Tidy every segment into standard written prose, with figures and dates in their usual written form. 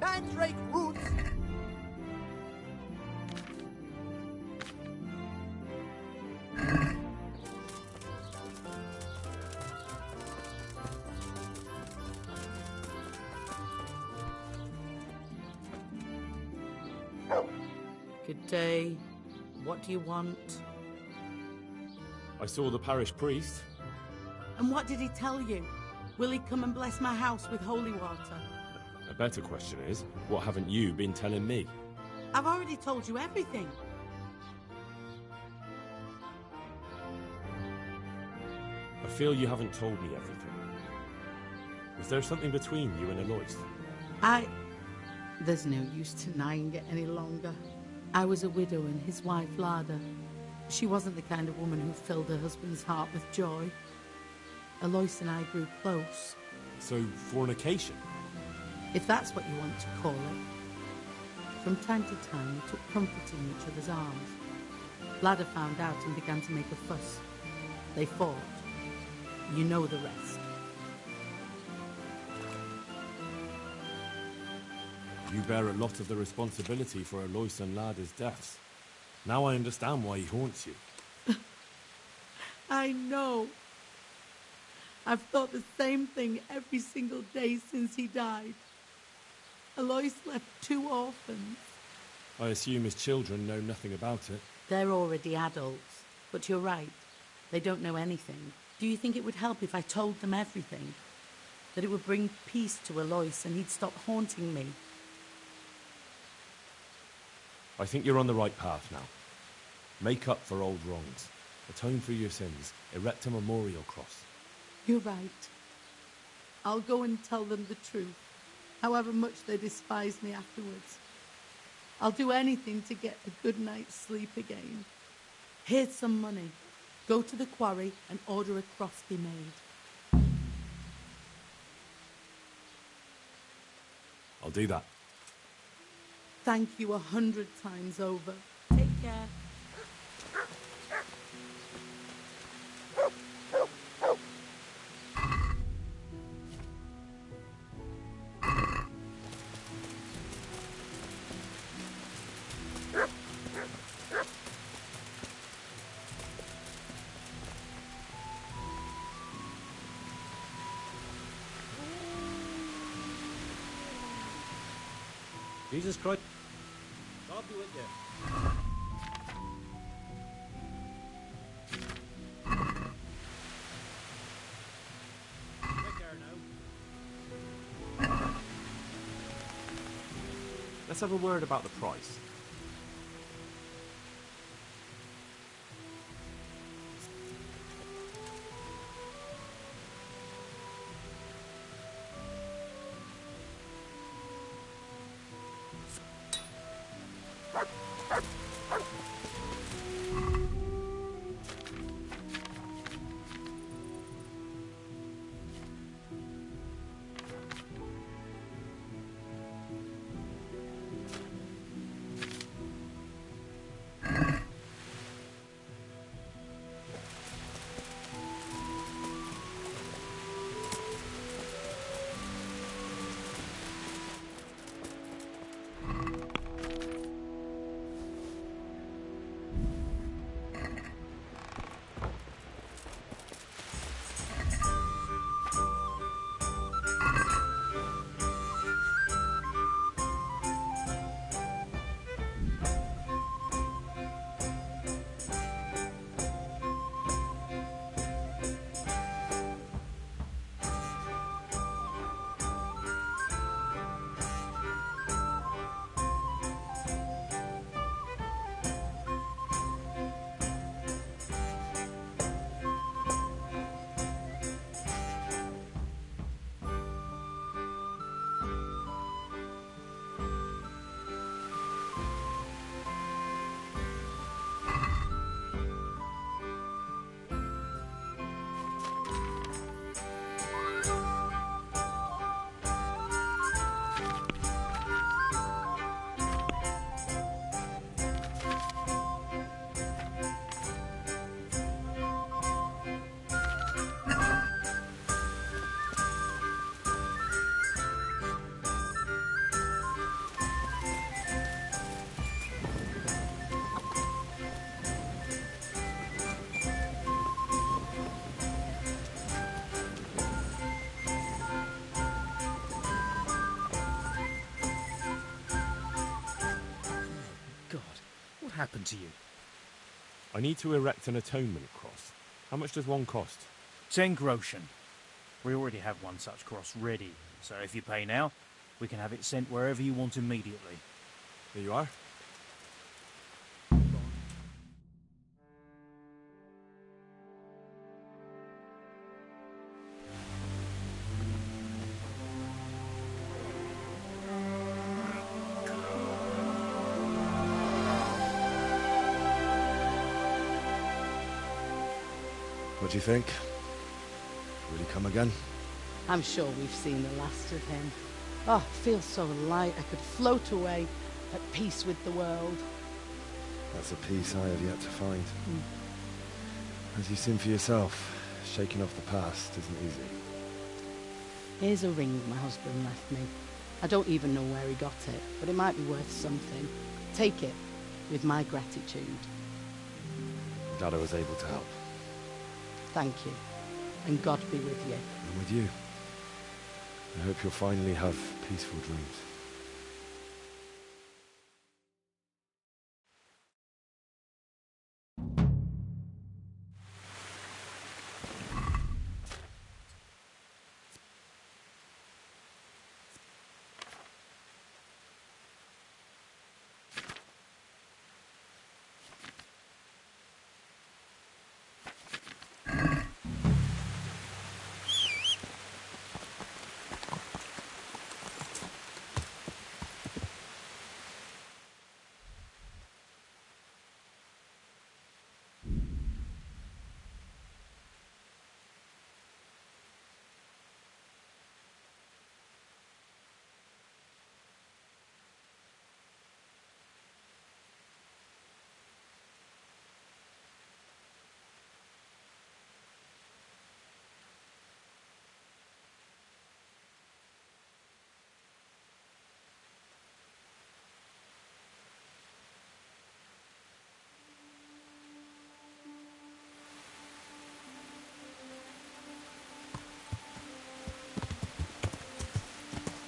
mandrake roots! Good day. What do you want? I saw the parish priest. And what did he tell you? Will he come and bless my house with holy water? A better question is, what haven't you been telling me? I've already told you everything. I feel you haven't told me everything. Was there something between you and Alois? There's no use denying it any longer. I was a widow and his wife Lada. She wasn't the kind of woman who filled her husband's heart with joy. Alois and I grew close. So, fornication? If that's what you want to call it. From time to time, we took comfort in each other's arms. Lada found out and began to make a fuss. They fought. You know the rest. You bear a lot of the responsibility for Alois and Lada's deaths. Now I understand why he haunts you. I know. I've thought the same thing every single day since he died. Alois left 2 orphans. I assume his children know nothing about it. They're already adults. But you're right. They don't know anything. Do you think it would help if I told them everything? That it would bring peace to Alois and he'd stop haunting me? I think you're on the right path now. Make up for old wrongs. Atone for your sins. Erect a memorial cross. You're right. I'll go and tell them the truth, however much they despise me afterwards. I'll do anything to get a good night's sleep again. Here's some money. Go to the quarry and order a cross be made. I'll do that. Thank you 100 times over. Take care. Jesus Christ. God be with you. Take care now. Let's have a word about the price. to you? I need to erect an atonement cross. How much does one cost? 10 groschen. We already have one such cross ready, so if you pay now, we can have it sent wherever you want immediately. There you are. What do you think? Will he come again? I'm sure we've seen the last of him. Oh, it feels so light. I could float away at peace with the world. That's a peace I have yet to find. As you've seen for yourself, shaking off the past isn't easy. Here's a ring my husband left me. I don't even know where he got it, but it might be worth something. Take it, with my gratitude. Glad I was able to help. Thank you, and God be with you. And with you. I hope you'll finally have peaceful dreams.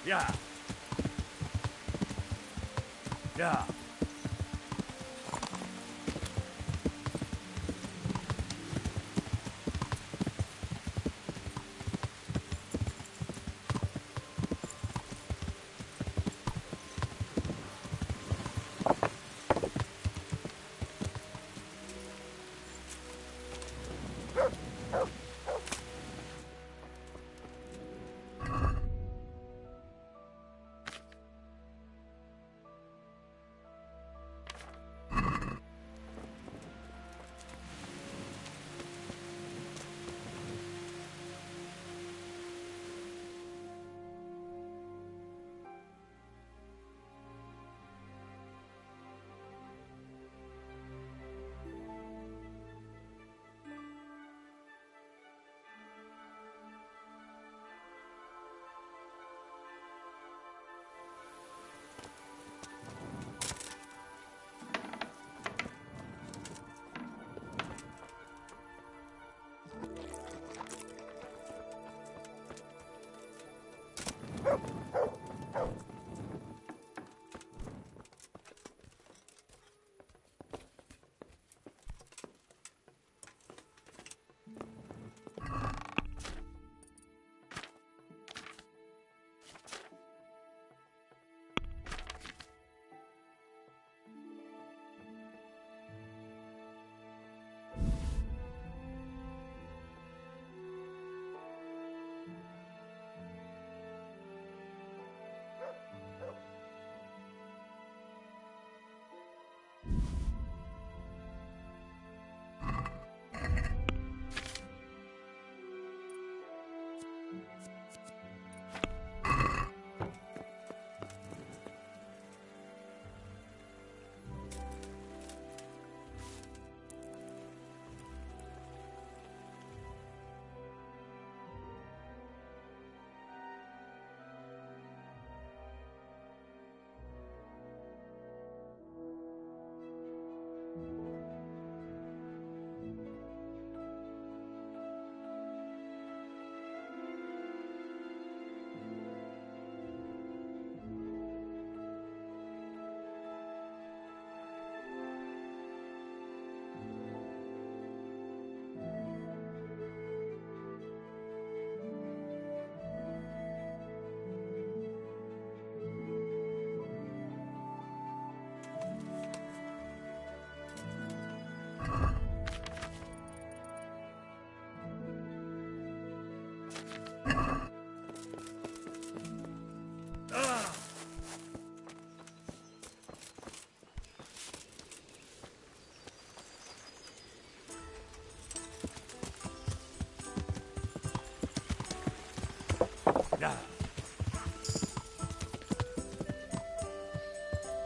Yeah. Yeah.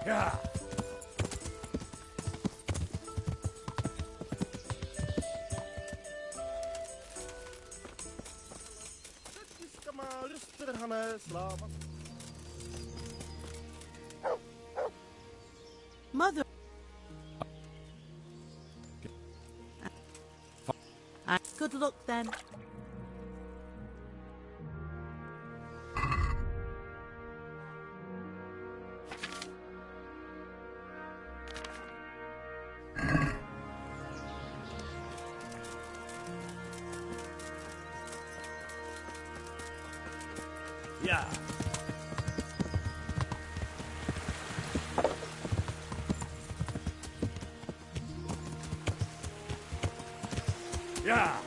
Yeah. Mother. Good luck then. Yeah. Yeah.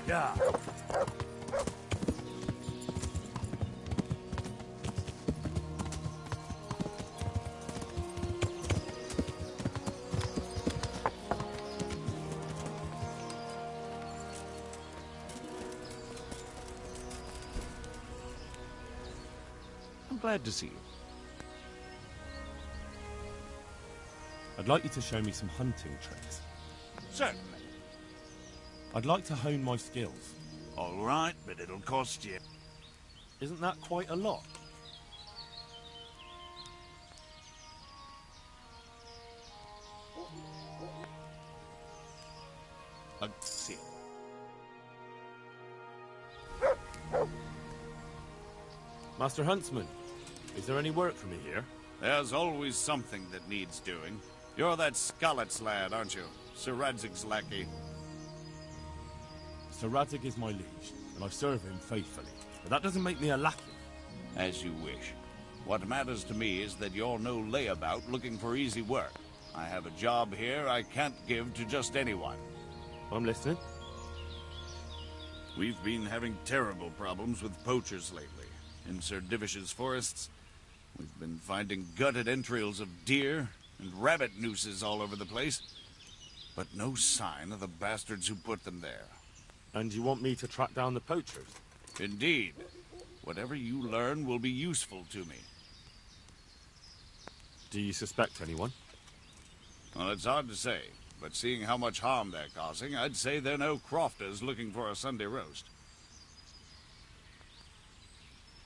Yeah. I'm glad to see you. I'd like you to show me some hunting tricks. Certainly. I'd like to hone my skills. All right, but it'll cost you. Isn't that quite a lot? A seal. Master Huntsman, is there any work for me here? There's always something that needs doing. You're that Scarlet's lad, aren't you? Sir Radzig's lackey. Sir Radzig is my liege, and I serve him faithfully. But that doesn't make me a lackey. As you wish. What matters to me is that you're no layabout looking for easy work. I have a job here I can't give to just anyone. I'm listening. We've been having terrible problems with poachers lately. In Sir Divish's forests, we've been finding gutted entrails of deer and rabbit nooses all over the place. But no sign of the bastards who put them there. And you want me to track down the poachers? Indeed. Whatever you learn will be useful to me. Do you suspect anyone? Well, it's hard to say, but seeing how much harm they're causing, I'd say they're no crofters looking for a Sunday roast.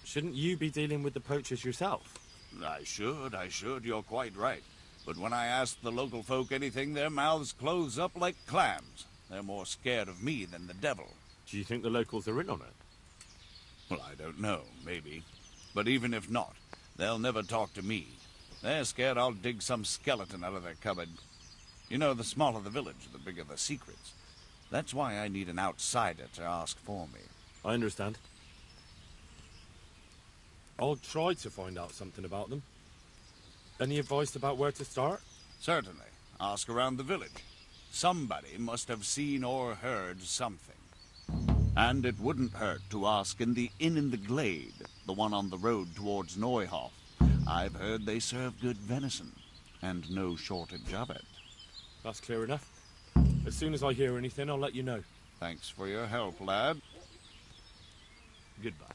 Shouldn't you be dealing with the poachers yourself? I should, you're quite right. But when I ask the local folk anything, their mouths close up like clams. They're more scared of me than the devil. Do you think the locals are in on it? Well, I don't know, maybe. But even if not, they'll never talk to me. They're scared I'll dig some skeleton out of their cupboard. You know, the smaller the village, the bigger the secrets. That's why I need an outsider to ask for me. I understand. I'll try to find out something about them. Any advice about where to start? Certainly. Ask around the village. Somebody must have seen or heard something. And it wouldn't hurt to ask in the inn in the glade, the one on the road towards Neuhof. I've heard they serve good venison, and no shortage of it. That's clear enough. As soon as I hear anything, I'll let you know. Thanks for your help, lad. Goodbye.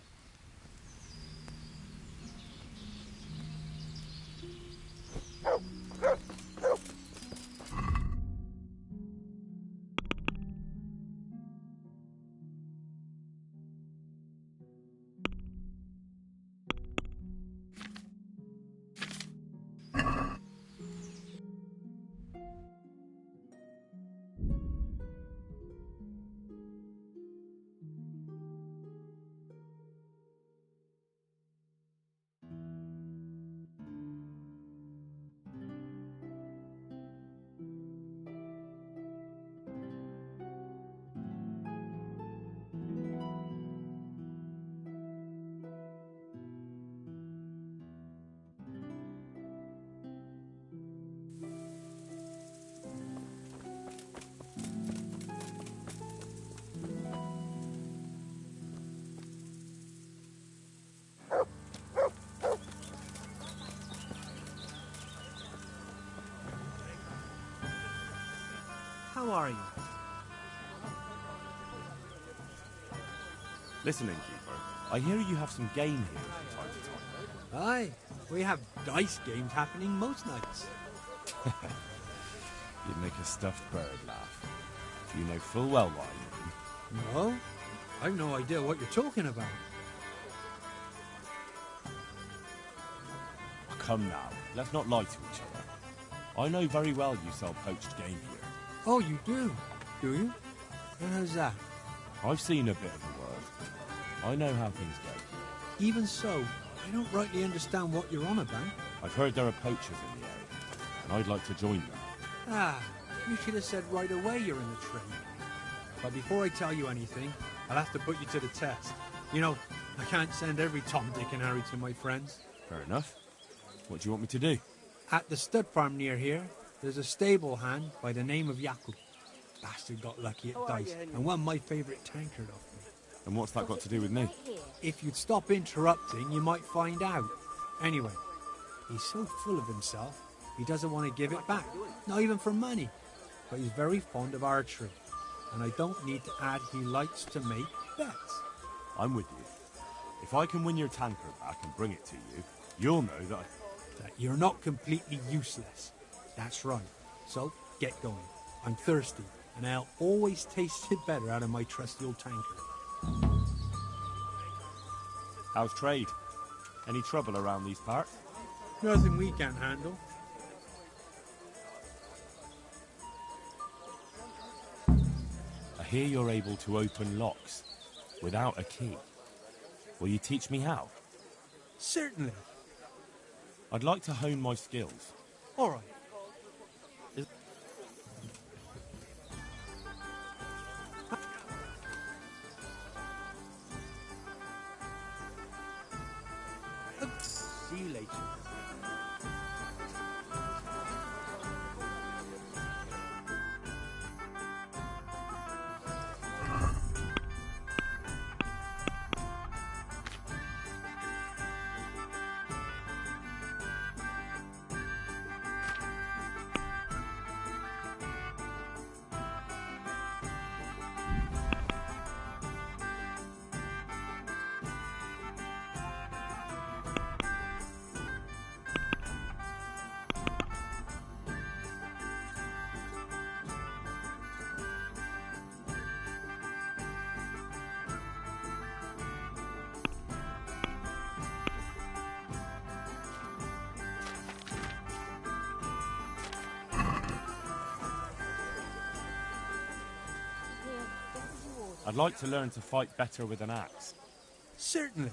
How are you? Listen, innkeeper. I hear you have some game here from time to time. Aye, we have dice games happening most nights. You'd make a stuffed bird laugh. You know full well why you mean. No? I've no idea what you're talking about. Oh, come now, let's not lie to each other. I know very well you sell poached game here. Oh, you do you? And how's that? I've seen a bit of the world. I know how things go. Even so, I don't rightly understand what you're on about. I've heard there are poachers in the area, and I'd like to join them. Ah, you should have said right away you're in the trade. But before I tell you anything, I'll have to put you to the test. You know, I can't send every Tom, Dick and Harry to my friends. Fair enough. What do you want me to do? At the stud farm near here, there's a stable hand by the name of Jakub. Bastard got lucky at dice and won my favourite tankard off me. And what's that got to do with me? If you'd stop interrupting, you might find out. Anyway, he's so full of himself, he doesn't want to give it back, not even for money. But he's very fond of archery, and I don't need to add he likes to make bets. I'm with you. If I can win your tankard back and bring it to you, you'll know that That you're not completely useless. That's right. So, get going. I'm thirsty, and I'll always taste it better out of my trusty old tankard. How's trade? Any trouble around these parts? Nothing we can't handle. I hear you're able to open locks without a key. Will you teach me how? Certainly. I'd like to hone my skills. All right. See you later. I'd like to learn to fight better with an axe. Certainly.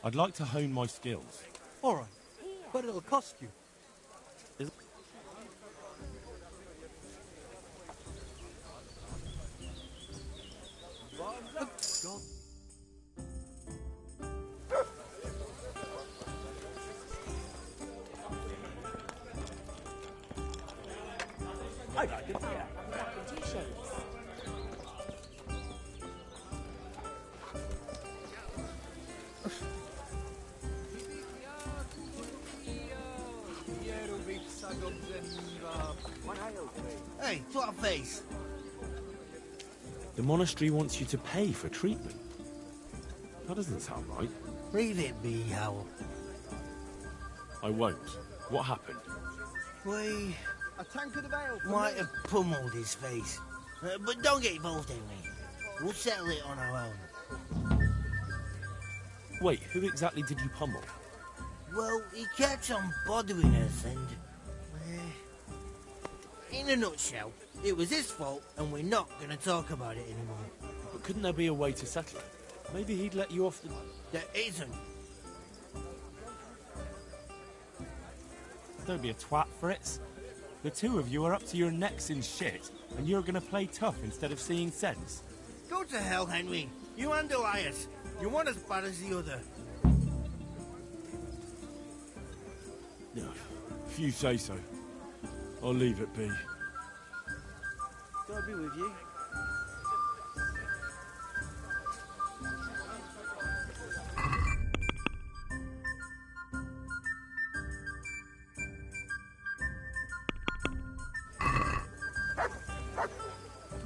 I'd like to hone my skills. All right. But it'll cost you. I like it, yeah. Two shapes. Hey, to our face. The monastery wants you to pay for treatment. That doesn't sound right. Leave it be, Howell. I won't. What happened? We A tankard of ale. might have pummeled his face. But don't get involved anyway. We'll settle it on our own. Wait, who exactly did you pummel? Well, he kept on bothering us and... in a nutshell, it was his fault and we're not going to talk about it anymore. But couldn't there be a way to settle it? Maybe he'd let you off the... There isn't. Don't be a twat, Fritz. The two of you are up to your necks in shit, and you're gonna play tough instead of seeing sense. Go to hell, Henry. You and Elias. You're one as bad as the other. If you say so, I'll leave it be. God be with you.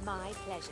My pleasure.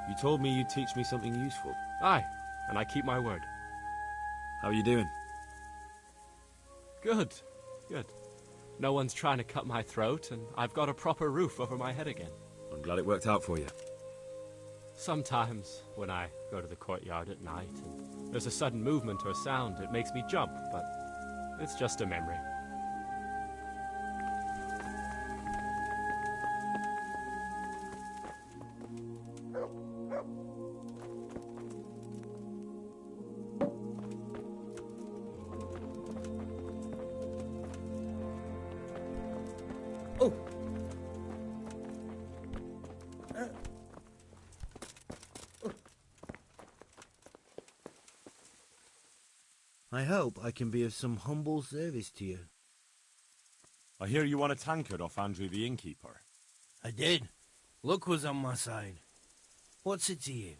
You told me you'd teach me something useful. Aye, and I keep my word. How are you doing? Good, good. No one's trying to cut my throat, and I've got a proper roof over my head again. I'm glad it worked out for you. Sometimes, when I go to the courtyard at night, and there's a sudden movement or sound, it makes me jump, but it's just a memory. I hope I can be of some humble service to you. I hear you won a tankard off Andrew the innkeeper. I did. Luck was on my side. What's it to you?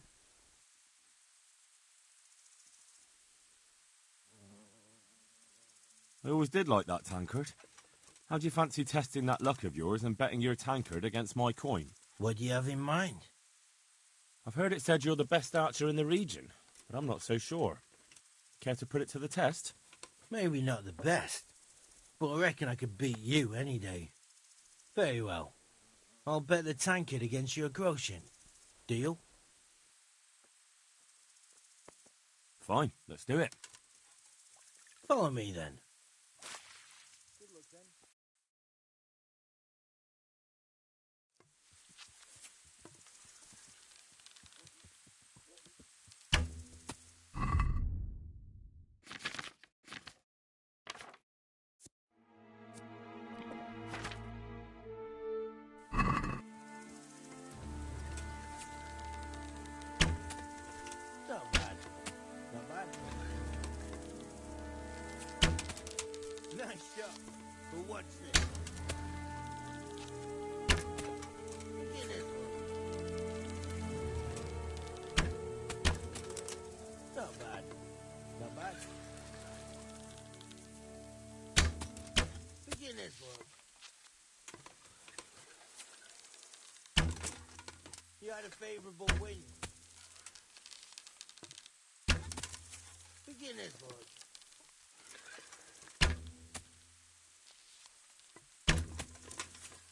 I always did like that tankard. How do you fancy testing that luck of yours and betting your tankard against my coin? What do you have in mind? I've heard it said you're the best archer in the region, but I'm not so sure. Care to put it to the test? Maybe not the best, but I reckon I could beat you any day. Very well. I'll bet the tankard against your groschen. Deal? Fine, let's do it. Follow me then. Not bad. Not bad. Nice shot. But what's this? Begin this one. Not bad. Not bad. Begin this one. You had a favourable wind. Begin this one.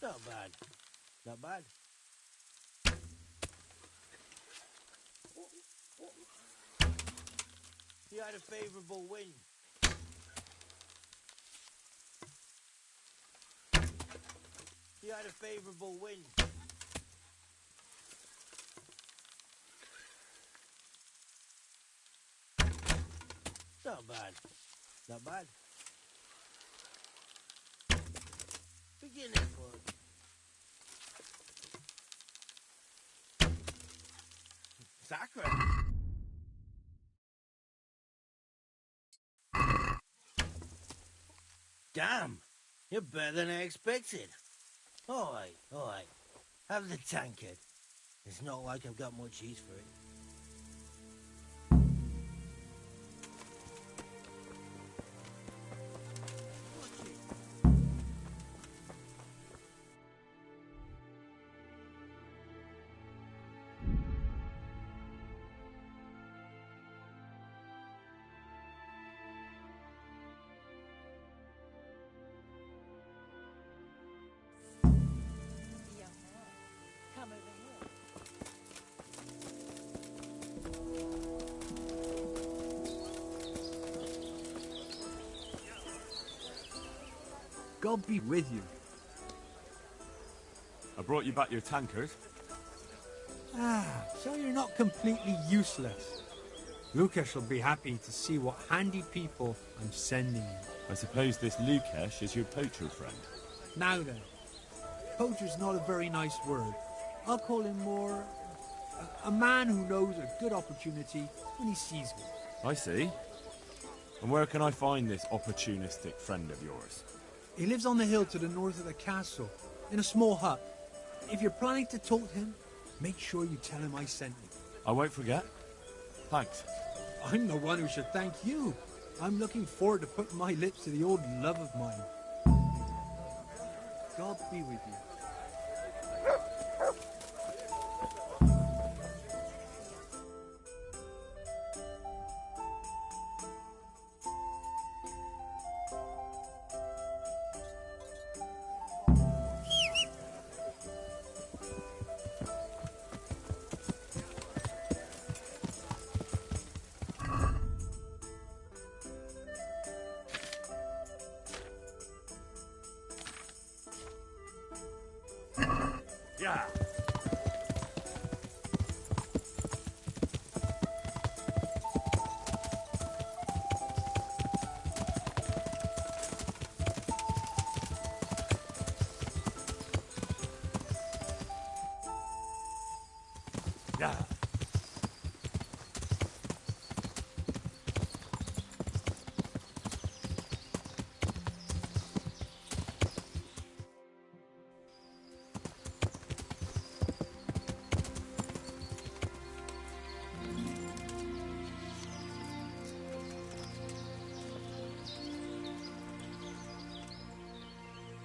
Not bad. Not bad. You had a favourable wind. You had a favourable wind. Not bad. Not bad. Begin this one. Sacre. Damn. You're better than I expected. Alright, alright. Have the tankard. It's not like I've got much use for it. God be with you. I brought you back your tankard. Ah, so you're not completely useless. Lukesh will be happy to see what handy people I'm sending you. I suppose this Lukesh is your poacher friend. Now then, poacher's not a very nice word. I'll call him more a man who knows a good opportunity when he sees one. I see. And where can I find this opportunistic friend of yours? He lives on the hill to the north of the castle, in a small hut. If you're planning to talk to him, make sure you tell him I sent you. I won't forget. Thanks. I'm the one who should thank you. I'm looking forward to putting my lips to the old love of mine. God be with you.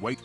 Wait.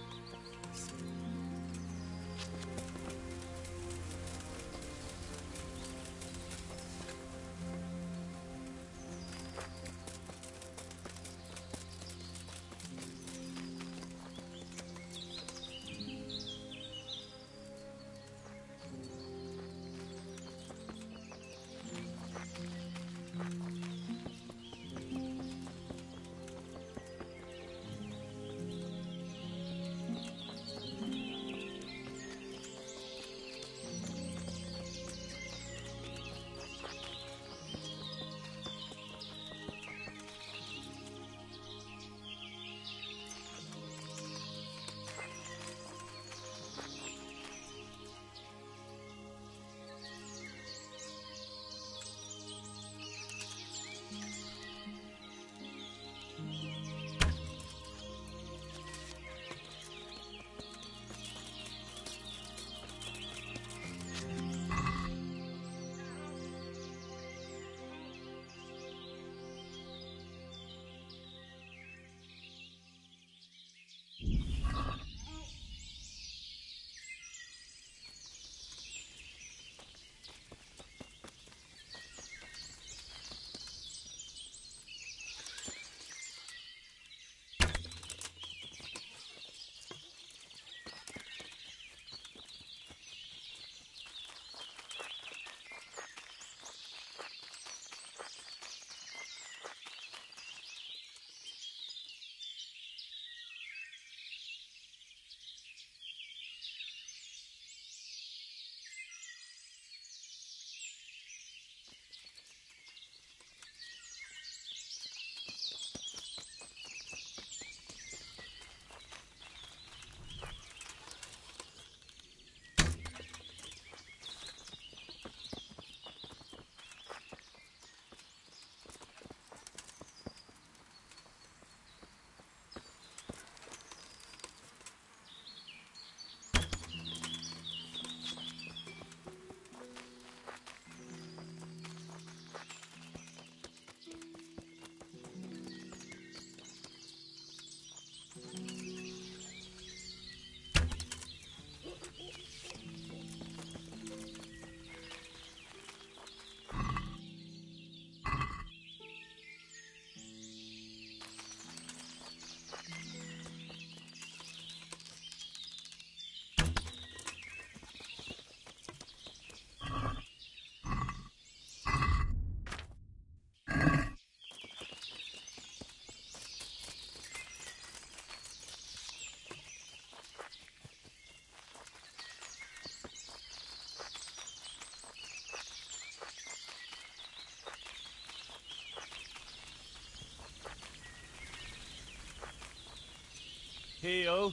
Hey-o.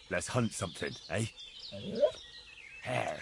Let's hunt something, eh? Hare.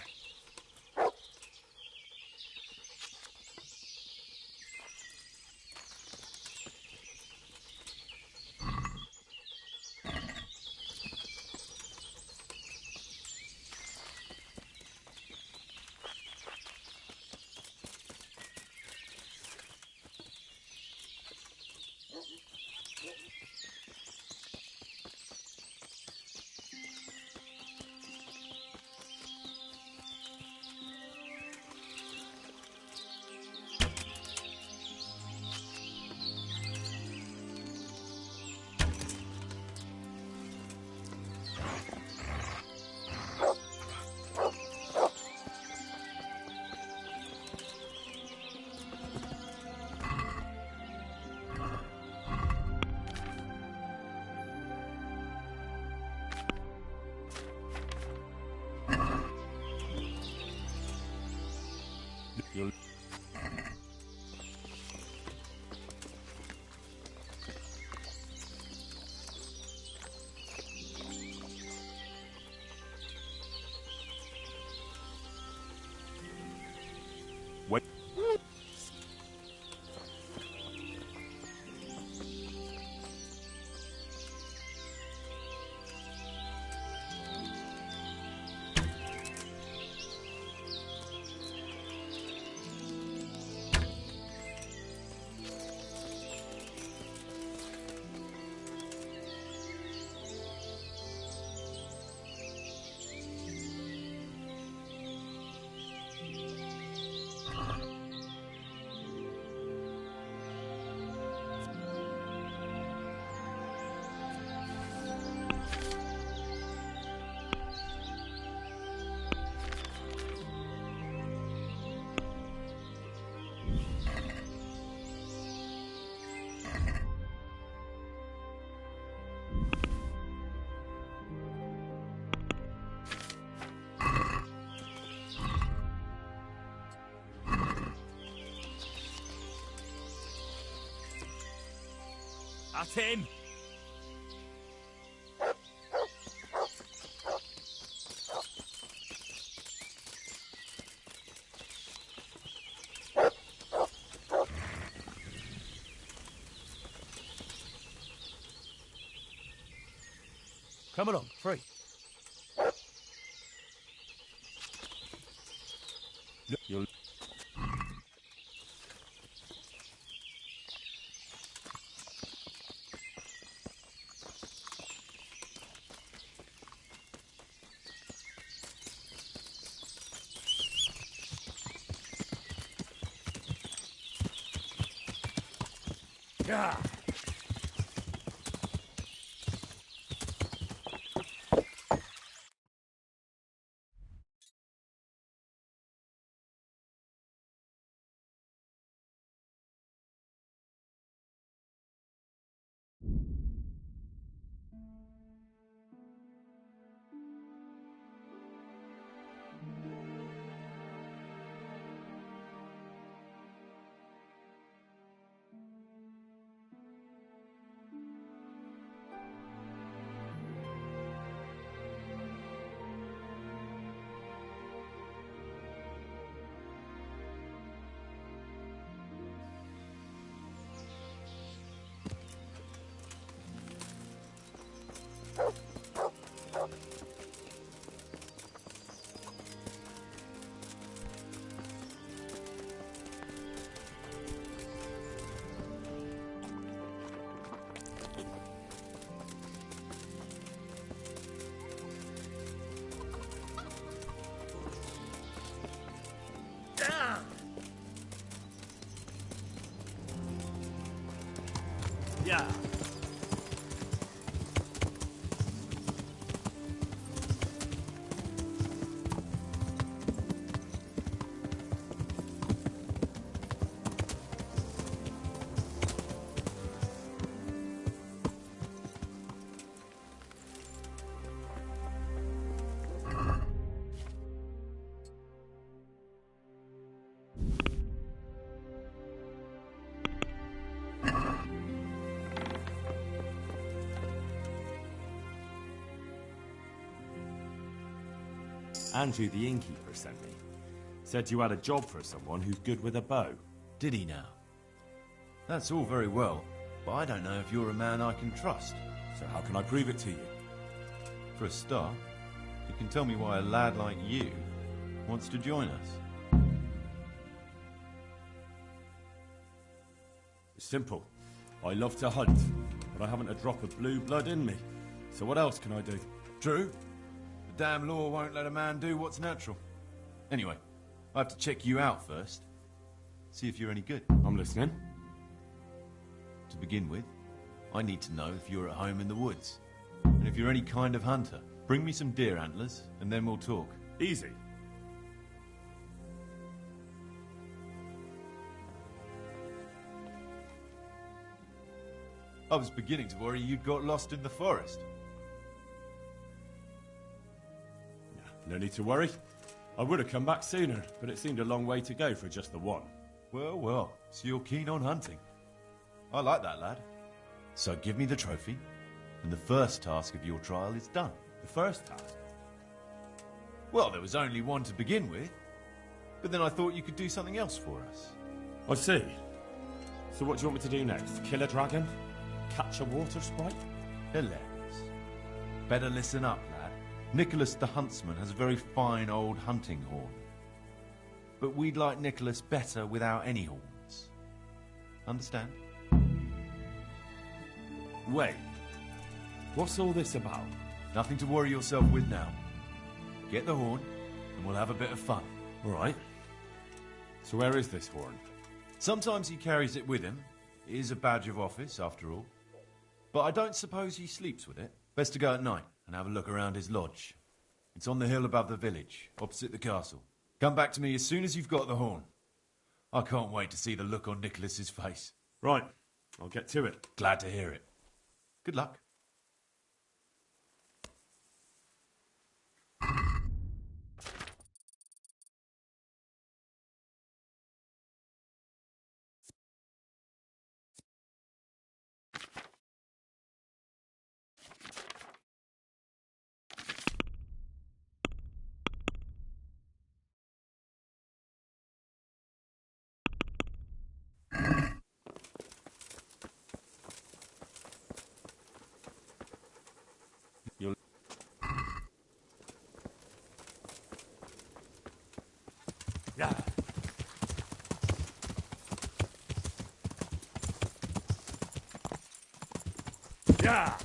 You'll... That's him! Come along, free. You'll... Yeah. Yeah. Andrew the innkeeper sent me. Said you had a job for someone who's good with a bow. Did he now? That's all very well, but I don't know if you're a man I can trust. So how can I prove it to you? For a start, you can tell me why a lad like you wants to join us. It's simple. I love to hunt, but I haven't a drop of blue blood in me. So what else can I do? True. The damn law won't let a man do what's natural. Anyway, I have to check you out first. See if you're any good. I'm listening. To begin with, I need to know if you're at home in the woods. And if you're any kind of hunter. Bring me some deer antlers, and then we'll talk. Easy. I was beginning to worry you'd got lost in the forest. No need to worry. I would have come back sooner, but it seemed a long way to go for just the one. Well, well, so you're keen on hunting. I like that, lad. So give me the trophy, and the first task of your trial is done. The first task? Well, there was only one to begin with, but then I thought you could do something else for us. I see. So what do you want me to do next? Kill a dragon? Catch a water sprite? Hilarious. Better listen up, lad. Nicholas the huntsman has a very fine old hunting horn. But we'd like Nicholas better without any horns. Understand? Wait. What's all this about? Nothing to worry yourself with now. Get the horn, and we'll have a bit of fun. All right. So where is this horn? Sometimes he carries it with him. It is a badge of office, after all. But I don't suppose he sleeps with it. Best to go at night and have a look around his lodge. It's on the hill above the village, opposite the castle. Come back to me as soon as you've got the horn. I can't wait to see the look on Nicholas's face. Right. I'll get to it. Glad to hear it. Good luck. Yeah.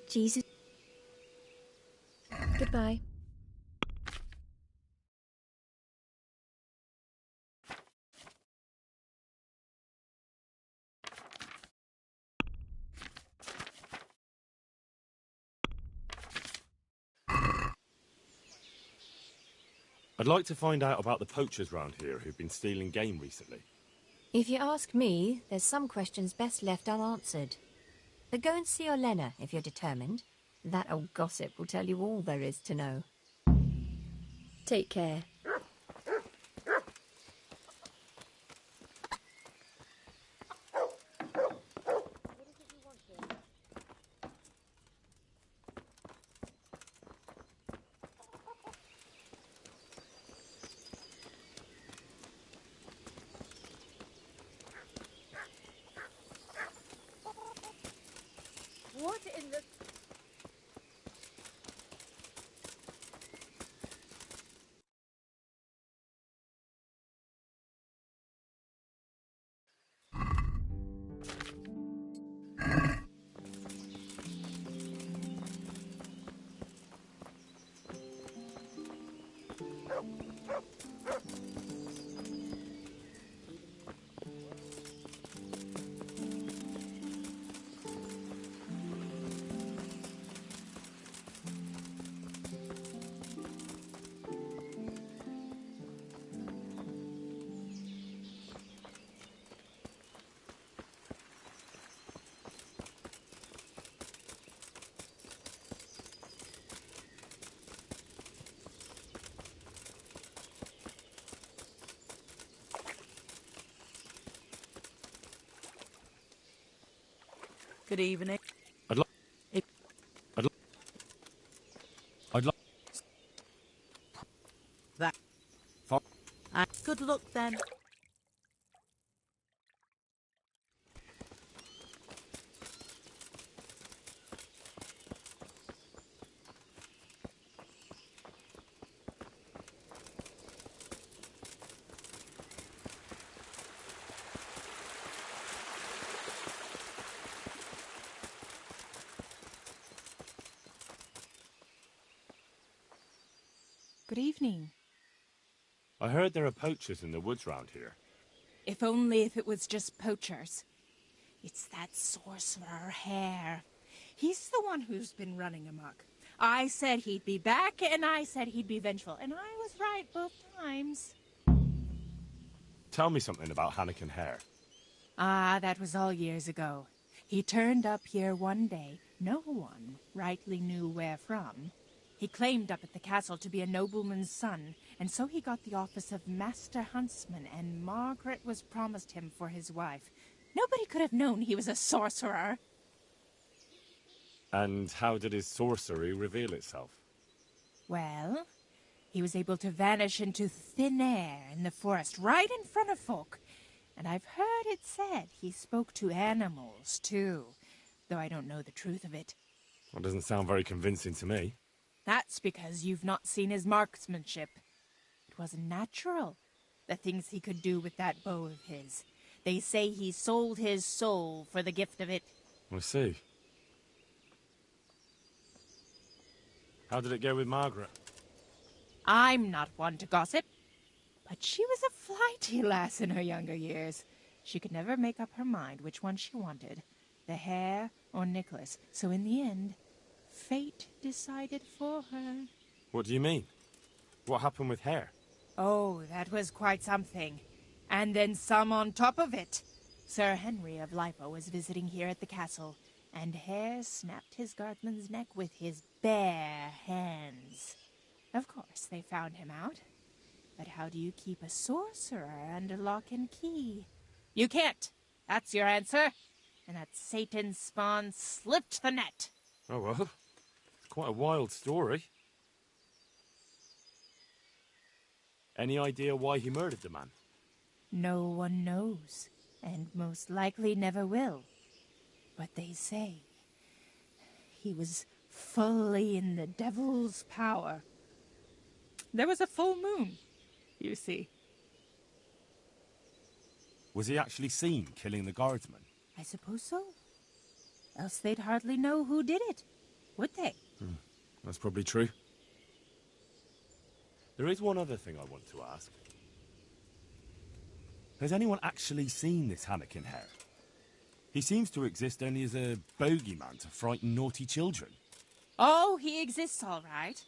Jesus. Goodbye. I'd like to find out about the poachers round here who've been stealing game recently. If you ask me, there's some questions best left unanswered. But go and see Olenna if you're determined. That old gossip will tell you all there is to know. Take care. What in the... Good evening. I'd like... That. Good luck then. Good evening. I heard there are poachers in the woods round here. If only if it was just poachers. It's that sorcerer Hare. He's the one who's been running amok. I said he'd be back, and I said he'd be vengeful, and I was right both times. Tell me something about Hannikin Hare. Ah, that was all years ago. He turned up here one day. No one rightly knew where from. He claimed up at the castle to be a nobleman's son, and so he got the office of Master Huntsman, and Margaret was promised him for his wife. Nobody could have known he was a sorcerer. And how did his sorcery reveal itself? Well, he was able to vanish into thin air in the forest right in front of folk. And I've heard it said he spoke to animals, too, though I don't know the truth of it. That doesn't sound very convincing to me. That's because you've not seen his marksmanship. It wasn't natural, the things he could do with that bow of his. They say he sold his soul for the gift of it. I see. How did it go with Margaret? I'm not one to gossip, but she was a flighty lass in her younger years. She could never make up her mind which one she wanted, the Hare or Nicholas. So in the end, fate decided for her. What do you mean? What happened with Hare? Oh, that was quite something. And then some on top of it. Sir Henry of Lipo was visiting here at the castle, and Hare snapped his guardsman's neck with his bare hands. Of course, they found him out. But how do you keep a sorcerer under lock and key? You can't. That's your answer. And that Satan's spawn slipped the net. Oh well, it's quite a wild story. Any idea why he murdered the man? No one knows, and most likely never will. But they say he was fully in the devil's power. There was a full moon, you see. Was he actually seen killing the guardsman? I suppose so. Else they'd hardly know who did it, would they? That's probably true. There is one other thing I want to ask. Has anyone actually seen this Hannikin hare? He seems to exist only as a bogeyman to frighten naughty children. Oh, he exists all right.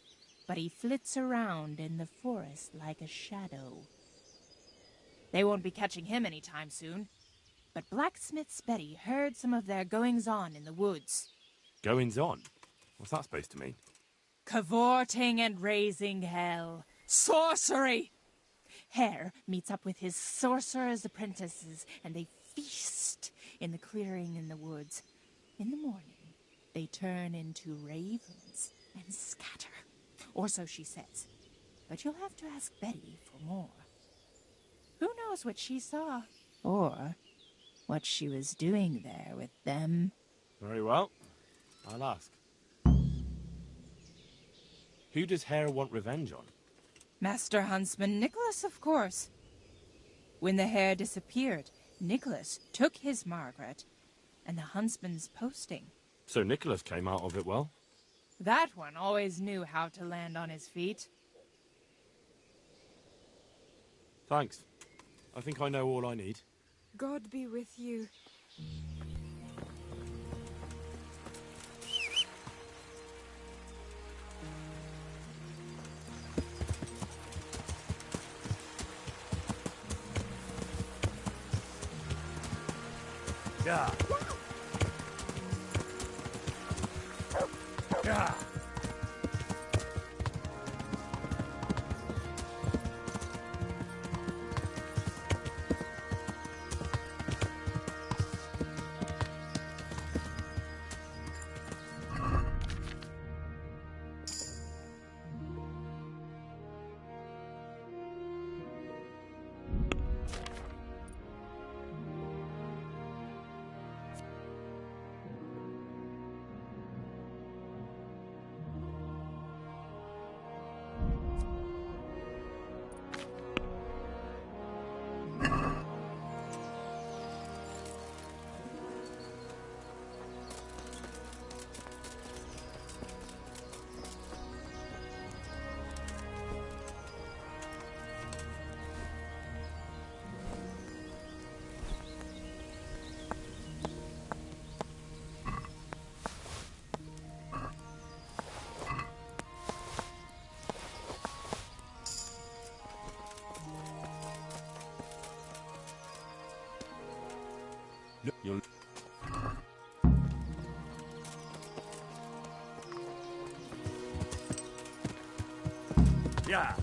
But he flits around in the forest like a shadow. They won't be catching him anytime soon. But Blacksmith's Betty heard some of their goings-on in the woods. Goings-on? What's that supposed to mean? Cavorting and raising hell. Sorcery! Hare meets up with his sorcerer's apprentices, and they feast in the clearing in the woods. In the morning, they turn into ravens and scatter. Or so she says. But you'll have to ask Betty for more. Who knows what she saw? Or what she was doing there with them? Very well. I'll ask. Who does Hare want revenge on? Master Huntsman Nicholas, of course. When the hare disappeared, Nicholas took his Margaret and the huntsman's posting. So Nicholas came out of it well? That one always knew how to land on his feet. Thanks. I think I know all I need. God be with you. Yeah. Yeah. You'll... Yeah.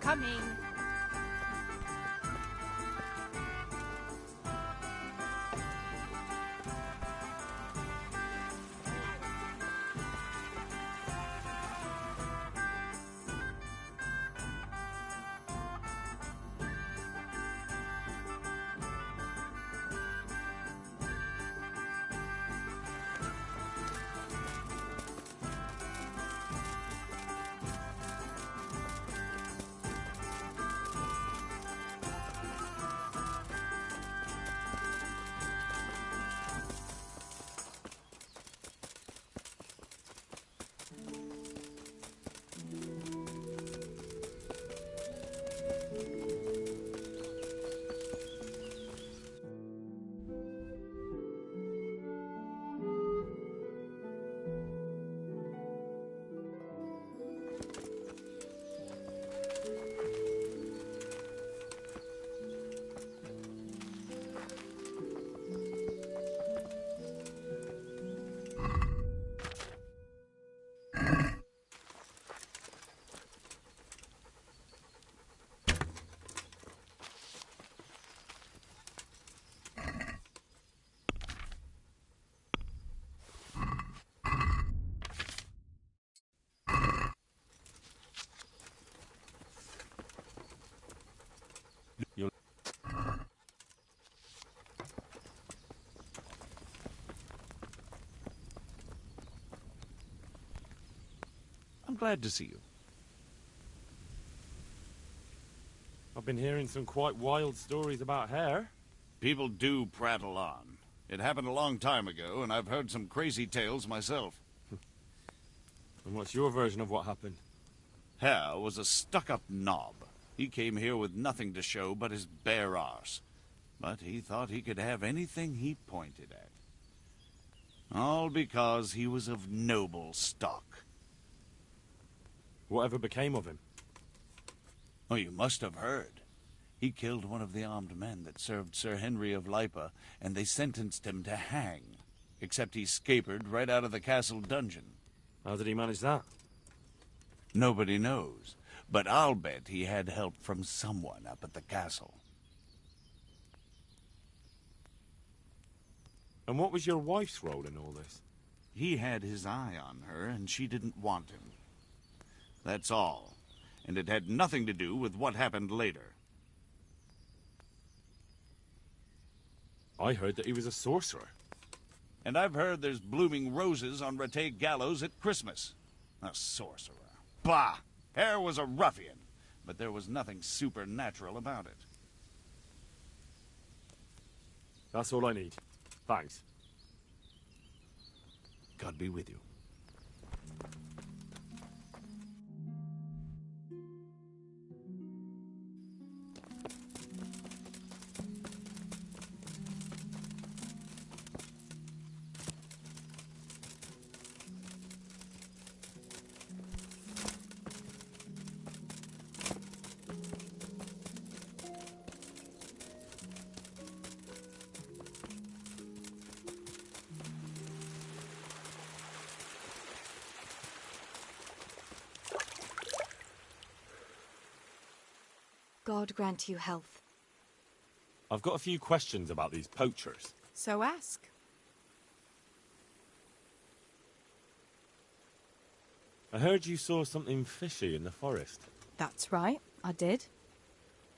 Coming. Glad to see you. I've been hearing some quite wild stories about Hare. People do prattle on. It happened a long time ago, and I've heard some crazy tales myself. And what's your version of what happened? Hare was a stuck-up knob. He came here with nothing to show but his bare arse. But he thought he could have anything he pointed at. All because he was of noble stock. Whatever became of him? Oh, you must have heard. He killed one of the armed men that served Sir Henry of Lipa, and they sentenced him to hang. Except he scapered right out of the castle dungeon. How did he manage that? Nobody knows, but I'll bet he had help from someone up at the castle. And what was your wife's role in all this? He had his eye on her, and she didn't want him. That's all. And it had nothing to do with what happened later. I heard that he was a sorcerer. And I've heard there's blooming roses on Rattay Gallows at Christmas. A sorcerer. Bah! Hare was a ruffian, but there was nothing supernatural about it. That's all I need. Thanks. God be with you. God grant you health. I've got a few questions about these poachers. So ask. I heard you saw something fishy in the forest. That's right, I did.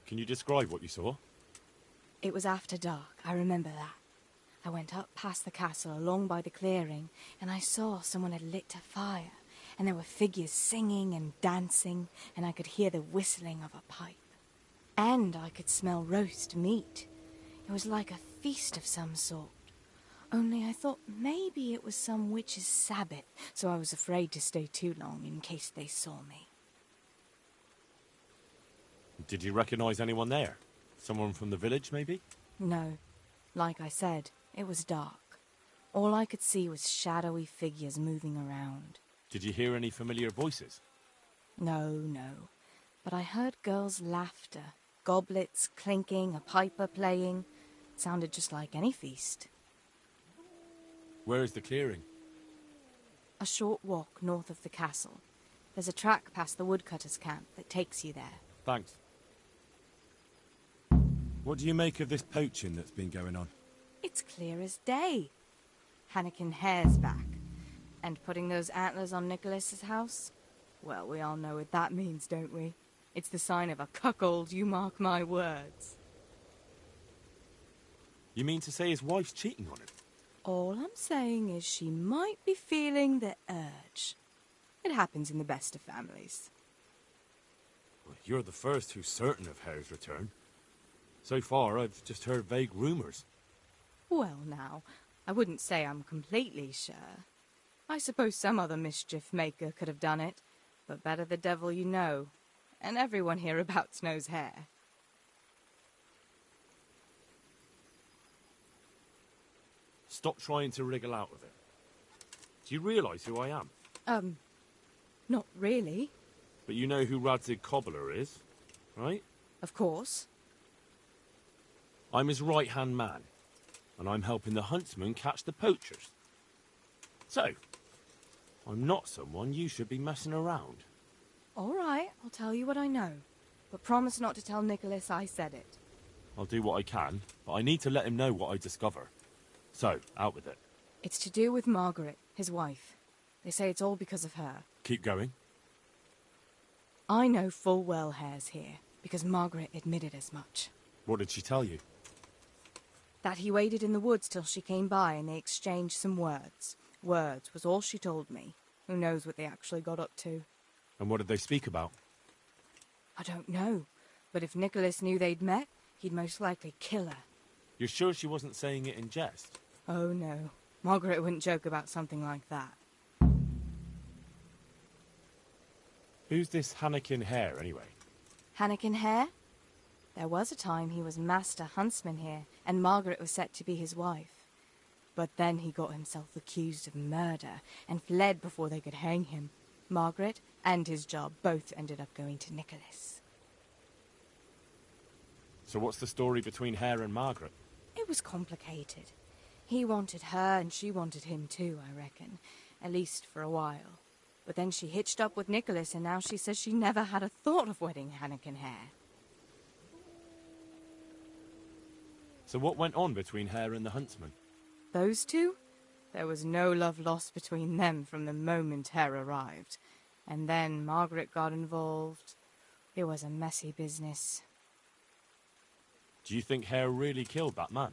Can you describe what you saw? It was after dark, I remember that. I went up past the castle along by the clearing, and I saw someone had lit a fire, and there were figures singing and dancing, and I could hear the whistling of a pipe. And I could smell roast meat. It was like a feast of some sort. Only I thought maybe it was some witch's sabbath, so I was afraid to stay too long in case they saw me. Did you recognize anyone there? Someone from the village, maybe? No. Like I said, it was dark. All I could see was shadowy figures moving around. Did you hear any familiar voices? No. But I heard girls' laughter, goblets clinking, a piper playing. It sounded just like any feast. Where is the clearing? A short walk north of the castle. There's a track past the woodcutter's camp that takes you there. Thanks. What do you make of this poaching that's been going on? It's clear as day. Hannikin Hare's back. And putting those antlers on Nicholas's house? Well, we all know what that means, don't we? It's the sign of a cuckold, you mark my words. You mean to say his wife's cheating on him? All I'm saying is she might be feeling the urge. It happens in the best of families. Well, you're the first who's certain of Hare's return. So far, I've just heard vague rumours. Well, now, I wouldn't say I'm completely sure. I suppose some other mischief maker could have done it, but better the devil you know. And everyone hereabouts knows Hare. Stop trying to wriggle out of it. Do you realise who I am? Not really. But you know who Radzig Cobbler is, right? Of course. I'm his right-hand man, and I'm helping the huntsmen catch the poachers. So, I'm not someone you should be messing around. All right, I'll tell you what I know. But promise not to tell Nicholas I said it. I'll do what I can, but I need to let him know what I discover. So, out with it. It's to do with Margaret, his wife. They say it's all because of her. Keep going. I know full well Hare's here, because Margaret admitted as much. What did she tell you? That he waited in the woods till she came by and they exchanged some words. Words was all she told me. Who knows what they actually got up to. And what did they speak about? I don't know, but if Nicholas knew they'd met, he'd most likely kill her. You're sure she wasn't saying it in jest? Oh no, Margaret wouldn't joke about something like that. Who's this Hannekin Hare, anyway? Hannekin Hare? There was a time he was master huntsman here, and Margaret was set to be his wife. But then he got himself accused of murder, and fled before they could hang him. Margaret and his job both ended up going to Nicholas. So what's the story between Hare and Margaret? It was complicated. He wanted her, and she wanted him too, I reckon. At least for a while. But then she hitched up with Nicholas, and now she says she never had a thought of wedding Hannekin Hare. So what went on between Hare and the huntsman? Those two? There was no love lost between them from the moment Hare arrived. And then Margaret got involved. It was a messy business. Do you think Hare really killed that man?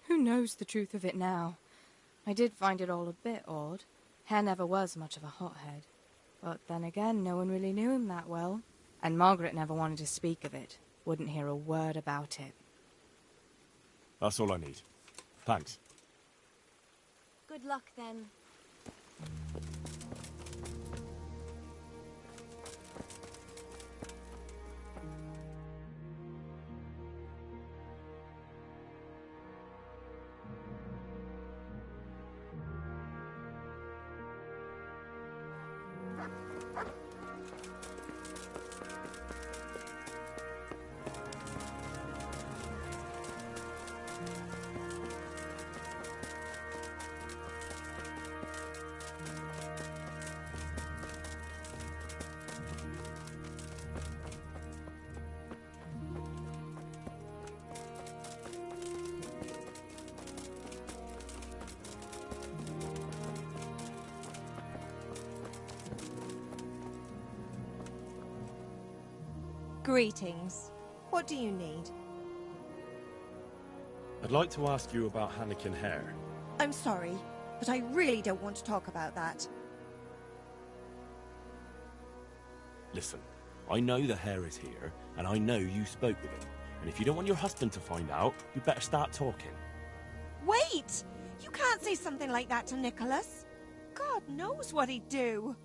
Who knows the truth of it now? I did find it all a bit odd. Hare never was much of a hothead. But then again, no one really knew him that well. And Margaret never wanted to speak of it. Wouldn't hear a word about it. That's all I need. Thanks. Good luck, then. Greetings. What do you need? I'd like to ask you about Hannekin Hare. I'm sorry, but I really don't want to talk about that. Listen, I know the Hare is here, and I know you spoke with him. And if you don't want your husband to find out, you better start talking. Wait! You can't say something like that to Nicholas. God knows what he'd do.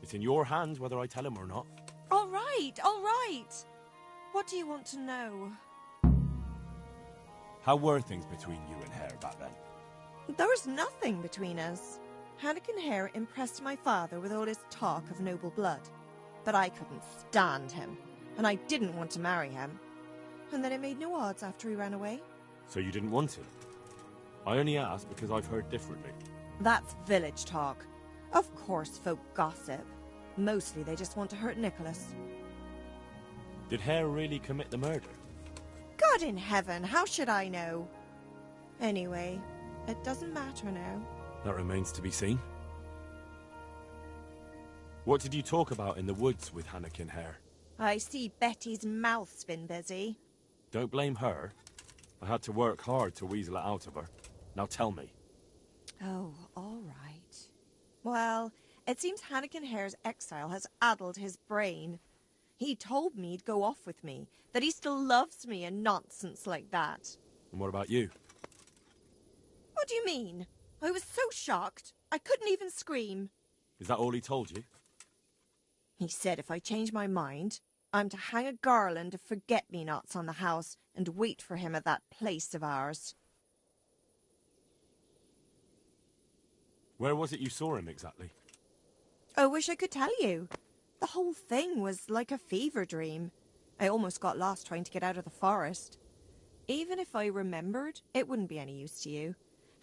It's in your hands whether I tell him or not. All right, all right. What do you want to know? How were things between you and Hare back then? There was nothing between us. Hannekin Hare impressed my father with all his talk of noble blood. But I couldn't stand him, and I didn't want to marry him. And then it made no odds after he ran away. So you didn't want him? I only asked because I've heard differently. That's village talk. Of course folk gossip. Mostly they just want to hurt Nicholas. Did Hare really commit the murder? God in heaven, how should I know? Anyway, it doesn't matter now. That remains to be seen. What did you talk about in the woods with Hannekin Hare? I see Betty's mouth's been busy. Don't blame her. I had to work hard to weasel it out of her. Now tell me. Oh, all right. Well, it seems Hannekin Hare's exile has addled his brain. He told me he'd go off with me, that he still loves me and nonsense like that. And what about you? What do you mean? I was so shocked, I couldn't even scream. Is that all he told you? He said if I change my mind, I'm to hang a garland of forget-me-nots on the house and wait for him at that place of ours. Where was it you saw him exactly? I wish I could tell you. The whole thing was like a fever dream. I almost got lost trying to get out of the forest. Even if I remembered, it wouldn't be any use to you.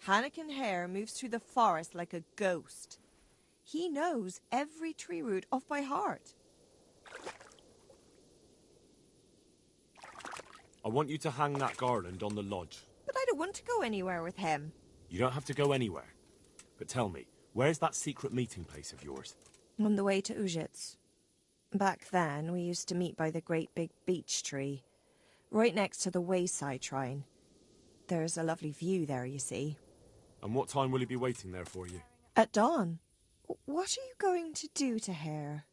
Hannekin Hare moves through the forest like a ghost. He knows every tree root off by heart. I want you to hang that garland on the lodge. But I don't want to go anywhere with him. You don't have to go anywhere. But tell me, where's that secret meeting place of yours? On the way to Ujits. Back then, we used to meet by the great big beech tree, right next to the wayside shrine. There's a lovely view there, you see. And what time will he be waiting there for you? At dawn. What are you going to do to Hare?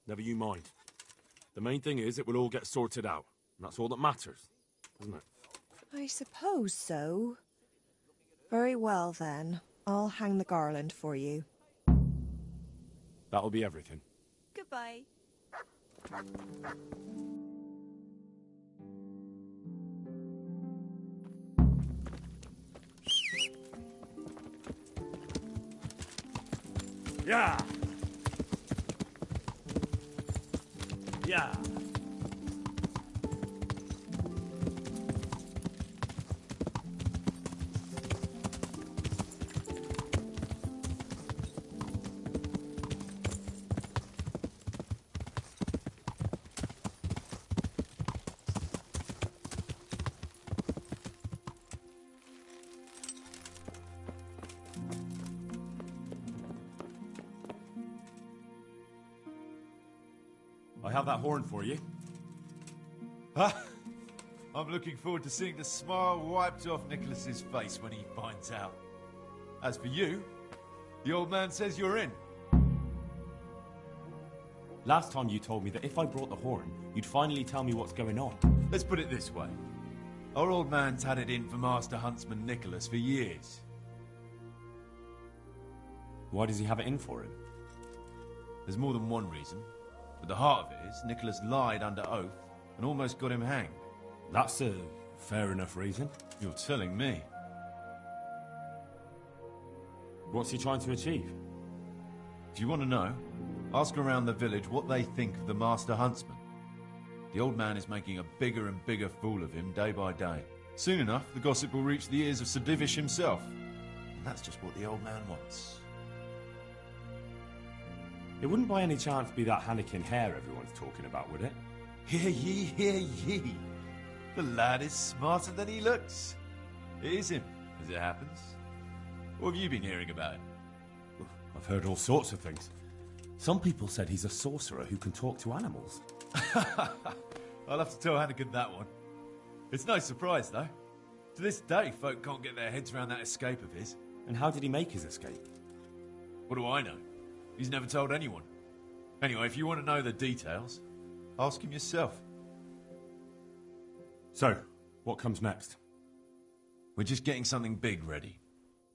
Never you mind. The main thing is it will all get sorted out. And that's all that matters, isn't it? I suppose so. Very well, then. I'll hang the garland for you. That'll be everything. Goodbye. Yeah. Yeah. I have that horn for you. I'm looking forward to seeing the smile wiped off Nicholas's face when he finds out. As for you, the old man says you're in. Last time you told me that if I brought the horn, you'd finally tell me what's going on. Let's put it this way. Our old man's had it in for Master Huntsman Nicholas for years. Why does he have it in for him? There's more than one reason. But the heart of it is, Nicholas lied under oath and almost got him hanged. That's a fair enough reason. You're telling me. What's he trying to achieve? If you want to know, ask around the village what they think of the Master Huntsman. The old man is making a bigger and bigger fool of him day by day. Soon enough, the gossip will reach the ears of Sir Divish himself. And that's just what the old man wants. It wouldn't by any chance be that Hannikin hair everyone's talking about, would it? Hear ye, hear ye. The lad is smarter than he looks. It is him, as it happens. What have you been hearing about him? I've heard all sorts of things. Some people said he's a sorcerer who can talk to animals. I'll have to tell Hannikin that one. It's no surprise, though. To this day, folk can't get their heads around that escape of his. And how did he make his escape? What do I know? He's never told anyone. Anyway, if you want to know the details, ask him yourself. So, what comes next? We're just getting something big ready.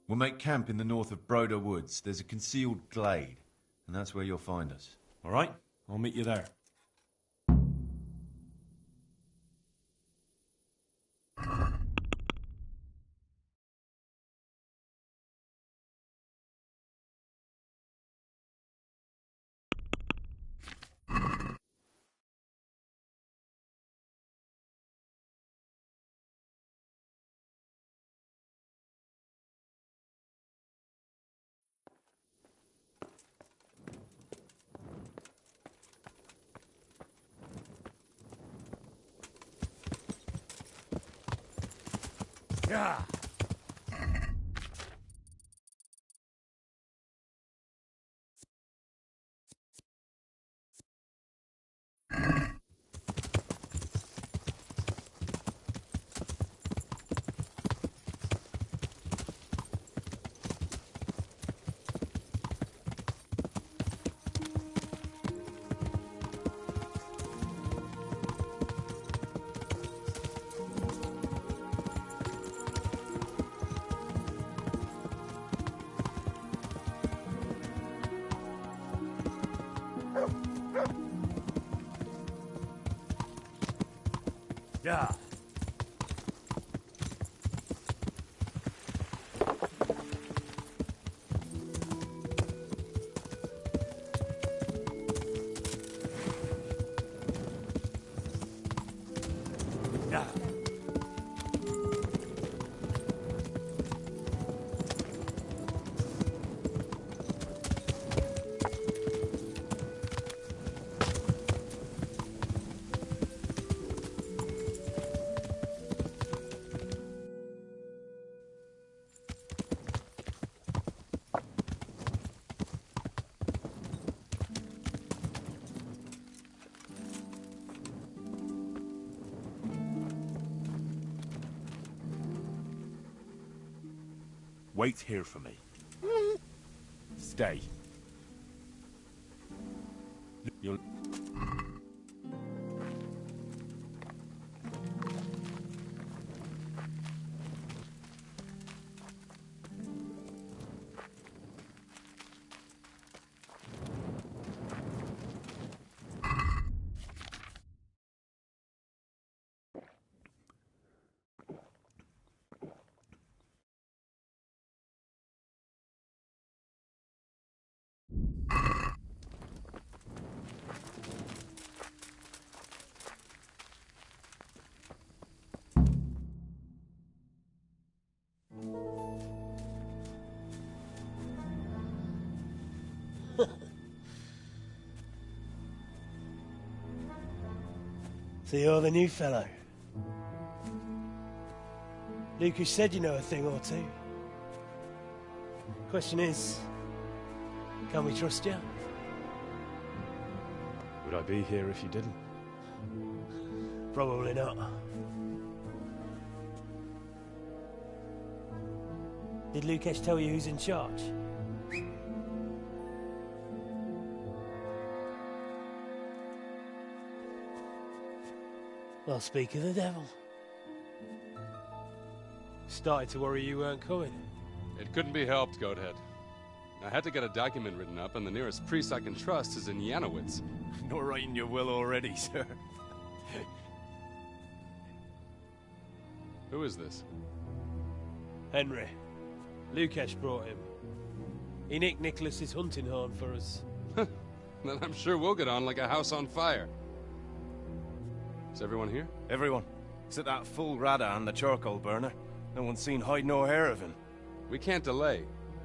We'll make camp in the north of Broder Woods. There's a concealed glade, and that's where you'll find us. All right, I'll meet you there. Yeah. Yeah. Yeah. Wait here for me. Stay. You'll... So you're the new fellow. Lucas said you know a thing or two. Question is, can we trust you? Would I be here if you didn't? Probably not. Did Lucas tell you who's in charge? Well, speak of the devil. Started to worry you weren't coming. It couldn't be helped, Goathead. I had to get a document written up, and the nearest priest I can trust is in Janowitz. Not writing your will already, sir. Who is this? Henry. Lucas brought him. He nicked Nicholas's hunting horn for us. Then I'm sure we'll get on like a house on fire. Is everyone here? Everyone. Except that fool Rada and the charcoal burner. No one's seen hide nor hair of him. We can't delay.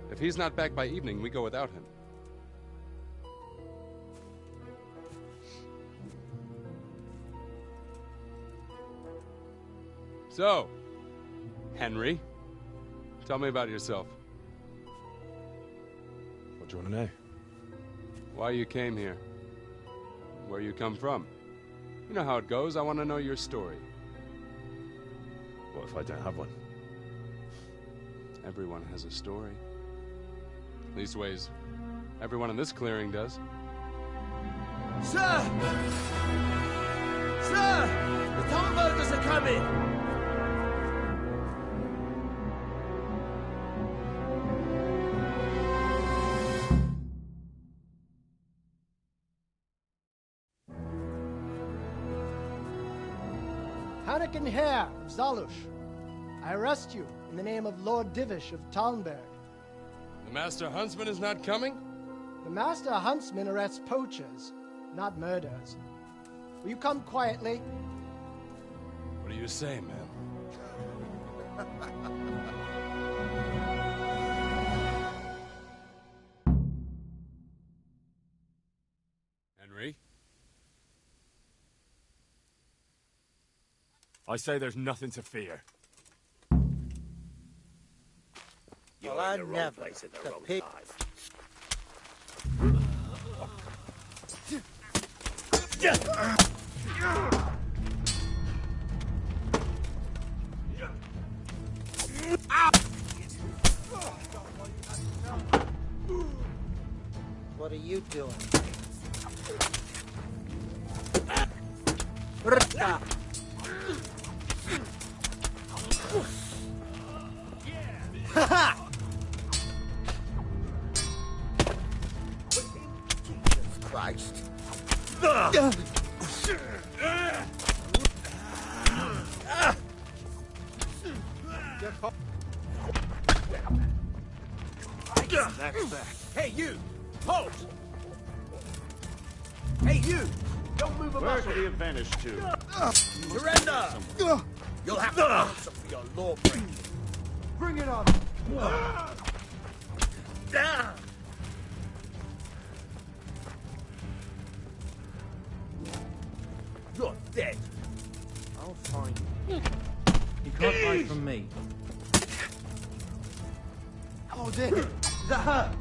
If he's not back by evening, we go without him. So, Henry, tell me about yourself. What do you want to know? Why you came here. Where you come from. You know how it goes. I want to know your story. What if I don't have one? Everyone has a story. Leastways, everyone in this clearing does. Sir! Sir! The Talmbergers are coming! Hannikin Hare of Zalush, I arrest you in the name of Lord Divish of Talmberg. The Master Huntsman is not coming? The Master Huntsman arrests poachers, not murderers. Will you come quietly? What do you say, man? Henry? I say there's nothing to fear. Well, I never. The pig. What are you doing? Christ. Hey, you! Halt! Hey, you! Don't move a Where muscle! did he have vanished to? Surrender! You'll have to answer for your law breaking. Bring it on! You're dead. I'll find you. You can't hide from me. Oh, dear. Is that her?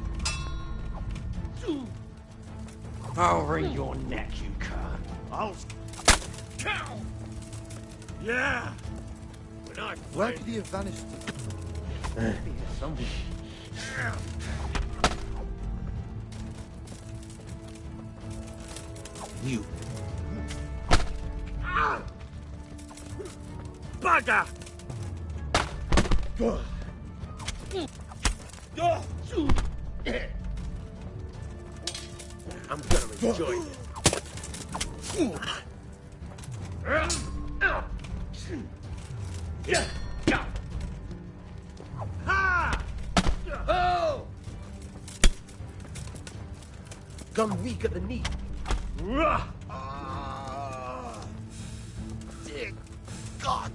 I'll wring your neck, you cur. I'll... Yeah! When I Where did he have vanished to? Somewhere. You. Bugger! I'm gonna enjoy this. Oh! Gun weak at the knee. Dear God!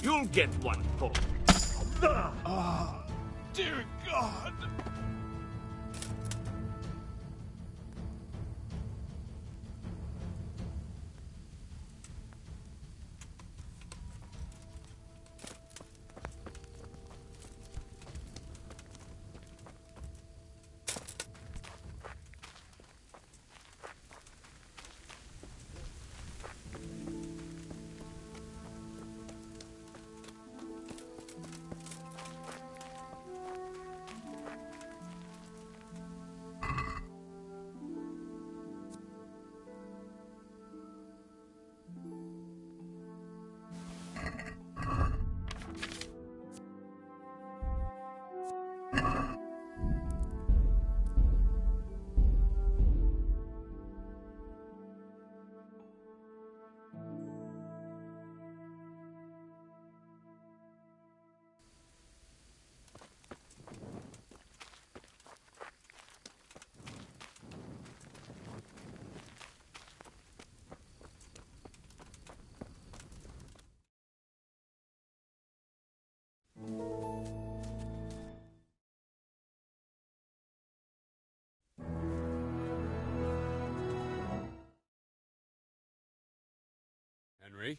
You'll get one for it. Ah, dear God. Henry?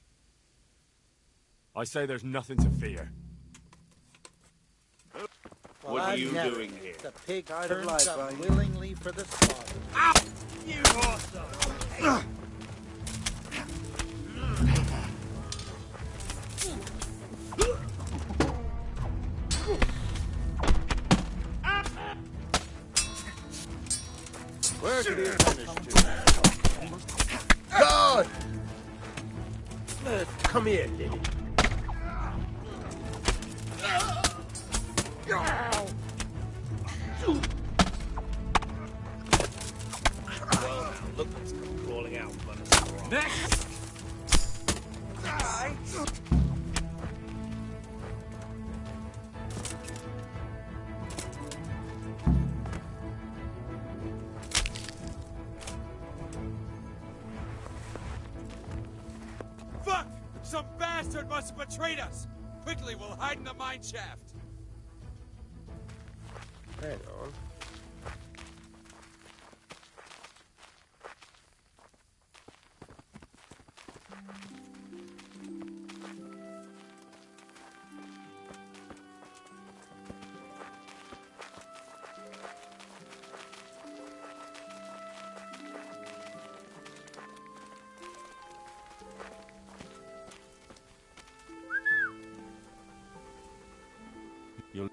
I say there's nothing to fear. What are you I've doing here? The pig Kind of turns life, up are you? willingly for the slaughter. Ow! You also! Where did he finish to? God! Come here, Lily. Well, now, look what's come crawling out from under the rock. Next! Fuck! Some bastard must have betrayed us! Quickly, we'll hide in the mine shaft. Hang on. You'll...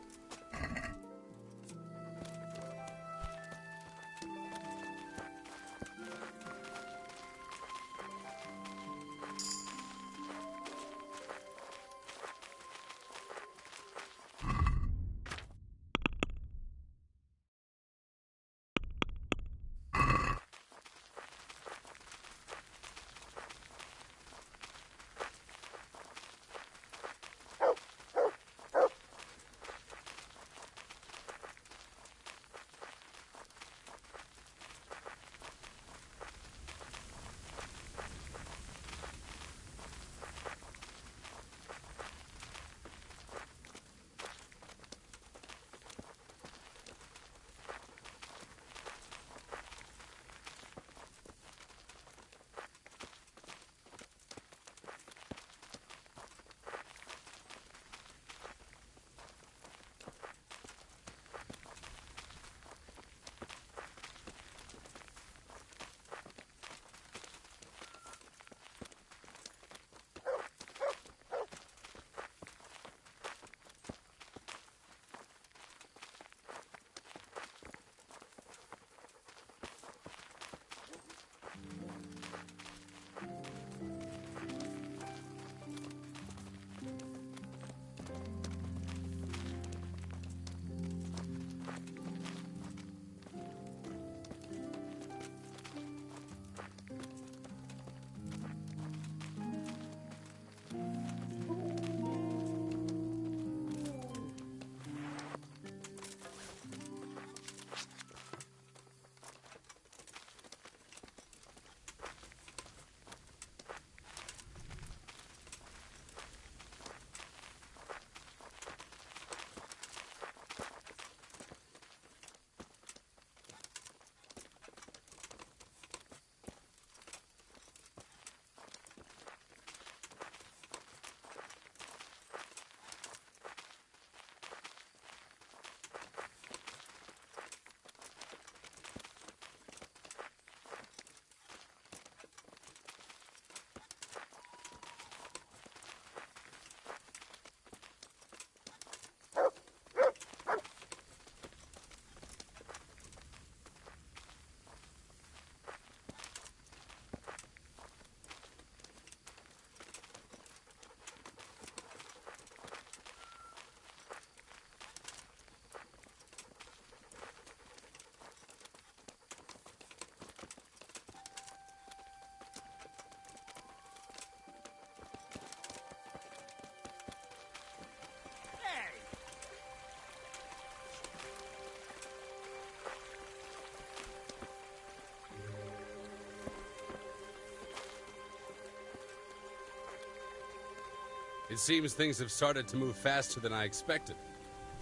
It seems things have started to move faster than I expected.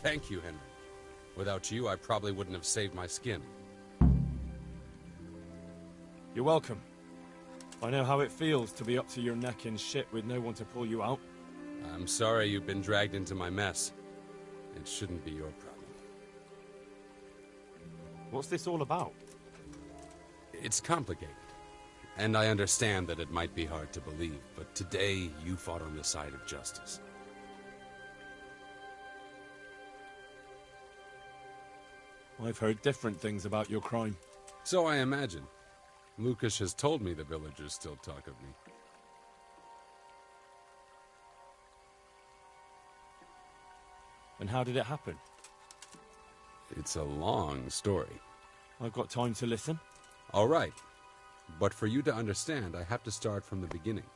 Thank you, Henry. Without you, I probably wouldn't have saved my skin. You're welcome. I know how it feels to be up to your neck in shit with no one to pull you out. I'm sorry you've been dragged into my mess. It shouldn't be your problem. What's this all about? It's complicated. And I understand that it might be hard to believe, but today you fought on the side of justice. I've heard different things about your crime. So I imagine. Lucas has told me the villagers still talk of me. And how did it happen? It's a long story. I've got time to listen. All right. But for you to understand, I have to start from the beginning.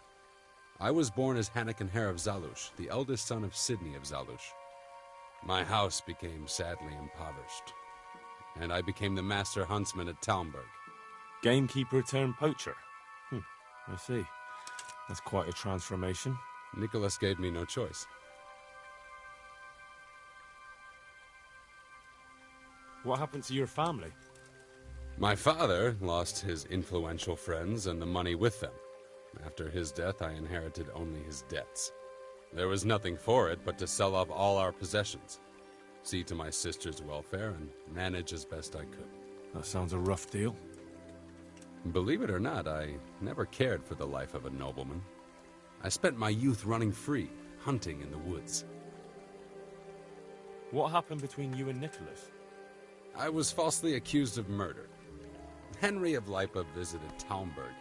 I was born as Hannikin Hare of Zalush, the eldest son of Sidney of Zalush. My house became sadly impoverished, and I became the master huntsman at Talmberg. Gamekeeper turned poacher. I see. That's quite a transformation. Nicholas gave me no choice. What happened to your family? My father lost his influential friends and the money with them. After his death, I inherited only his debts. There was nothing for it but to sell off all our possessions, see to my sister's welfare, and manage as best I could. That sounds a rough deal. Believe it or not, I never cared for the life of a nobleman. I spent my youth running free, hunting in the woods. What happened between you and Nicholas? I was falsely accused of murder. Henry of Lipa visited Talmberg,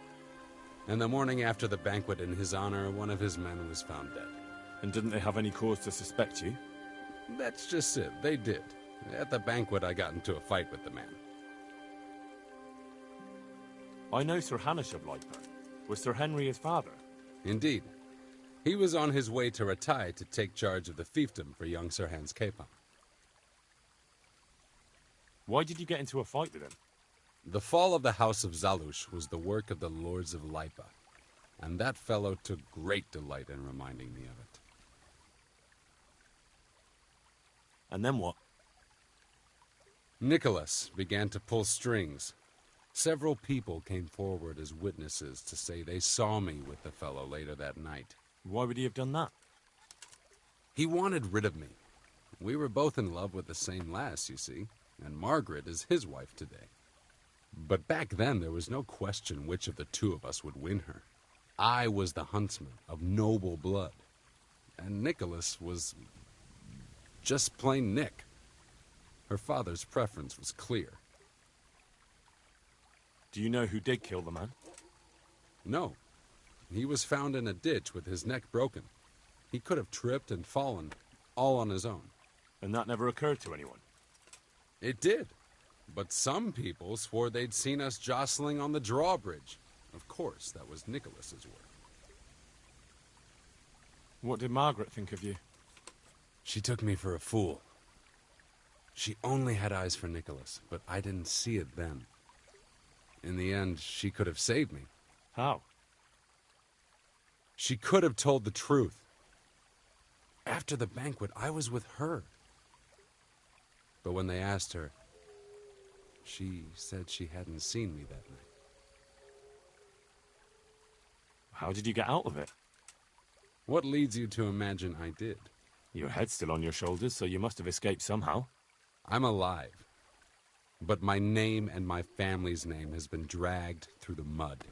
and the morning after the banquet in his honor, one of his men was found dead. And didn't they have any cause to suspect you? That's just it, they did. At the banquet, I got into a fight with the man. I know Sir Hanish of Lipa. Was Sir Henry his father? Indeed. He was on his way to Ratai to take charge of the fiefdom for young Sir Hans Capon. Why did you get into a fight with him? The fall of the House of Zalush was the work of the Lords of Lipa, and that fellow took great delight in reminding me of it. And then what? Nicholas began to pull strings. Several people came forward as witnesses to say they saw me with the fellow later that night. Why would he have done that? He wanted rid of me. We were both in love with the same lass, you see, and Margaret is his wife today. But back then, there was no question which of the two of us would win her. I was the huntsman of noble blood, and Nicholas was just plain Nick. Her father's preference was clear. Do you know who did kill the man? No. He was found in a ditch with his neck broken. He could have tripped and fallen, all on his own. And that never occurred to anyone? It did. But some people swore they'd seen us jostling on the drawbridge. Of course, that was Nicholas's work. What did Margaret think of you? She took me for a fool. She only had eyes for Nicholas, but I didn't see it then. In the end, she could have saved me. How? She could have told the truth. After the banquet, I was with her. But when they asked her, she said she hadn't seen me that night. How did you get out of it? What leads you to imagine I did? Your head's still on your shoulders, so you must have escaped somehow. I'm alive. But my name and my family's name has been dragged through the mud.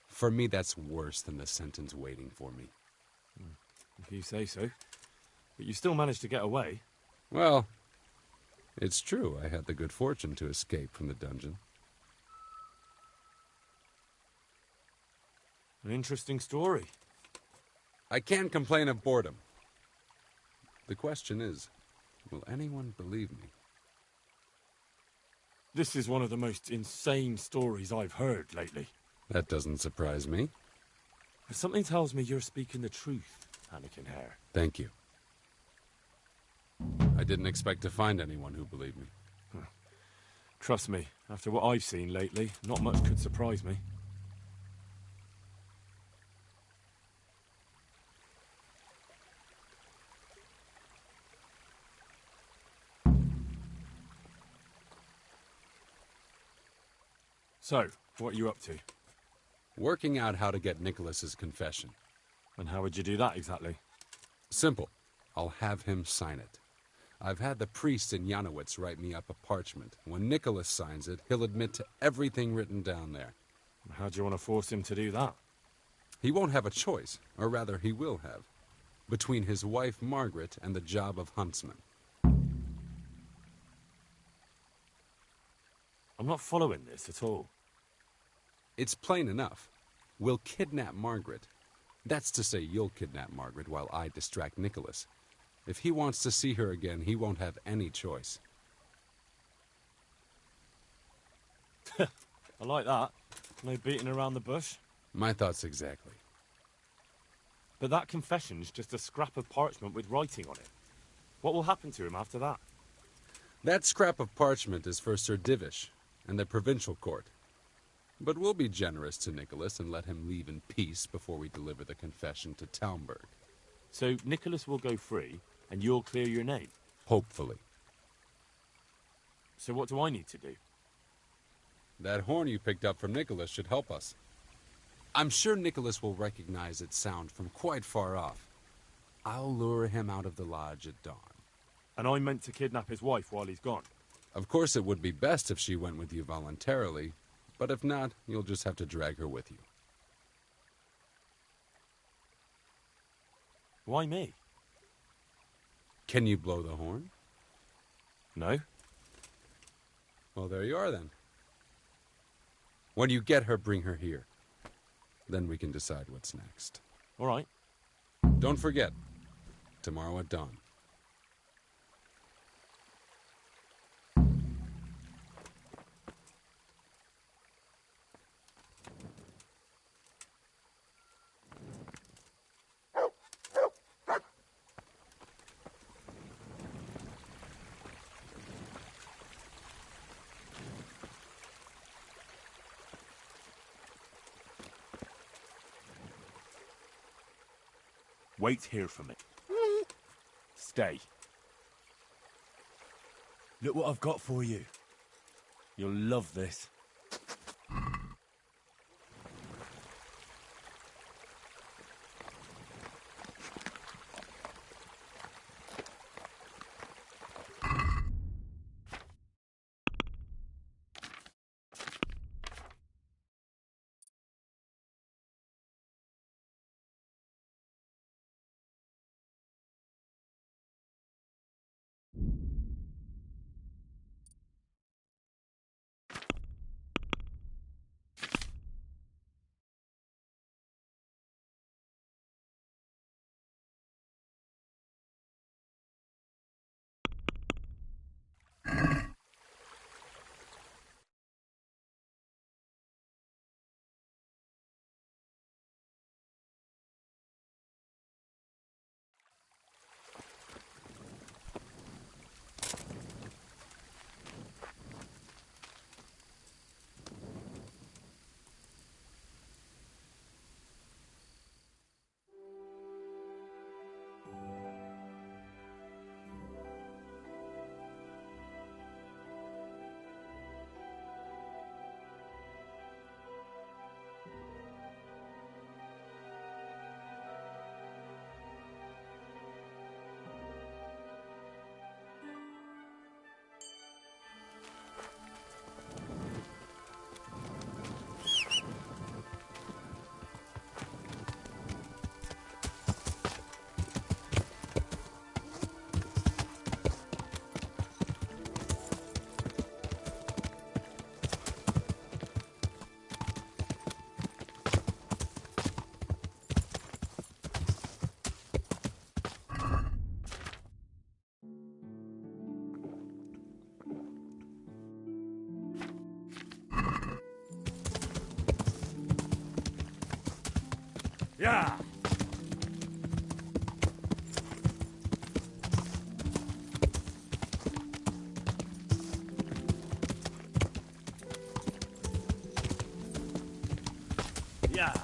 For me, that's worse than the sentence waiting for me. If you say so. But you still managed to get away. Well, it's true. I had the good fortune to escape from the dungeon. An interesting story. I can't complain of boredom. The question is, will anyone believe me? This is one of the most insane stories I've heard lately. That doesn't surprise me. Something tells me you're speaking the truth, Hannikin Hare. Thank you. I didn't expect to find anyone who believed me. Trust me, after what I've seen lately, not much could surprise me. So, what are you up to? Working out how to get Nicholas's confession. And how would you do that exactly? Simple. I'll have him sign it. I've had the priest in Janowitz write me up a parchment. When Nicholas signs it, he'll admit to everything written down there. How do you want to force him to do that? He won't have a choice, or rather he will have, between his wife Margaret and the job of huntsman. I'm not following this at all. It's plain enough. We'll kidnap Margaret. That's to say, you'll kidnap Margaret while I distract Nicholas. If he wants to see her again, he won't have any choice. I like that. No beating around the bush. My thoughts exactly. But that confession's just a scrap of parchment with writing on it. What will happen to him after that? That scrap of parchment is for Sir Divish and the provincial court. But we'll be generous to Nicholas and let him leave in peace before we deliver the confession to Talmberg. So Nicholas will go free, and you'll clear your name? Hopefully. So what do I need to do? That horn you picked up from Nicholas should help us. I'm sure Nicholas will recognize its sound from quite far off. I'll lure him out of the lodge at dawn. And I'm meant to kidnap his wife while he's gone? Of course it would be best if she went with you voluntarily, but if not, you'll just have to drag her with you. Why me? Can you blow the horn? No. Well, there you are then. When you get her, bring her here. Then we can decide what's next. All right. Don't forget, tomorrow at dawn. Wait here for me. Stay. Look what I've got for you. You'll love this. Yeah! Yeah!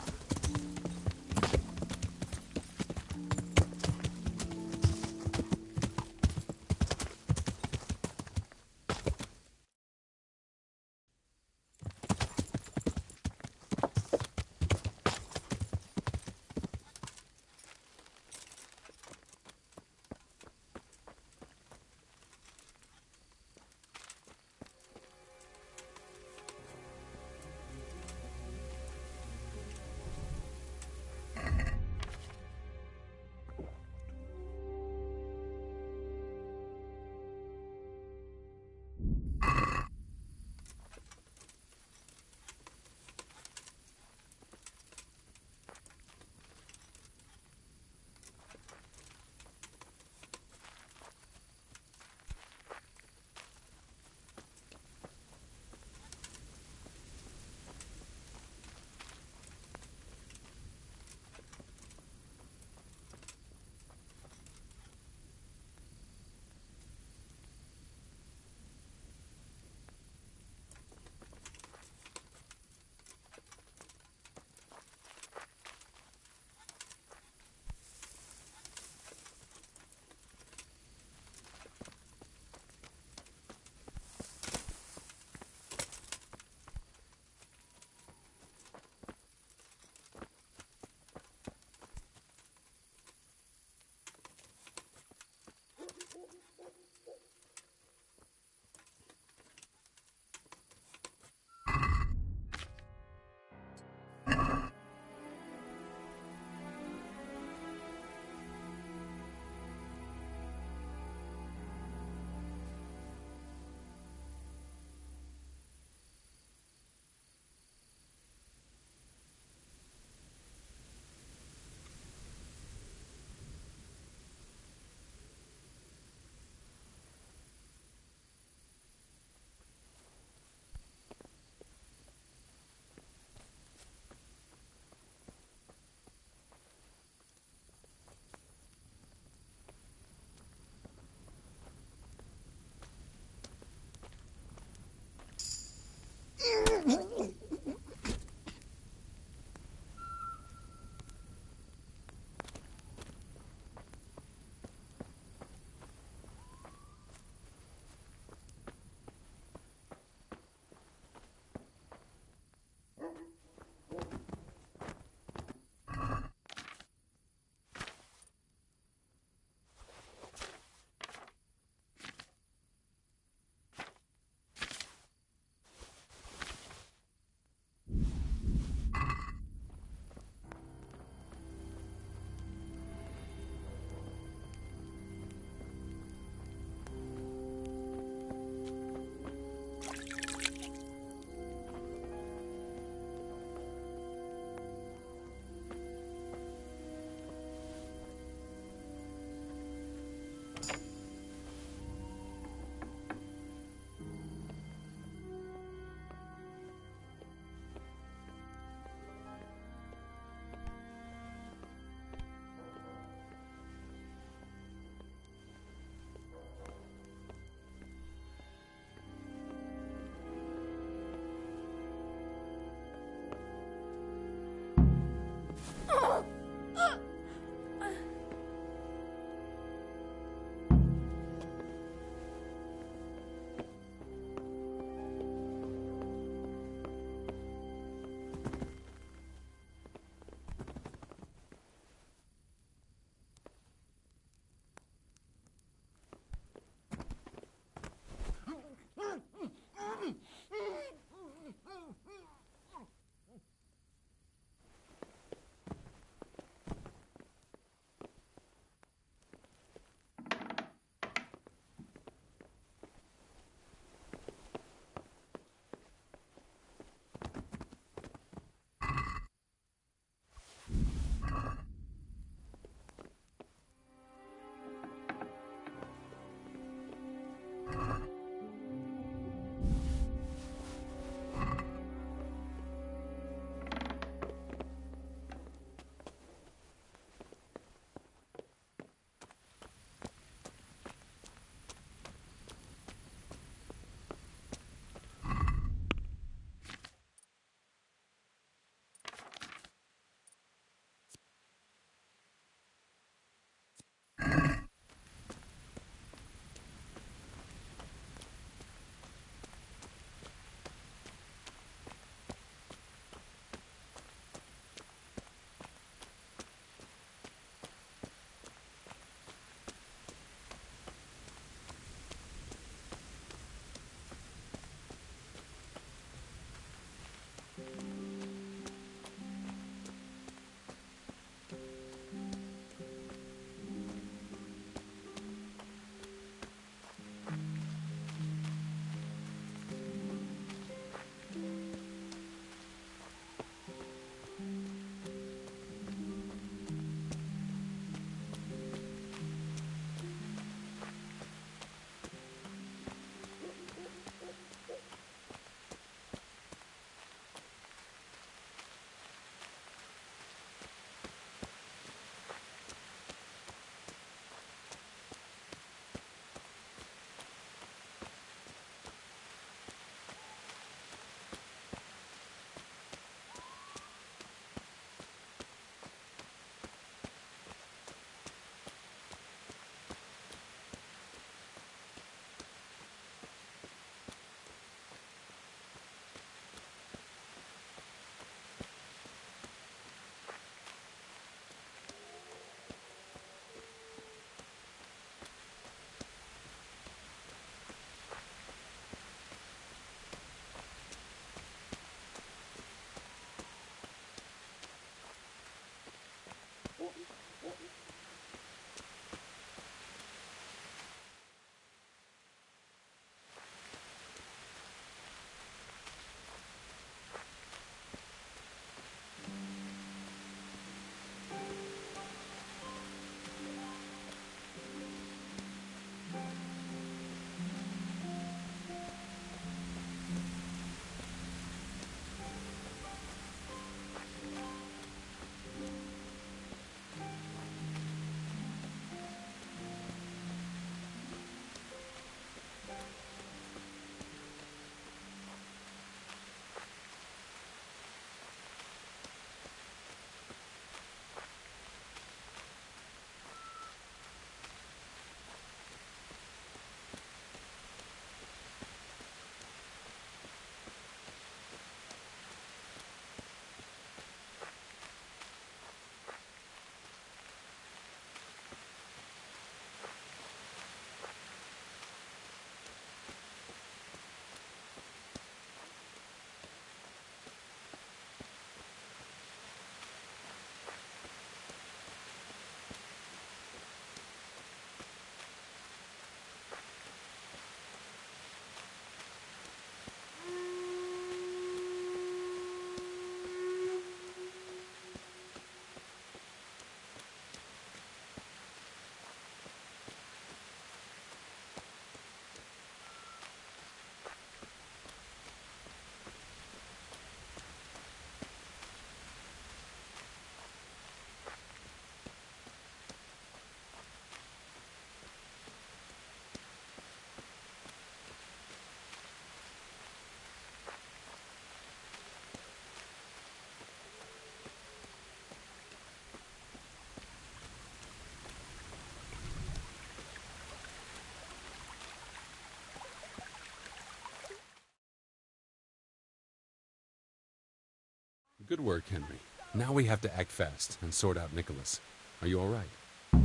Good work, Henry. Now we have to act fast and sort out Nicholas. Are you all right? I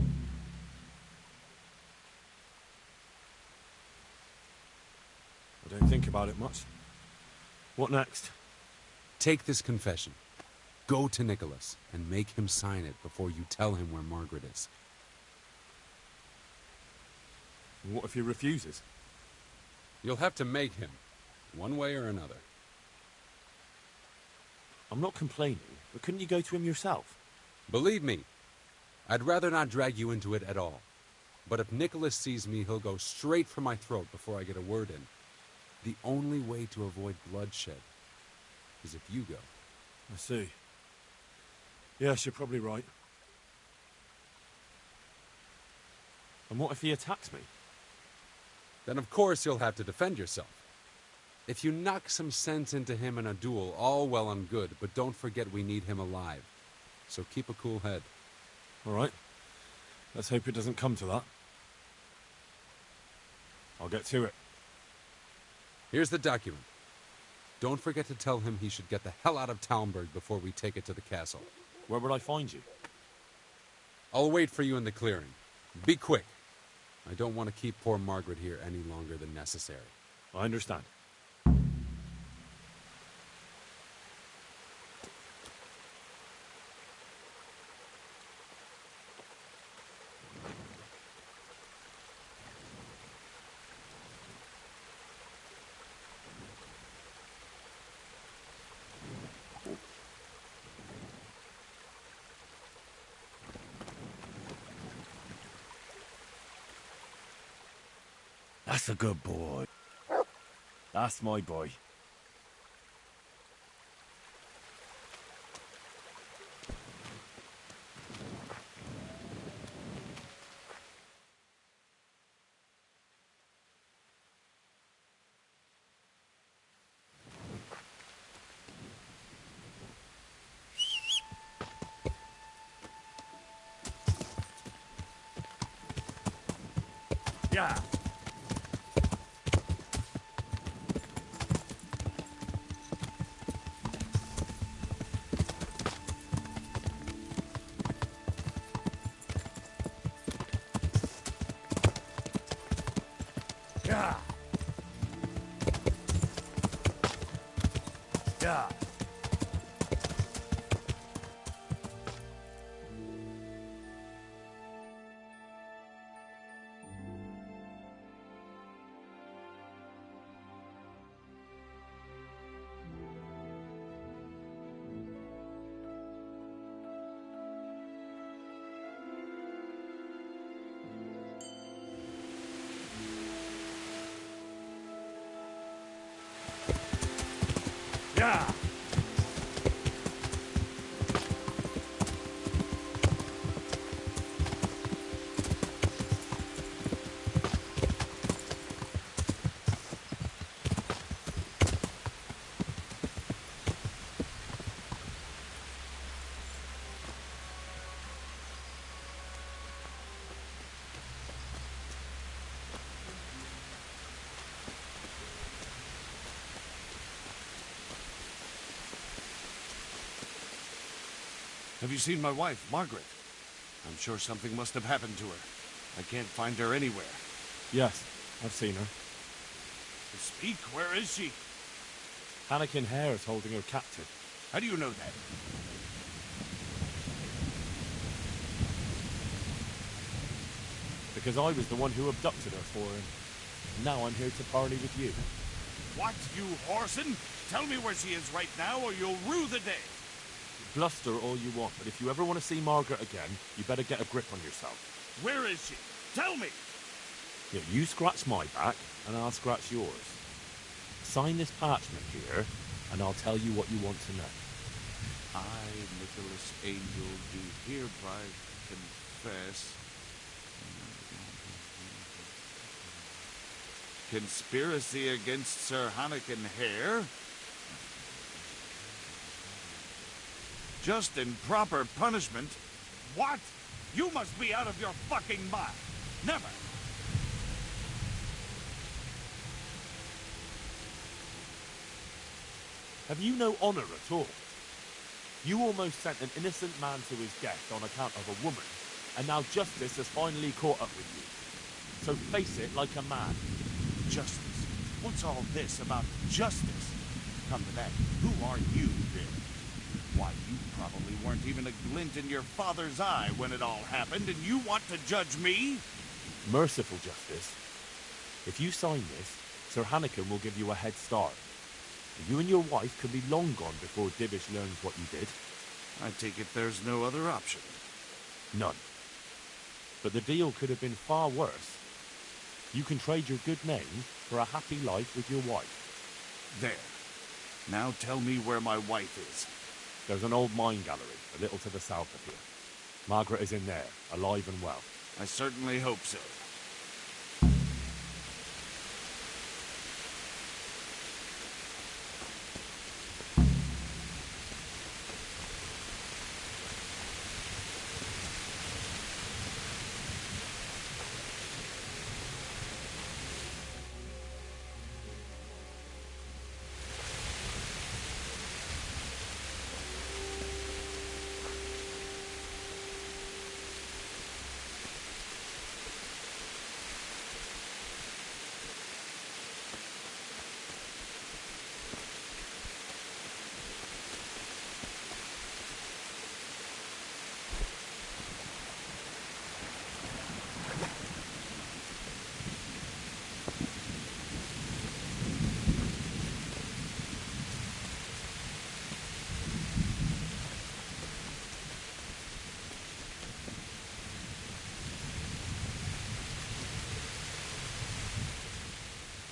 don't think about it much. What next? Take this confession. Go to Nicholas and make him sign it before you tell him where Margaret is. What if he refuses? You'll have to make him, one way or another. I'm not complaining, but couldn't you go to him yourself? Believe me, I'd rather not drag you into it at all. But if Nicholas sees me, he'll go straight for my throat before I get a word in. The only way to avoid bloodshed is if you go. I see. Yes, you're probably right. And what if he attacks me? Then of course you'll have to defend yourself. If you knock some sense into him in a duel, all well and good, but don't forget we need him alive. So keep a cool head. All right. Let's hope it doesn't come to that. I'll get to it. Here's the document. Don't forget to tell him he should get the hell out of Talmberg before we take it to the castle. Where would I find you? I'll wait for you in the clearing. Be quick. I don't want to keep poor Margaret here any longer than necessary. I understand. That's a good boy. That's my boy. Yeah. Yeah. Yeah. Yeah. Have you seen my wife, Margaret? I'm sure something must have happened to her. I can't find her anywhere. Yes, I've seen her. Speak, where is she? Hannikin Hare is holding her captive. How do you know that? Because I was the one who abducted her for him. Now I'm here to parley with you. What, you whoreson? Tell me where she is right now, or you'll rue the day. Bluster all you want, but if you ever want to see Margaret again, you better get a grip on yourself. Where is she? Tell me! Yeah, you scratch my back, and I'll scratch yours. Sign this parchment here, and I'll tell you what you want to know. I, Nicholas Angel, do hereby confess... conspiracy against Sir Hannikin Hare? Just in proper punishment? What? You must be out of your fucking mind. Never. Have you no honor at all? You almost sent an innocent man to his death on account of a woman, and now justice has finally caught up with you. So face it like a man. Justice? What's all this about justice? Come to that, who are you, then? Why, you probably weren't even a glint in your father's eye when it all happened, and you want to judge me? Merciful justice. If you sign this, Sir Hannikin will give you a head start. You and your wife could be long gone before Divish learns what you did. I take it there's no other option. None. But the deal could have been far worse. You can trade your good name for a happy life with your wife. There. Now tell me where my wife is. There's an old mine gallery, a little to the south of here. Margaret is in there, alive and well. I certainly hope so.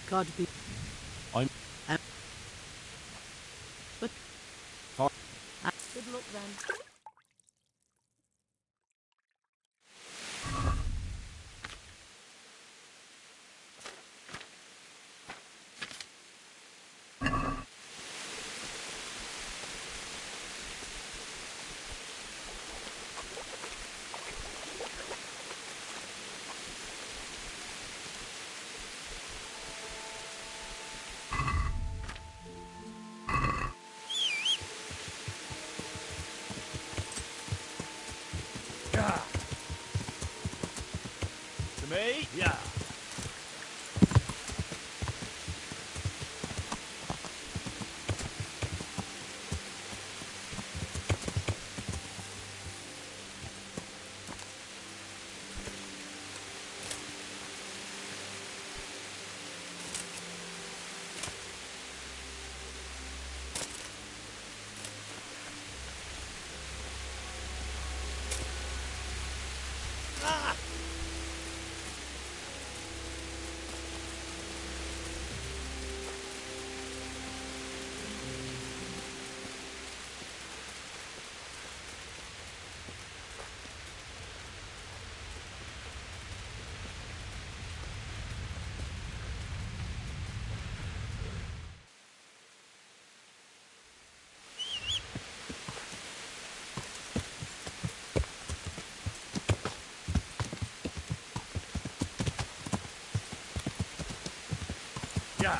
God be. I'm. But. Far. Good luck then. To me? Yeah. Yeah.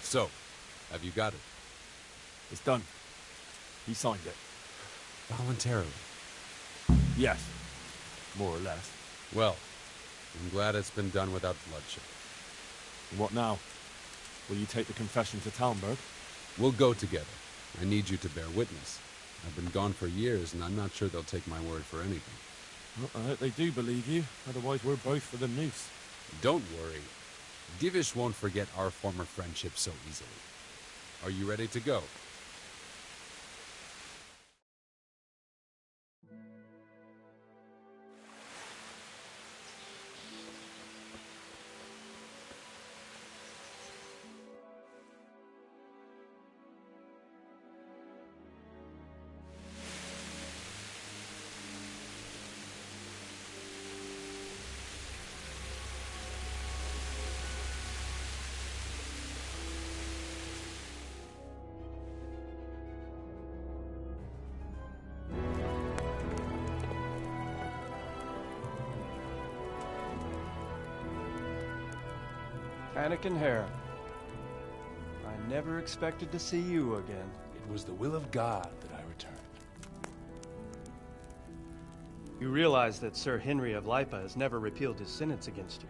So, have you got it? It's done. He signed it. Voluntarily? Yes. More or less. Well, I'm glad it's been done without bloodshed. And what now? Will you take the confession to Talmberg? We'll go together. I need you to bear witness. I've been gone for years, and I'm not sure they'll take my word for anything. Well, I hope they do believe you. Otherwise, we're both for the noose. Don't worry. Divish won't forget our former friendship so easily. Are you ready to go? Anakin Hera, I never expected to see you again. It was the will of God that I returned. You realize that Sir Henry of Lipa has never repealed his sentence against you.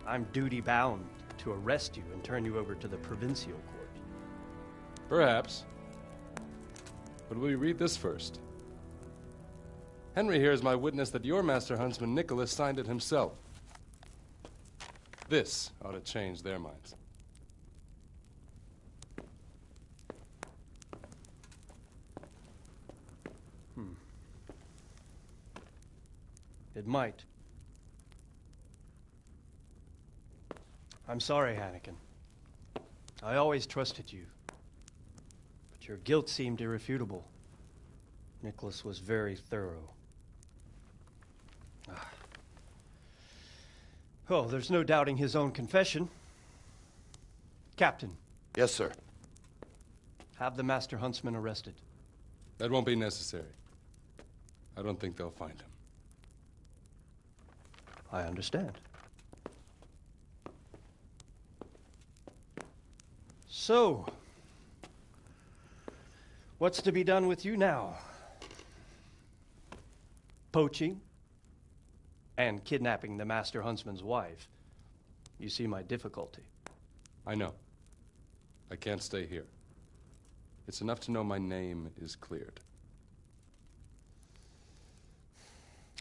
I'm duty-bound to arrest you and turn you over to the Provincial Court. Perhaps. But will you read this first? Henry here is my witness that your master huntsman Nicholas signed it himself. This ought to change their minds. It might. I'm sorry, Hannigan. I always trusted you. But your guilt seemed irrefutable. Nicholas was very thorough. Oh, there's no doubting his own confession. Captain. Yes, sir. Have the master huntsman arrested. That won't be necessary. I don't think they'll find him. I understand. So, what's to be done with you now? Poaching and kidnapping the master huntsman's wife. You see my difficulty. I know. I can't stay here. It's enough to know my name is cleared.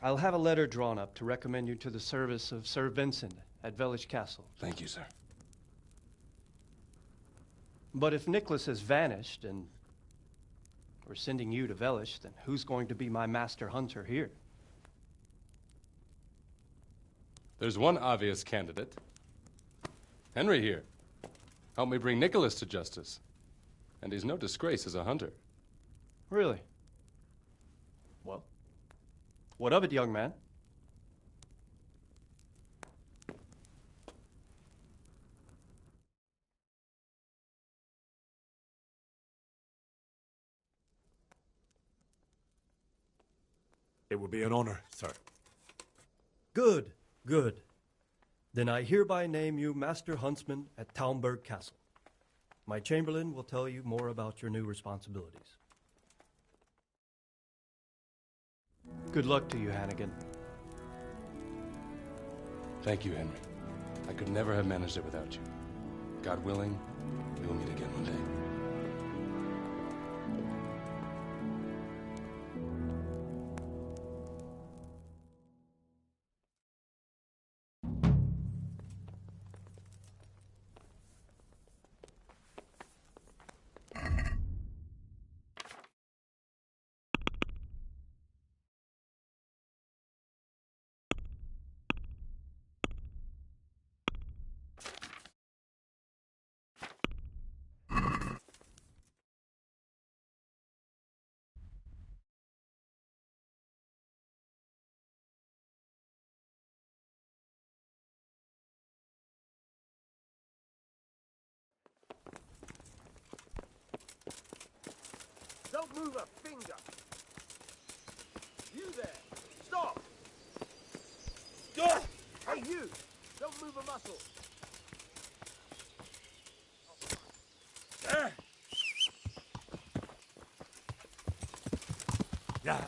I'll have a letter drawn up to recommend you to the service of Sir Vincent at Vellish Castle. Thank you, sir. But if Nicholas has vanished and we're sending you to Vellish, then who's going to be my master hunter here? There's one obvious candidate. Henry here. Help me bring Nicholas to justice. And he's no disgrace as a hunter. Really? Well, what of it, young man? It would be an honor, sir. Good, good. Then I hereby name you Master Huntsman at Talmberg Castle. My chamberlain will tell you more about your new responsibilities. Good luck to you, Hannigan. Thank you, Henry. I could never have managed it without you. God willing, we will meet again one day. Don't move a finger. You there. Stop. Hey, you. Don't move a muscle. Yeah.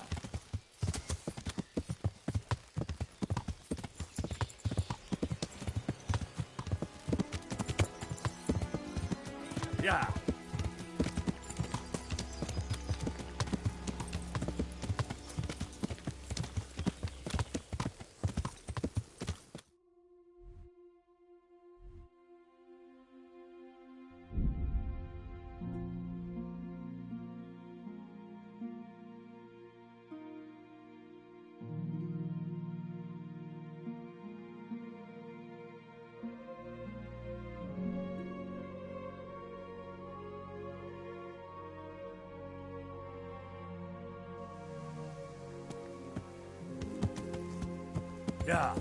Yeah. Yeah.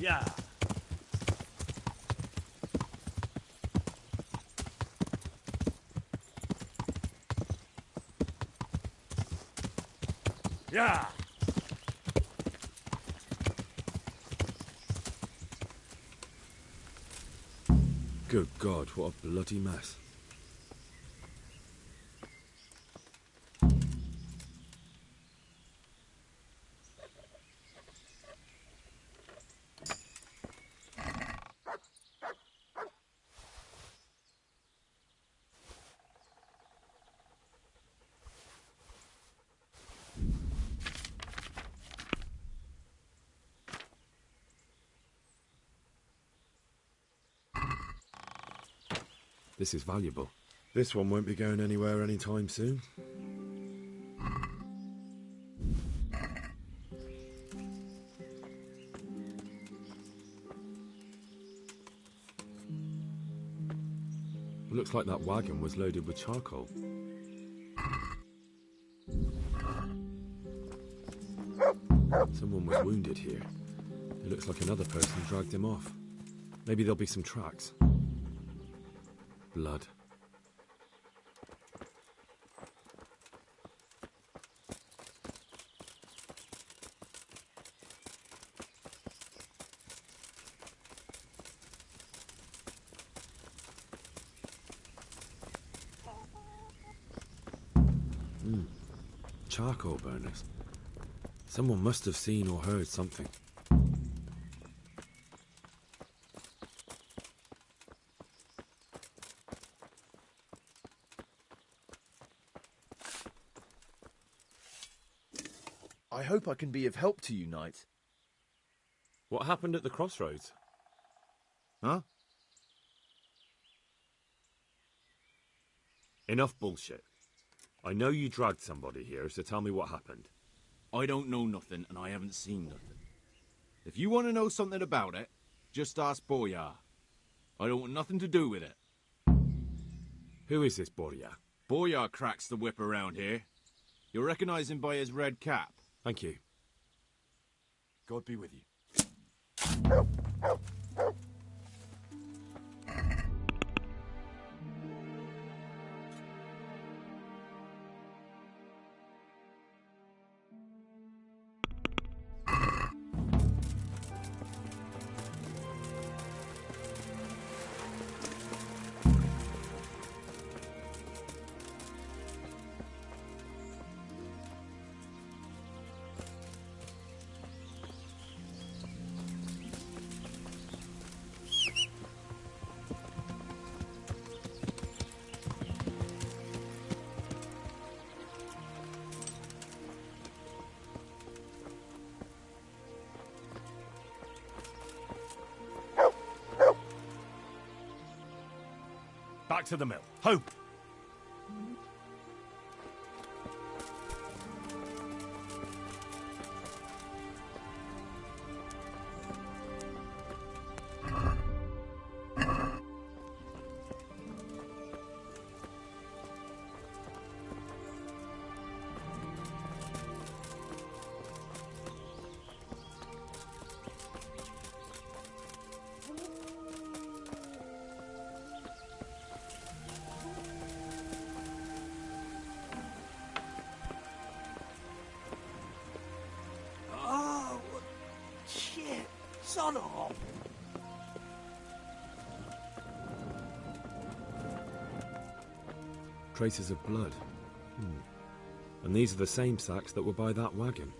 Yeah. Yeah. Good God, what a bloody mess. This is valuable. This one won't be going anywhere anytime soon. It looks like that wagon was loaded with charcoal. Someone was wounded here. It looks like another person dragged him off. Maybe there'll be some tracks. Blood. Charcoal burners. Someone must have seen or heard something. I hope I can be of help to you, Knight. What happened at the crossroads? Huh? Enough bullshit. I know you dragged somebody here, so tell me what happened. I don't know nothing, and I haven't seen nothing. If you want to know something about it, just ask Boyar. I don't want nothing to do with it. Who is this Boyar? Boyar cracks the whip around here. You'll recognize him by his red cap. Thank you. God be with you. Back to the mill. Home! Son of! Traces of blood. And these are the same sacks that were by that wagon.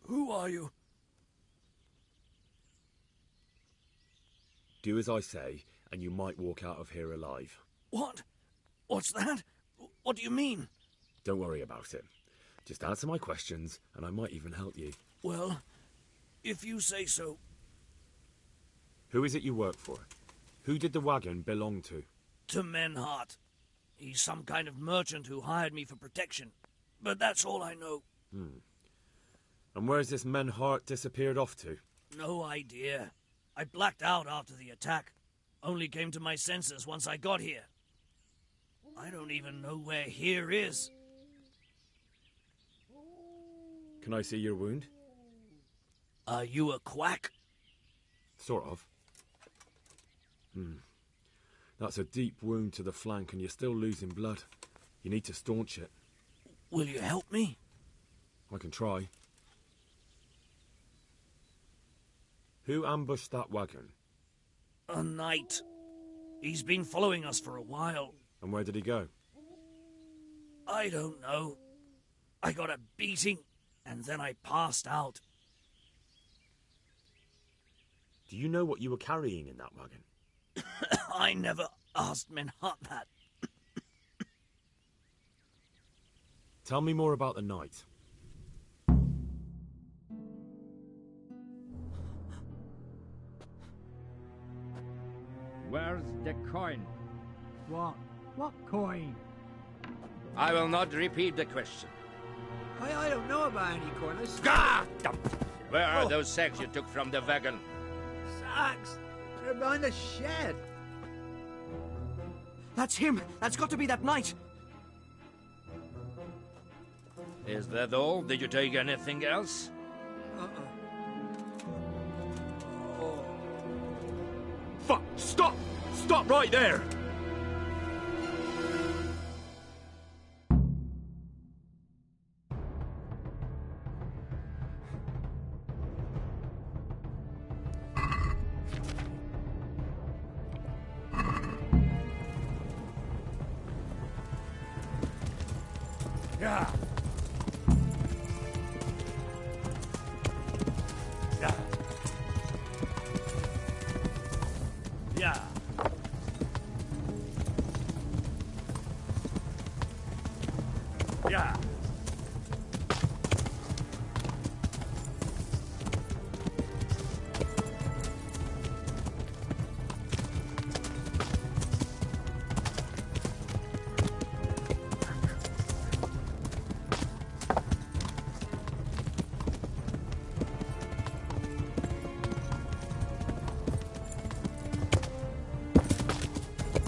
Who are you? Do as I say, and you might walk out of here alive. What? What's that? What do you mean? Don't worry about it. Just answer my questions, and I might even help you. Well, if you say so. Who is it you work for? Who did the wagon belong to? To Menhart. He's some kind of merchant who hired me for protection. But that's all I know. And where's this Menhart disappeared off to? No idea. I blacked out after the attack. Only came to my senses once I got here. I don't even know where here is. Can I see your wound? Are you a quack? Sort of. That's a deep wound to the flank and you're still losing blood. You need to staunch it. Will you help me? I can try. Who ambushed that wagon? A knight. He's been following us for a while. And where did he go? I don't know. I got a beating, and then I passed out. Do you know what you were carrying in that wagon? I never asked Menhart that. Tell me more about the knight. Where's the coin? What? What coin? I will not repeat the question. I don't know about any coin. Where are those sacks you took from the wagon? Sacks? They're behind the shed. That's him! That's got to be that knight! Is that all? Did you take anything else? Fuck! Stop! Stop right there! Yeah. Yeah. Yeah. Yeah.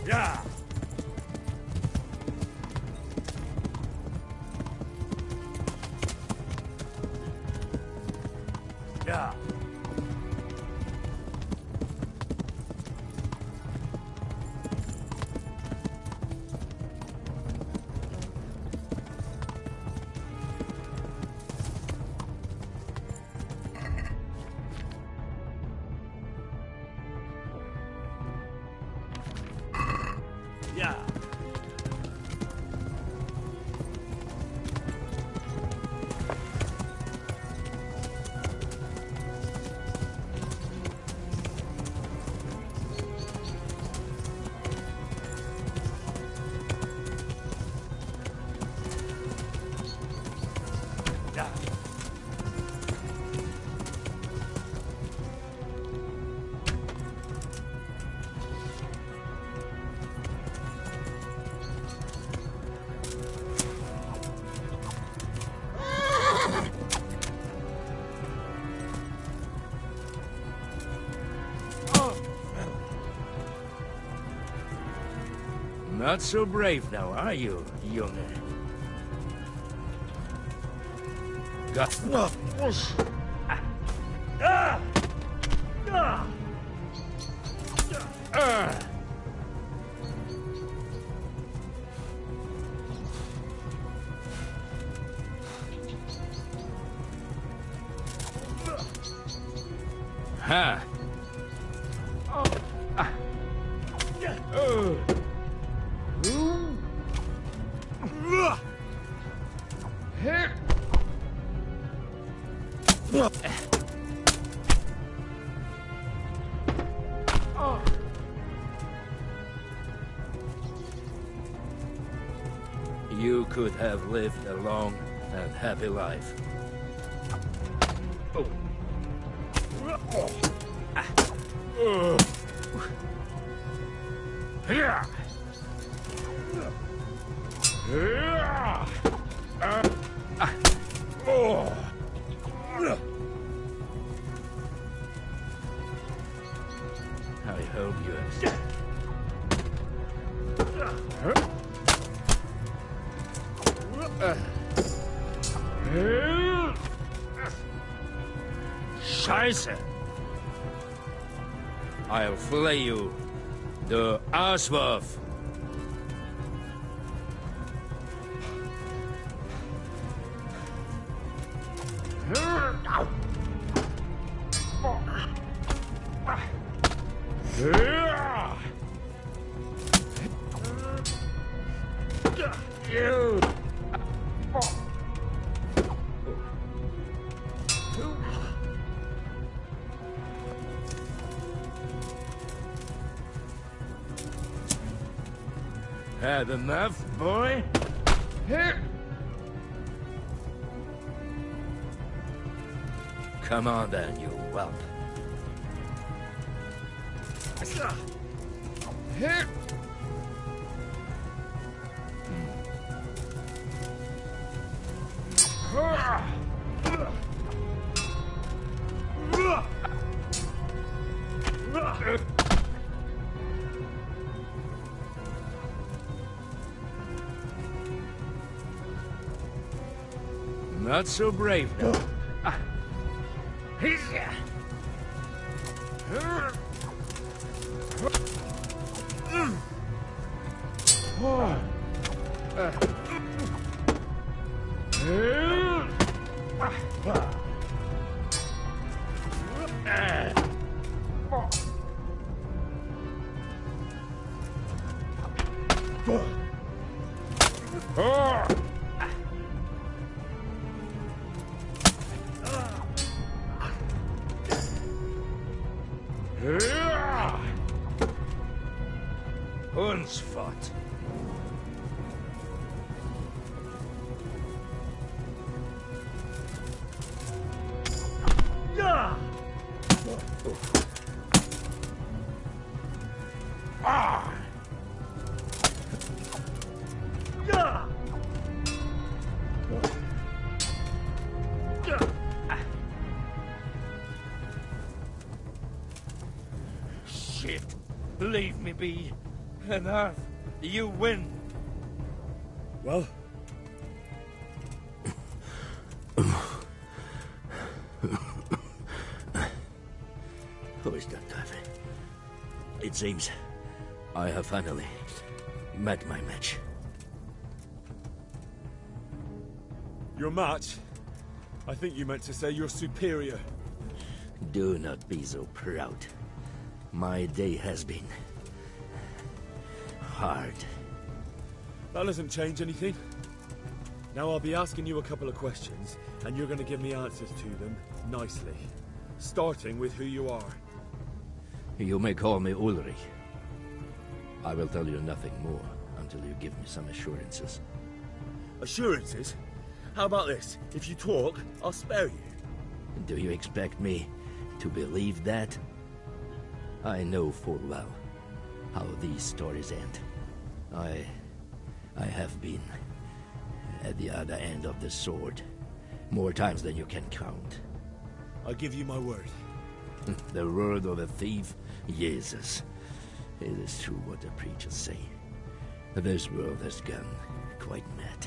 Yeah. Yeah. Yeah. Not so brave now, are you, young? Got. Ha! you could have lived a long and happy life. I hope you have... Scheiße! I'll flay you, the Arswolf. Had enough, boy? Here. Come on then, you whelp. Here. Not so brave now. Hundsfot. Shit. Leave me be. Enough. You win. Well? Who is that guy? It seems I have finally met my match. Your match? I think you meant to say your superior. Do not be so proud. My day has been hard. That doesn't change anything. Now I'll be asking you a couple of questions, and you're going to give me answers to them nicely. Starting with who you are. You may call me Ulrich. I will tell you nothing more until you give me some assurances. Assurances? How about this? If you talk, I'll spare you. Do you expect me to believe that? I know full well how these stories end. I have been at the other end of the sword more times than you can count. I give you my word. The word of a thief? Jesus. It is true what the preachers say. This world has gone quite mad.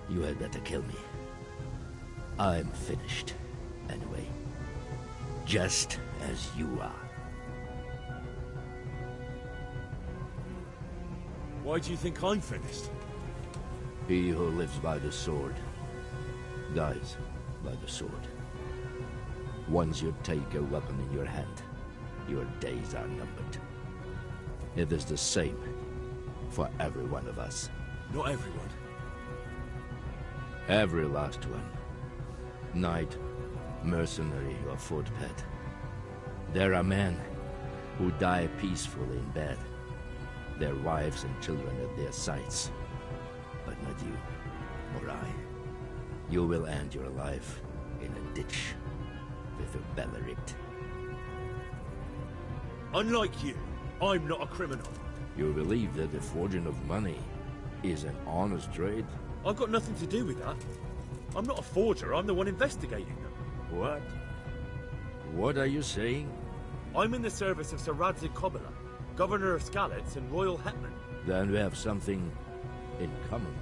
You had better kill me. I'm finished, anyway. Just as you are. Why do you think I'm finished? He who lives by the sword dies by the sword. Once you take a weapon in your hand, your days are numbered. It is the same for every one of us. Not everyone. Every last one. Knight, mercenary, or footpad. There are men who die peacefully in bed, their wives and children at their sides, but with you, or you will end your life in a ditch with a belly ripped. Unlike you, I'm not a criminal. You believe that the forging of money is an honest trade? I've got nothing to do with that. I'm not a forger, I'm the one investigating them. What? What are you saying? I'm in the service of Sir Radzig Kobyla, Governor of Skalitz and Royal Hetman. Then we have something in common.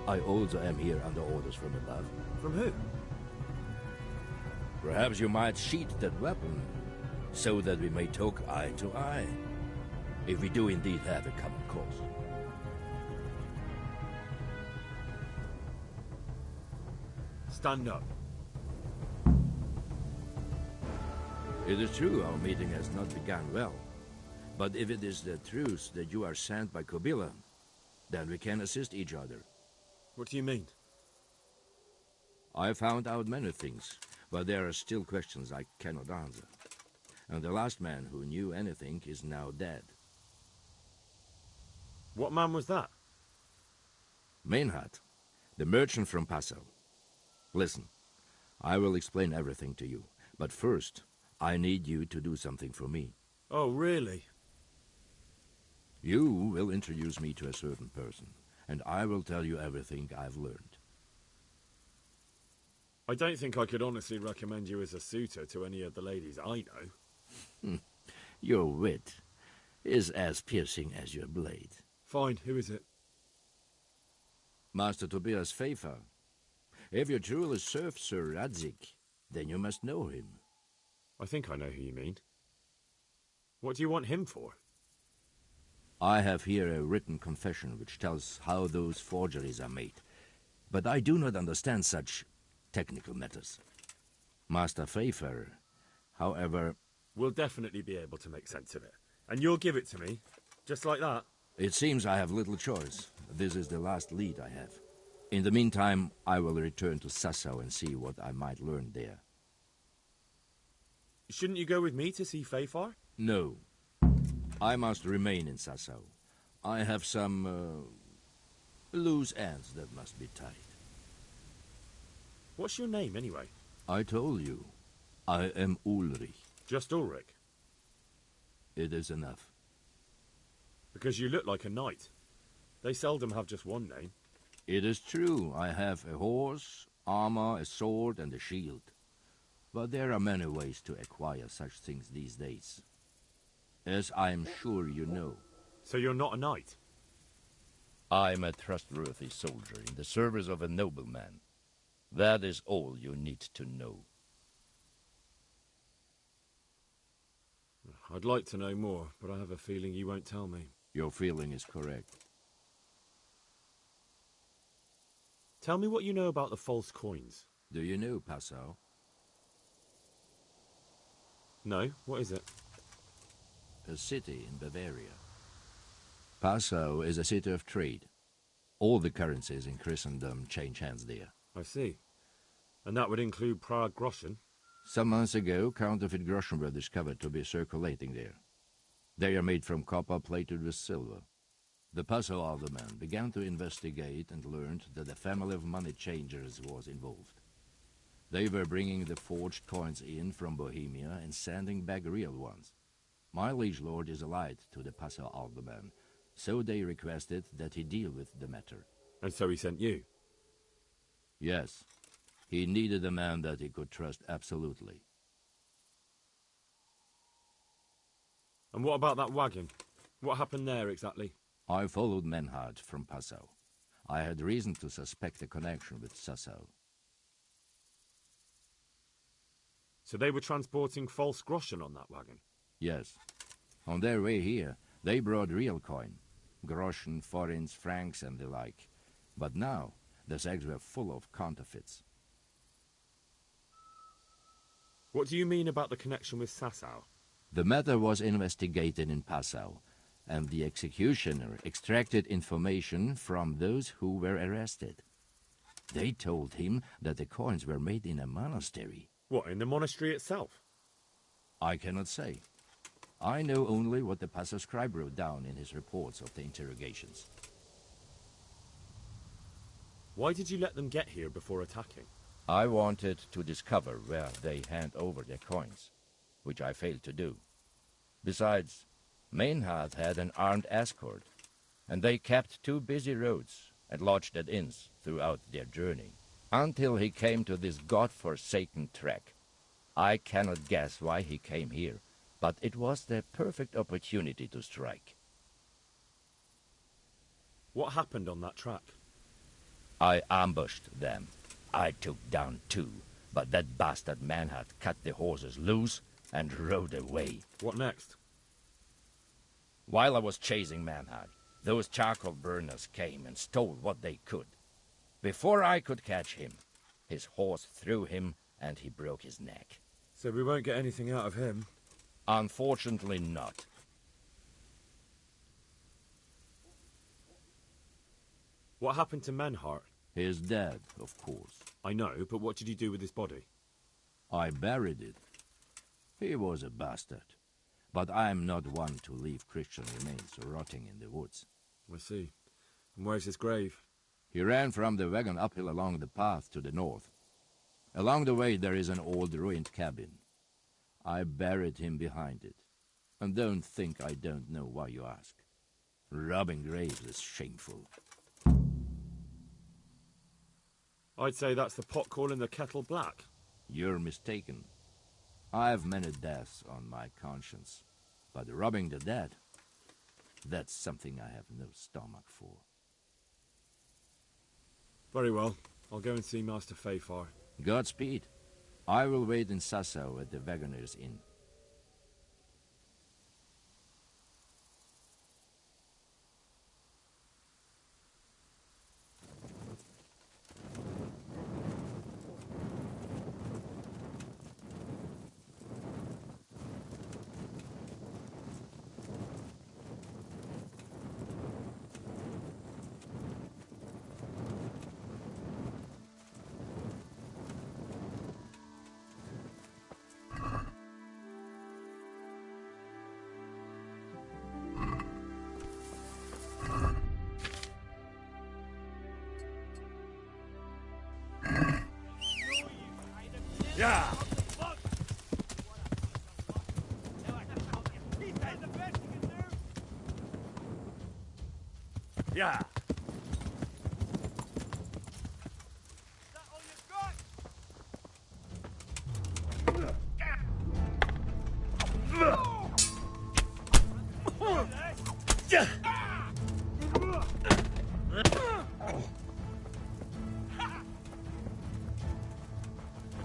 I also am here under orders from above. From who? Perhaps you might sheath that weapon, so that we may talk eye to eye, if we do indeed have a common cause. Stand up. It is true our meeting has not begun well, but if it is the truth that you are sent by Kobyla, then we can assist each other. What do you mean? I found out many things, but there are still questions I cannot answer. And the last man who knew anything is now dead. What man was that? Mainhard, the merchant from Passau. Listen, I will explain everything to you, but first, I need you to do something for me. Oh, really? You will introduce me to a certain person, and I will tell you everything I've learned. I don't think I could honestly recommend you as a suitor to any of the ladies I know. Your wit is as piercing as your blade. Fine, who is it? Master Tobias Pfeiffer. If you truly serve Sir Radzig, then you must know him. I think I know who you mean. What do you want him for? I have here a written confession which tells how those forgeries are made, but I do not understand such technical matters. Master Pfeiffer, however... We'll definitely be able to make sense of it. And you'll give it to me, just like that? It seems I have little choice. This is the last lead I have. In the meantime, I will return to Sassau and see what I might learn there. Shouldn't you go with me to see Pfeiffer? No. I must remain in Sassau. I have some, loose ends that must be tied. What's your name, anyway? I told you. I am Ulrich. Just Ulrich? It is enough. Because you look like a knight. They seldom have just one name. It is true. I have a horse, armor, a sword, and a shield. But there are many ways to acquire such things these days. As I am sure you know. So you're not a knight? I am a trustworthy soldier in the service of a nobleman. That is all you need to know. I'd like to know more, but I have a feeling you won't tell me. Your feeling is correct. Tell me what you know about the false coins. Do you know Passau? No, what is it? A city in Bavaria. Passau is a city of trade. All the currencies in Christendom change hands there. I see. And that would include Prague groschen? Some months ago, counterfeit groschen were discovered to be circulating there. They are made from copper plated with silver. The Passau alderman began to investigate and learned that a family of money changers was involved. They were bringing the forged coins in from Bohemia and sending back real ones. My liege lord is allied to the Passau alderman, so they requested that he deal with the matter. And so he sent you? Yes. He needed a man that he could trust absolutely. And what about that wagon? What happened there exactly? I followed Mainhard from Passau. I had reason to suspect a connection with Sassau. So they were transporting false groschen on that wagon? Yes. On their way here, they brought real coin. Groschen, forints, francs, and the like. But now, the sacks were full of counterfeits. What do you mean about the connection with Sassau? The matter was investigated in Passau, and the executioner extracted information from those who were arrested. They told him that the coins were made in a monastery. What, in the monastery itself? I cannot say. I know only what the Passau scribe wrote down in his reports of the interrogations. Why did you let them get here before attacking? I wanted to discover where they hand over their coins, which I failed to do. Besides, Maynard had an armed escort, and they kept 2 busy roads and lodged at inns throughout their journey, until he came to this god-forsaken trek. I cannot guess why he came here, but it was the perfect opportunity to strike. What happened on that track? I ambushed them. I took down 2, but that bastard Maynard cut the horses loose and rode away. What next? While I was chasing Maynard, those charcoal burners came and stole what they could. Before I could catch him, his horse threw him and he broke his neck. So we won't get anything out of him? Unfortunately not. What happened to Menhart? He is dead, of course. I know, but what did you do with his body? I buried it. He was a bastard. But I am not one to leave Christian remains rotting in the woods. I see. And where's his grave? He ran from the wagon uphill along the path to the north. Along the way there is an old ruined cabin. I buried him behind it. And don't think I don't know why you ask. Robbing graves is shameful. I'd say that's the pot calling the kettle black. You're mistaken. I have many deaths on my conscience, but robbing the dead, that's something I have no stomach for. Very well. I'll go and see Master Fayfar. Godspeed. I will wait in Sasau at the Wagoner's Inn. Yeah! Yeah!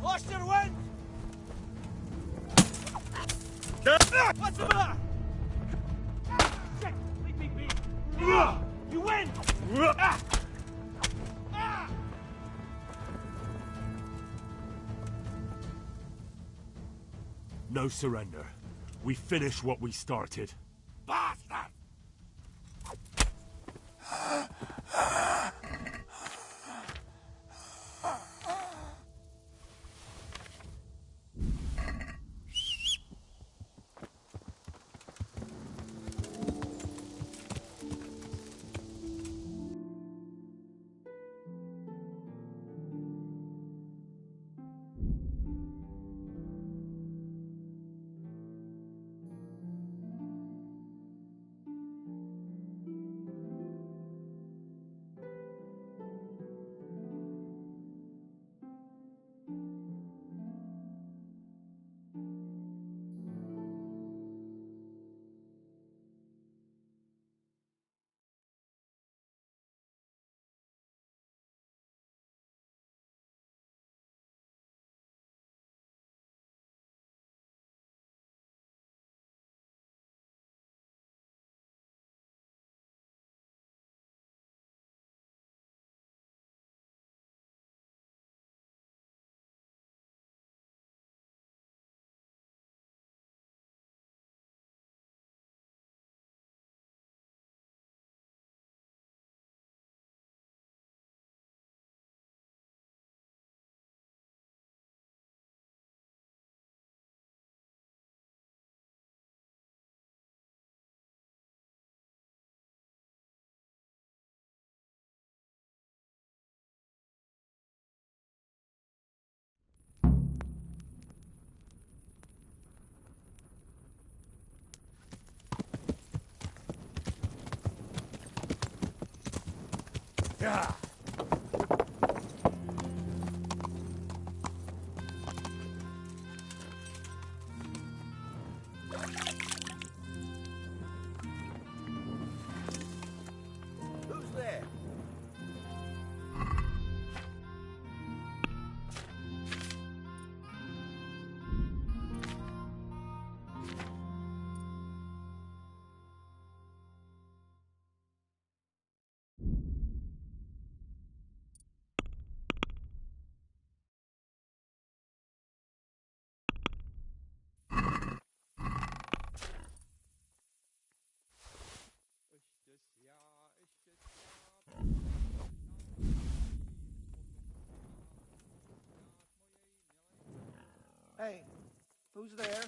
Lost your wind! What's the matter? Shit! Leave me be! You win! No surrender. We finish what we started. Bastard! Who's there? Hey, who's there?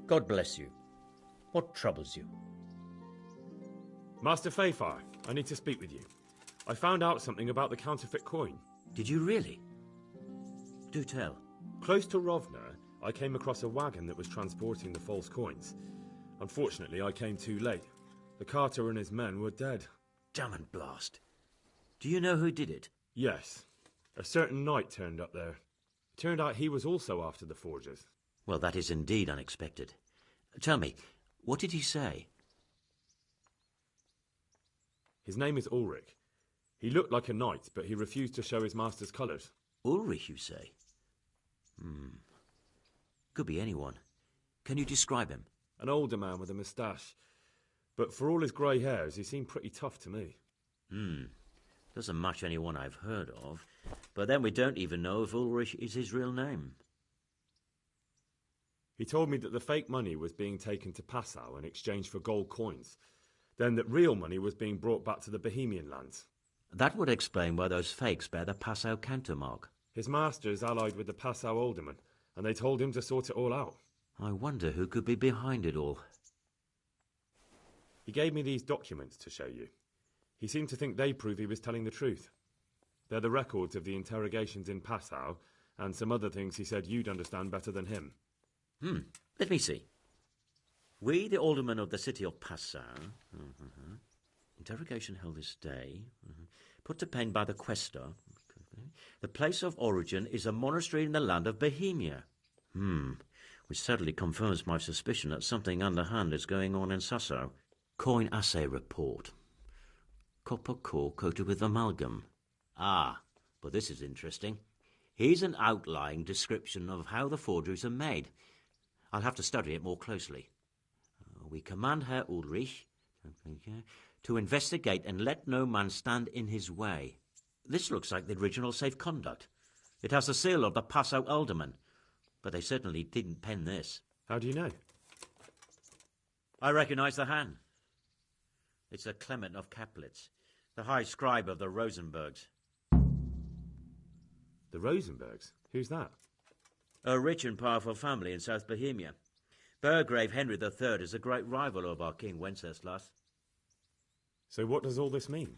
God bless you. What troubles you? Master Fayfar, I need to speak with you. I found out something about the counterfeit coin. Did you really? Do tell. Close to Rovna, I came across a wagon that was transporting the false coins. Unfortunately, I came too late. The carter and his men were dead. Damn and blast. Do you know who did it? Yes. A certain knight turned up there. It turned out he was also after the forgers. Well, that is indeed unexpected. Tell me, what did he say? His name is Ulrich. He looked like a knight, but he refused to show his master's colours. Ulrich, you say? Could be anyone. Can you describe him? An older man with a moustache. But for all his grey hairs, he seemed pretty tough to me. Doesn't match anyone I've heard of. But then we don't even know if Ulrich is his real name. He told me that the fake money was being taken to Passau in exchange for gold coins. Then that real money was being brought back to the Bohemian lands. That would explain why those fakes bear the Passau countermark. His master is allied with the Passau alderman, and they told him to sort it all out. I wonder who could be behind it all. He gave me these documents to show you. He seemed to think they prove he was telling the truth. They're the records of the interrogations in Passau, and some other things he said you'd understand better than him. Let me see. We, the aldermen of the city of Passau, interrogation held this day, put to pen by the questor. The place of origin is a monastery in the land of Bohemia. Which certainly confirms my suspicion that something underhand is going on in Sasso. Coin assay report. Copper core coated with amalgam. But this is interesting. Here's an outline description of how the forgeries are made. I'll have to study it more closely. We command Herr Ulrich To investigate and let no man stand in his way. This looks like the original safe conduct. It has the seal of the Passo alderman, but they certainly didn't pen this. How do you know? I recognize the hand. It's a Clement of Caplitz, the high scribe of the Rosenbergs. The Rosenbergs? Who's that? A rich and powerful family in South Bohemia. Burgrave Henry III is a great rival of our King Wenceslas. So what does all this mean?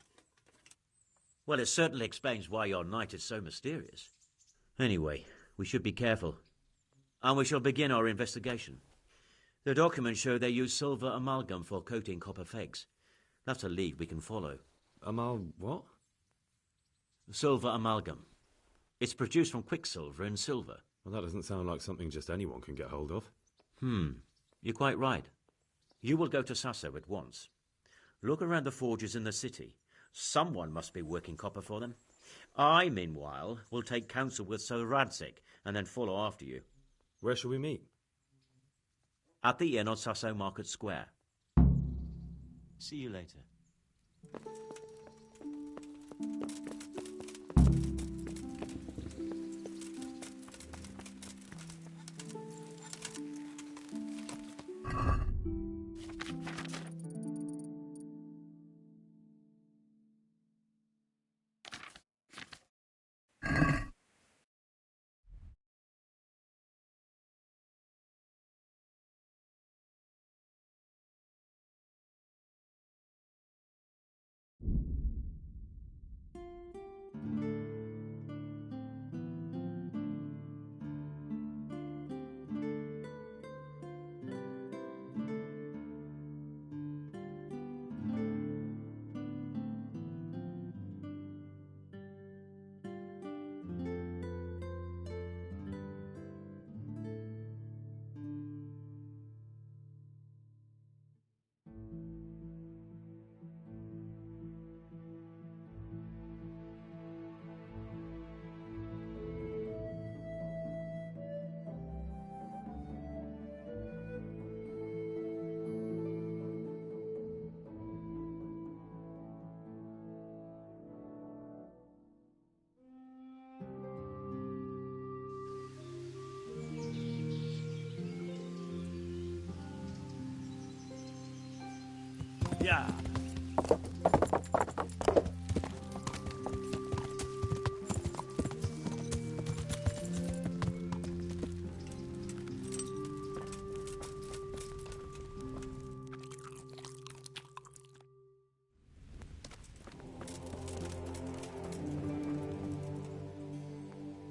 Well, it certainly explains why your knight is so mysterious. Anyway, we should be careful. And we shall begin our investigation. The documents show they use silver amalgam for coating copper fakes. That's a lead we can follow. What? Silver amalgam. It's produced from quicksilver and silver. Well, that doesn't sound like something just anyone can get hold of. You're quite right. You will go to Sasso at once. Look around the forges in the city. Someone must be working copper for them. I, meanwhile, will take counsel with Sir Radzik and then follow after you. Where shall we meet? At the inn on Sasso Market Square. See you later. Yeah.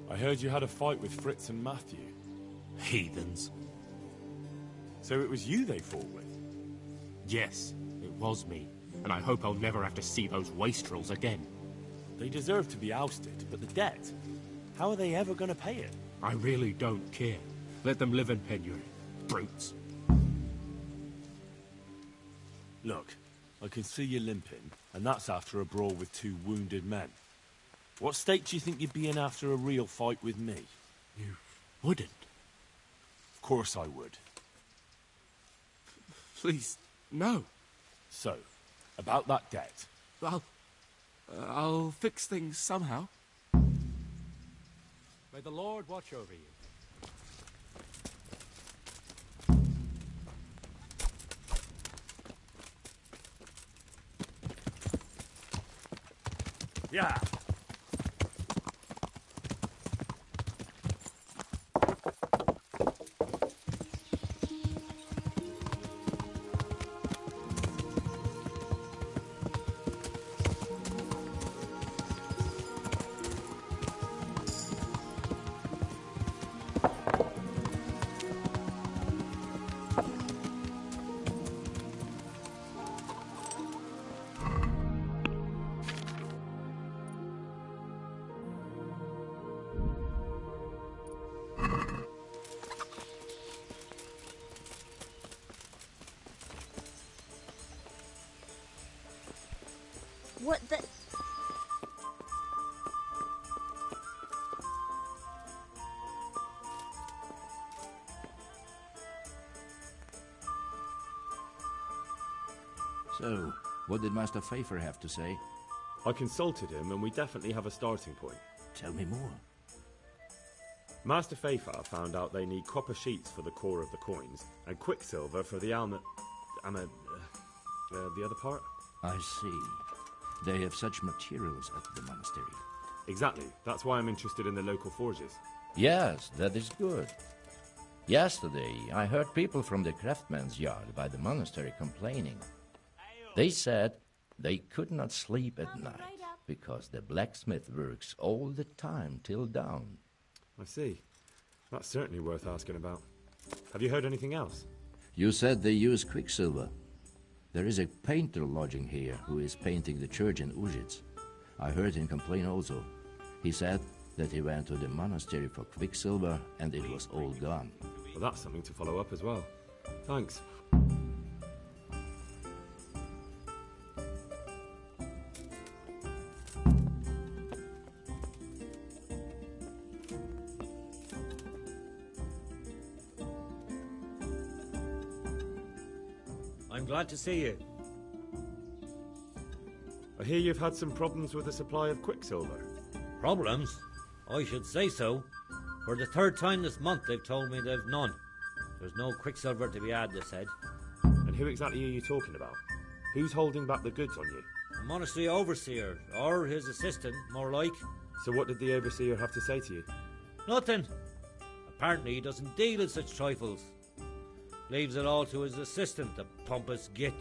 I heard you had a fight with Fritz and Matthew. Heathens. So it was you they fought with? Yes, it was me. And I hope I'll never have to see those wastrels again. They deserve to be ousted, but the debt? How are they ever going to pay it? I really don't care. Let them live in penury. Brutes. Look, I can see you limping, and that's after a brawl with two wounded men. What state do you think you'd be in after a real fight with me? You wouldn't. Of course I would. Please, no. So, about that debt. I'll fix things somehow. May the Lord watch over you. Yeah. What the... So, what did Master Pfeiffer have to say? I consulted him, and we definitely have a starting point. Tell me more. Master Pfeiffer found out they need copper sheets for the core of the coins, and quicksilver for the the other part? I see. They have such materials at the monastery. Exactly. That's why I'm interested in the local forges. Yes, that is good. Yesterday, I heard people from the craftsman's yard by the monastery complaining. They said they could not sleep at night because the blacksmith works all the time till dawn. I see. That's certainly worth asking about. Have you heard anything else? You said they use quicksilver. There is a painter lodging here who is painting the church in Ujits. I heard him complain also. He said that he went to the monastery for quicksilver and it was all gone. Well, that's something to follow up as well. Thanks. I'm glad to see you. I hear you've had some problems with the supply of quicksilver. Problems? I should say so. For the third time this month they've told me they've none. There's no quicksilver to be had, they said. And who exactly are you talking about? Who's holding back the goods on you? The monastery overseer, or his assistant, more like. So what did the overseer have to say to you? Nothing. Apparently he doesn't deal in such trifles. Leaves it all to his assistant, the pompous git.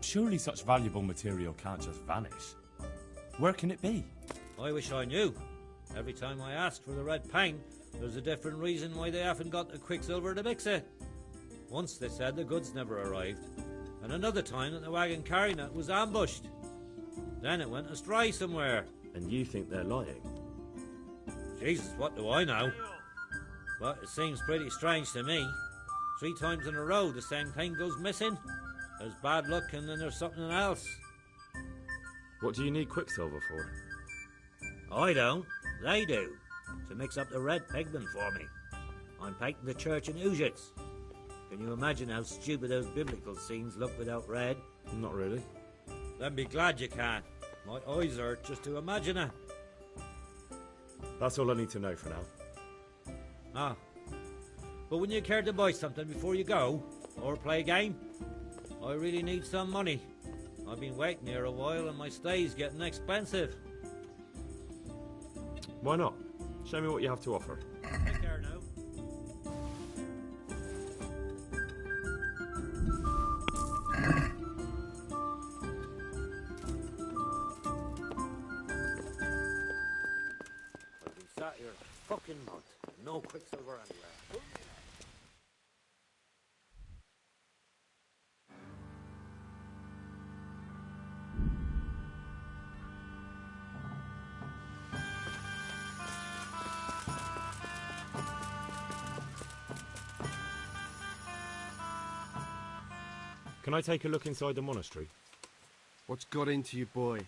Surely such valuable material can't just vanish. Where can it be? I wish I knew. Every time I ask for the red paint, there's a different reason why they haven't got the quicksilver to mix it. Once they said the goods never arrived, and another time that the wagon carrying it was ambushed. Then it went astray somewhere. And you think they're lying? Jesus, what do I know? But it seems pretty strange to me. 3 times in a row the same thing goes missing. There's bad luck and then there's something else. What do you need quicksilver for? I don't. They do. To mix up the red pigment for me. I'm painting the church in Ujits. Can you imagine how stupid those biblical scenes look without red? Not really. Then be glad you can. My eyes hurt just to imagine it. That's all I need to know for now. Ah. But wouldn't you care to buy something before you go? Or play a game? I really need some money. I've been waiting here a while and my stay's getting expensive. Why not? Show me what you have to offer. Take care now. I've been sat here a fucking month. No quicksilver anywhere. Can I take a look inside the monastery? What's got into you, boy?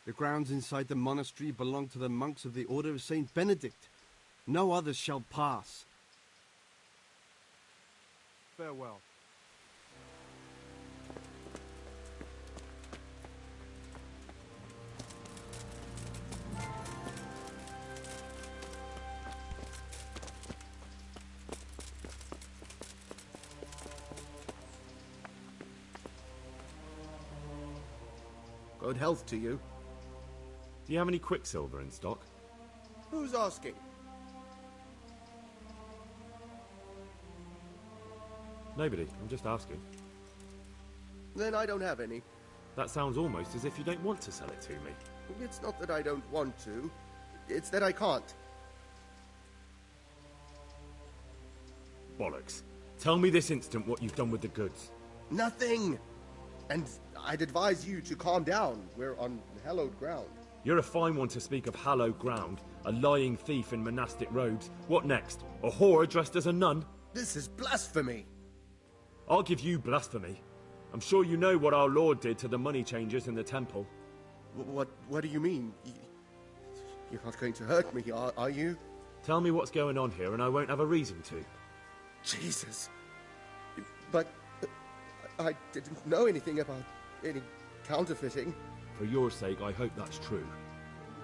The grounds inside the monastery belong to the monks of the Order of Saint Benedict. No others shall pass. Farewell. Good health to you. Do you have any quicksilver in stock? Who's asking? Nobody. I'm just asking. Then I don't have any. That sounds almost as if you don't want to sell it to me. It's not that I don't want to. It's that I can't. Bollocks. Tell me this instant what you've done with the goods. Nothing! And I'd advise you to calm down. We're on hallowed ground. You're a fine one to speak of hallowed ground. A lying thief in monastic robes. What next? A whore dressed as a nun? This is blasphemy! I'll give you blasphemy. I'm sure you know what our Lord did to the money changers in the temple. What do you mean? You're not going to hurt me, are you? Tell me what's going on here and I won't have a reason to. Jesus. But I didn't know anything about any counterfeiting. For your sake, I hope that's true.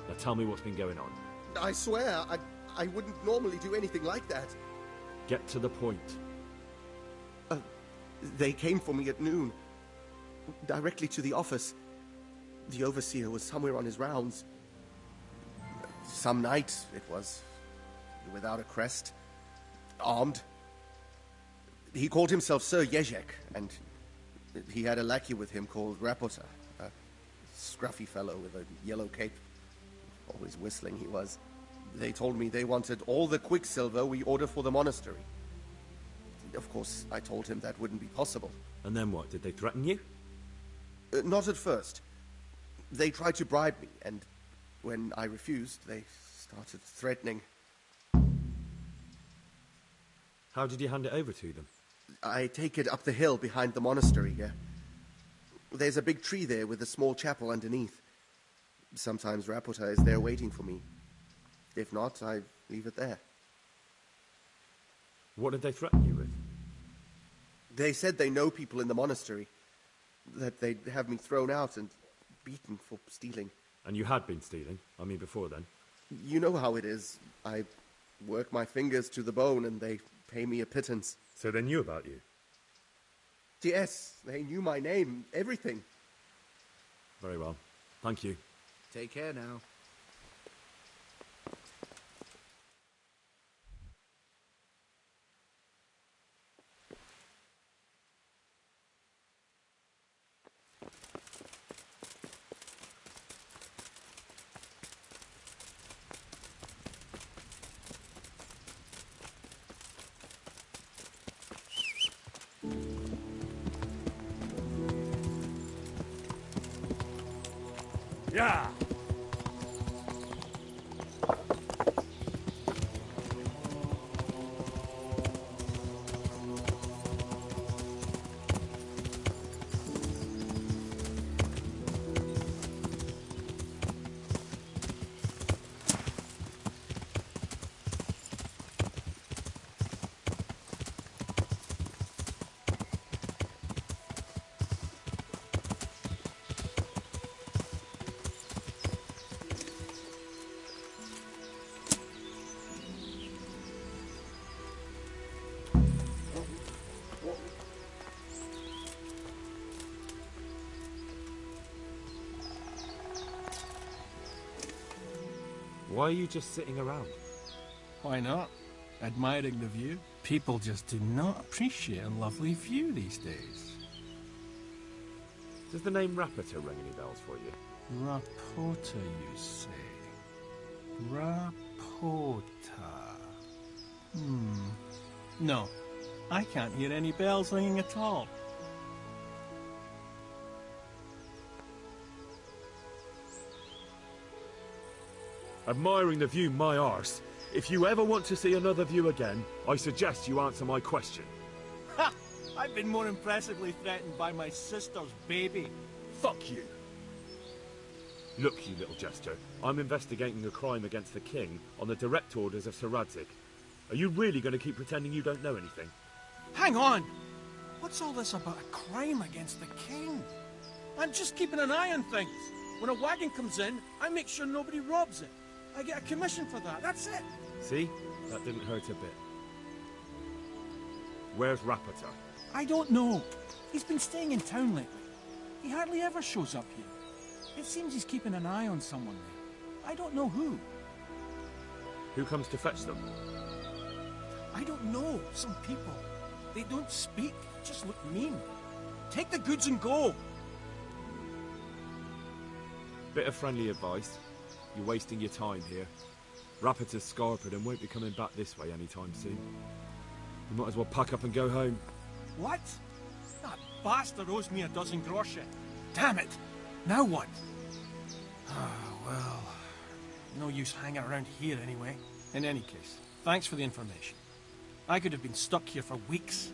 Now tell me what's been going on. I swear, I wouldn't normally do anything like that. Get to the point. They came for me at noon, directly to the office. The overseer was somewhere on his rounds. Some night, it was, without a crest, armed. He called himself Sir Jezek, and he had a lackey with him called Rapota, a scruffy fellow with a yellow cape. Always whistling he was. They told me they wanted all the quicksilver we order for the monastery. Of course, I told him that wouldn't be possible. And then what? Did they threaten you? Not at first. They tried to bribe me, and when I refused, they started threatening. How did you hand it over to them? I take it up the hill behind the monastery here. There's a big tree there with a small chapel underneath. Sometimes Rapota is there waiting for me. If not, I leave it there. What did they threaten you with? They said they know people in the monastery, that they'd have me thrown out and beaten for stealing. And you had been stealing? I mean, before then? You know how it is. I work my fingers to the bone and they pay me a pittance. So they knew about you? Yes, they knew my name, everything. Very well. Thank you. Take care now. Yeah! Why are you just sitting around? Why not? Admiring the view. People just do not appreciate a lovely view these days. Does the name Rapota ring any bells for you? Rapota, you say? Rapota. No, I can't hear any bells ringing at all. Admiring the view, my arse. If you ever want to see another view again, I suggest you answer my question. Ha! I've been more impressively threatened by my sister's baby. Fuck you! Look, you little jester, I'm investigating a crime against the king on the direct orders of Sir Radzig. Are you really going to keep pretending you don't know anything? Hang on! What's all this about a crime against the king? I'm just keeping an eye on things. When a wagon comes in, I make sure nobody robs it. I get a commission for that, that's it. See? That didn't hurt a bit. Where's Rapota? I don't know. He's been staying in town lately. He hardly ever shows up here. It seems he's keeping an eye on someone there. I don't know who. Who comes to fetch them? I don't know. Some people. They don't speak, just look mean. Take the goods and go. Bit of friendly advice. You're wasting your time here. Rapota's scarpered and won't be coming back this way anytime soon. You might as well pack up and go home. What? That bastard owes me a dozen groschen. Damn it! Now what? Well, no use hanging around here anyway. In any case, thanks for the information. I could have been stuck here for weeks.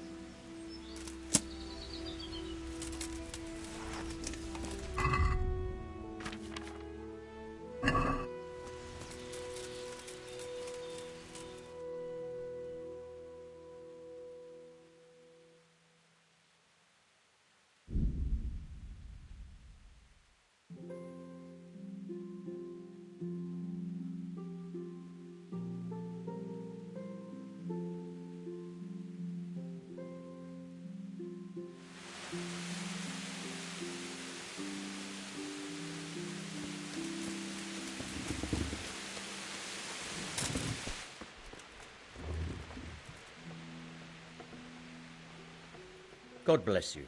God bless you.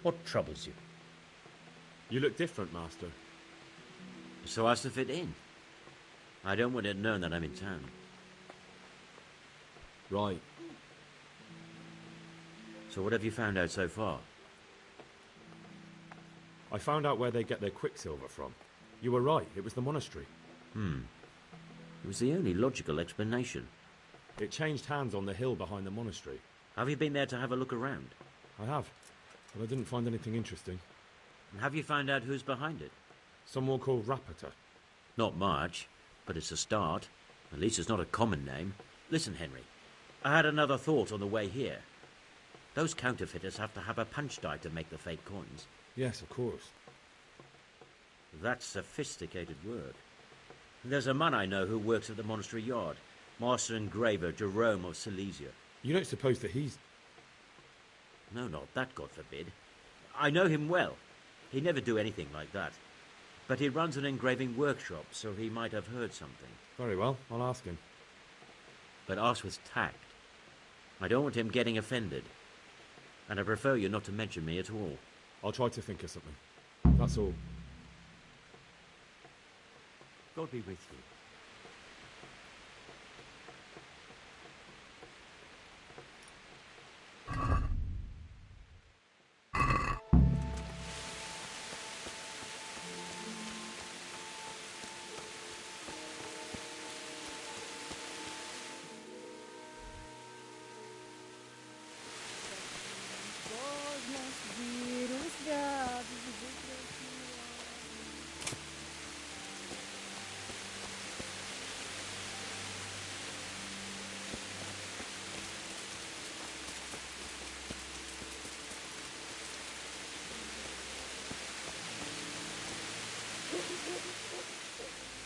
What troubles you? You look different, Master. So as to fit in. I don't want it known that I'm in town. Right. So what have you found out so far? I found out where they get their quicksilver from. You were right, it was the monastery. It was the only logical explanation. It changed hands on the hill behind the monastery. Have you been there to have a look around? I have, but I didn't find anything interesting. And have you found out who's behind it? Someone called Rapita. Not much, but it's a start. At least it's not a common name. Listen, Henry, I had another thought on the way here. Those counterfeiters have to have a punch die to make the fake coins. Yes, of course. That's sophisticated work. There's a man I know who works at the monastery yard, Master Engraver Jerome of Silesia. You don't suppose that he's... No, not that, God forbid. I know him well. He'd never do anything like that. But he runs an engraving workshop, so he might have heard something. Very well, I'll ask him. But ask with tact. I don't want him getting offended. And I prefer you not to mention me at all. I'll try to think of something. That's all. God be with you.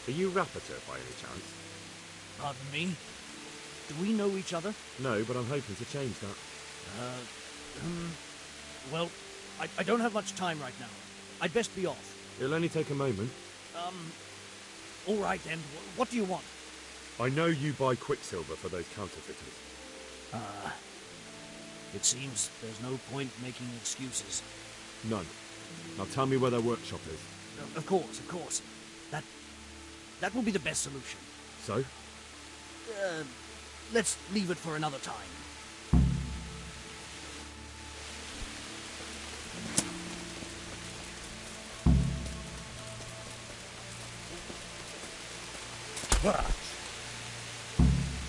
Are you Rapita by any chance? Pardon me? Do we know each other? No, but I'm hoping to change that. Well, I don't have much time right now. I'd best be off. It'll only take a moment. All right then. What do you want? I know you buy quicksilver for those counterfeiters. It seems there's no point making excuses. None. Now tell me where their workshop is. Of course. That will be the best solution. So? Let's leave it for another time.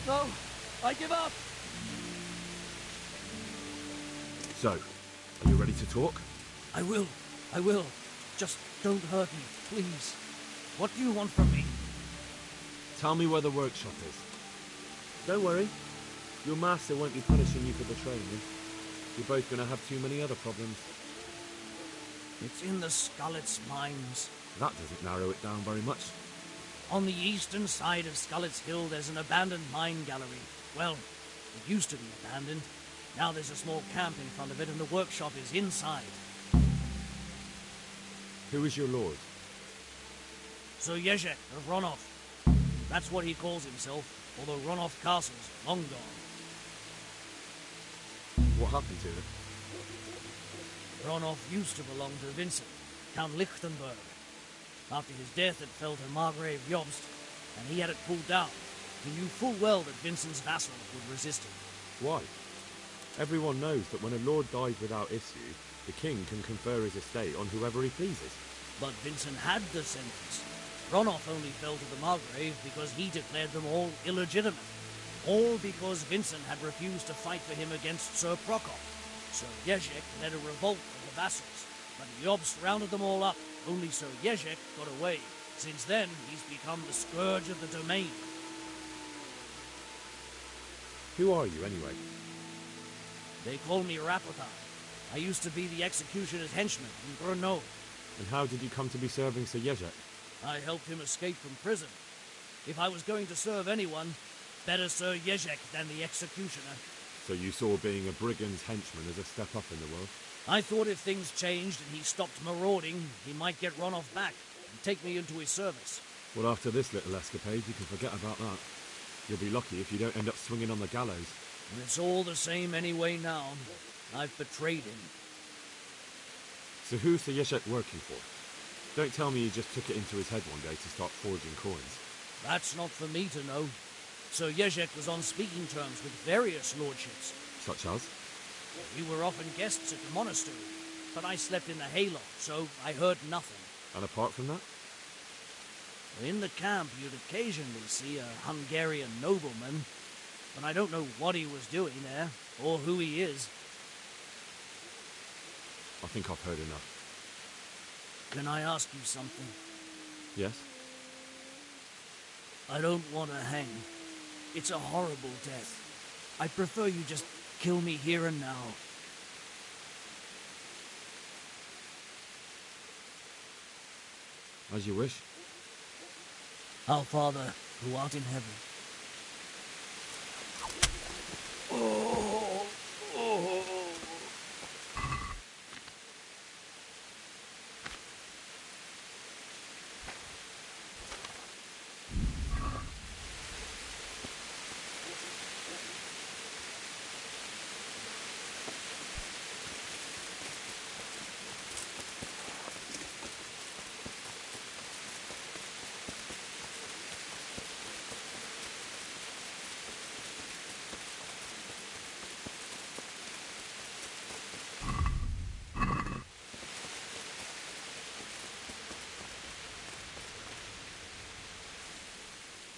No, I give up. So, are you ready to talk? I will. Just don't hurt me, please. What do you want from me? Tell me where the workshop is. Don't worry. Your master won't be punishing you for betraying him. You're both going to have too many other problems. It's in the Skullet's mines. That doesn't narrow it down very much. On the eastern side of Skullet's Hill, there's an abandoned mine gallery. Well, it used to be abandoned. Now there's a small camp in front of it, and the workshop is inside. Who is your lord? Sir Jezek of Ronov. That's what he calls himself, although Ronov Castle's long gone. What happened to him? Ronov used to belong to Vincent, Count Lichtenberg. After his death, it fell to Margrave Jobst, and he had it pulled down. He knew full well that Vincent's vassals would resist him. Why? Everyone knows that when a lord dies without issue, the king can confer his estate on whoever he pleases. But Vincent had descendants. Ronov only fell to the Margrave because he declared them all illegitimate. All because Vincent had refused to fight for him against Sir Prokop. Sir Jezek led a revolt of the vassals, but Jobst rounded them all up. Only Sir Jezek got away. Since then, he's become the scourge of the domain. Who are you, anyway? They call me Rapita. I used to be the executioner's henchman in Brno. And how did you come to be serving Sir Jezek? I helped him escape from prison. If I was going to serve anyone, better Sir Jezek than the executioner. So you saw being a brigand's henchman as a step up in the world? I thought if things changed and he stopped marauding, he might get Ronov back and take me into his service. Well, after this little escapade, you can forget about that. You'll be lucky if you don't end up swinging on the gallows. And it's all the same anyway now. I've betrayed him. So who's the Yeshek working for? Don't tell me he just took it into his head one day to start forging coins. That's not for me to know. Sir Yezhek was on speaking terms with various lordships. Such as? We were often guests at the monastery, but I slept in the hayloft, so I heard nothing. And apart from that? In the camp, you'd occasionally see a Hungarian nobleman, but I don't know what he was doing there, or who he is. I think I've heard enough. Can I ask you something? Yes? I don't want to hang. It's a horrible death. I prefer you just kill me here and now. As you wish. Our Father, who art in heaven.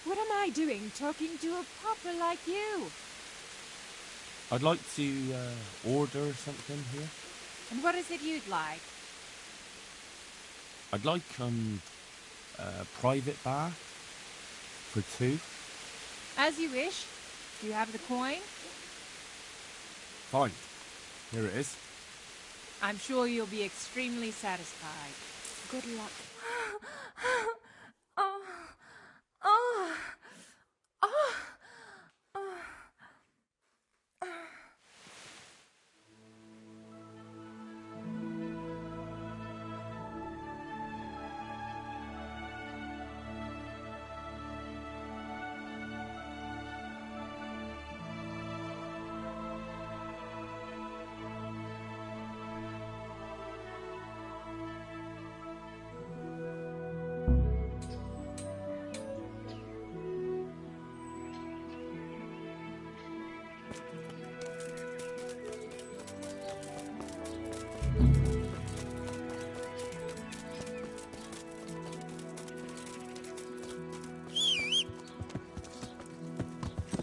What am I doing talking to a pauper like you? I'd like to order something here. And what is it you'd like? I'd like a private bar for 2. As you wish. Do you have the coin? Fine. Here it is. I'm sure you'll be extremely satisfied. Good luck. Oh. Oh. Oh. Oh.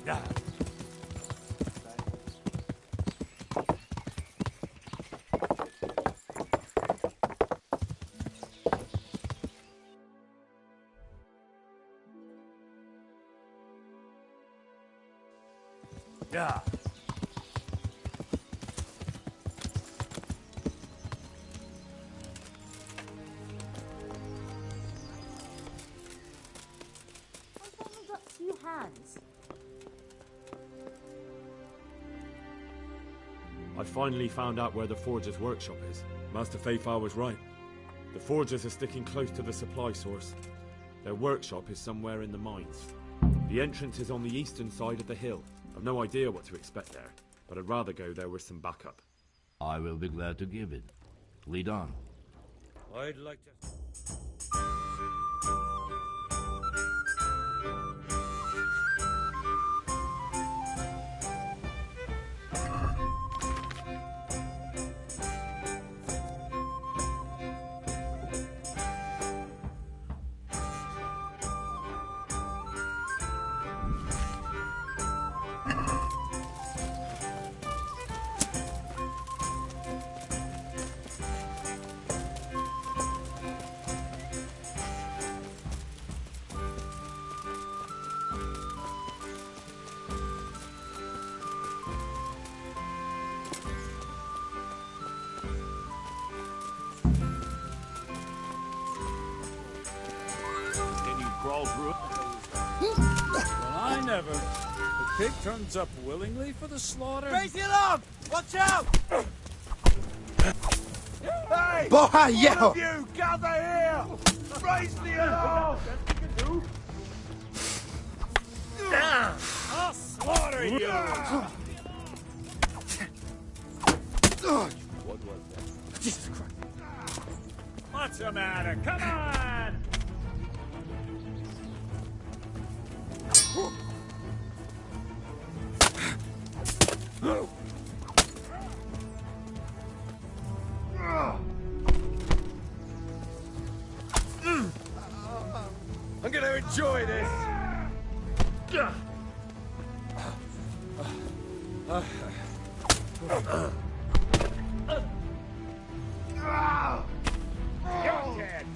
Yeah. Yeah. I've only got 2 hands. I finally found out where the Forger's workshop is. Master Faithful was right. The Forgers are sticking close to the supply source. Their workshop is somewhere in the mines. The entrance is on the eastern side of the hill. I've no idea what to expect there, but I'd rather go there with some backup. I will be glad to give it. Lead on. I'd like to... Crawl through it. Well, I never. The pig turns up willingly for the slaughter. Raise the alarm! Watch out! Hey! Boy, All yo! of you, gather here! Raise the alarm! I'll slaughter you! What was that? Jesus Christ. What's the matter? Come on! I'm gonna enjoy this. You're dead!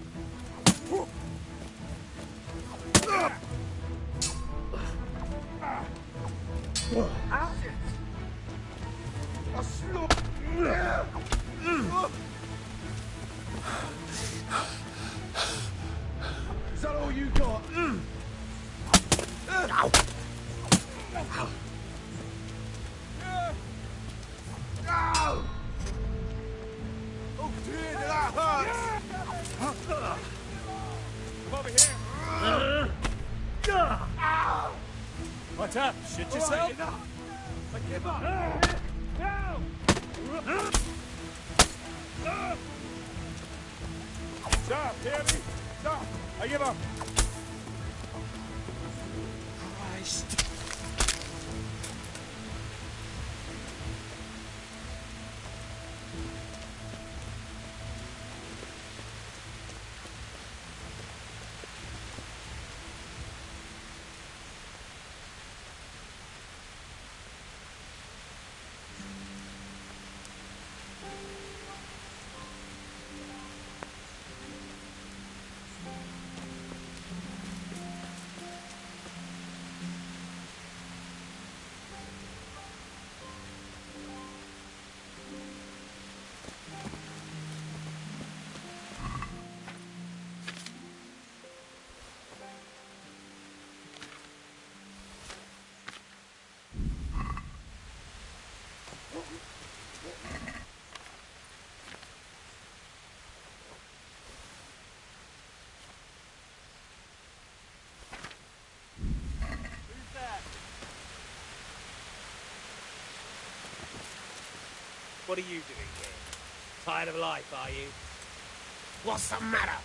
Is that all you got? Oh dear, that hurts! Come over here! What's up? Shit yourself? I give up! No! Stop, hear me? Stop! I give up! Christ. What are you doing here? Tired of life, are you? What's the matter?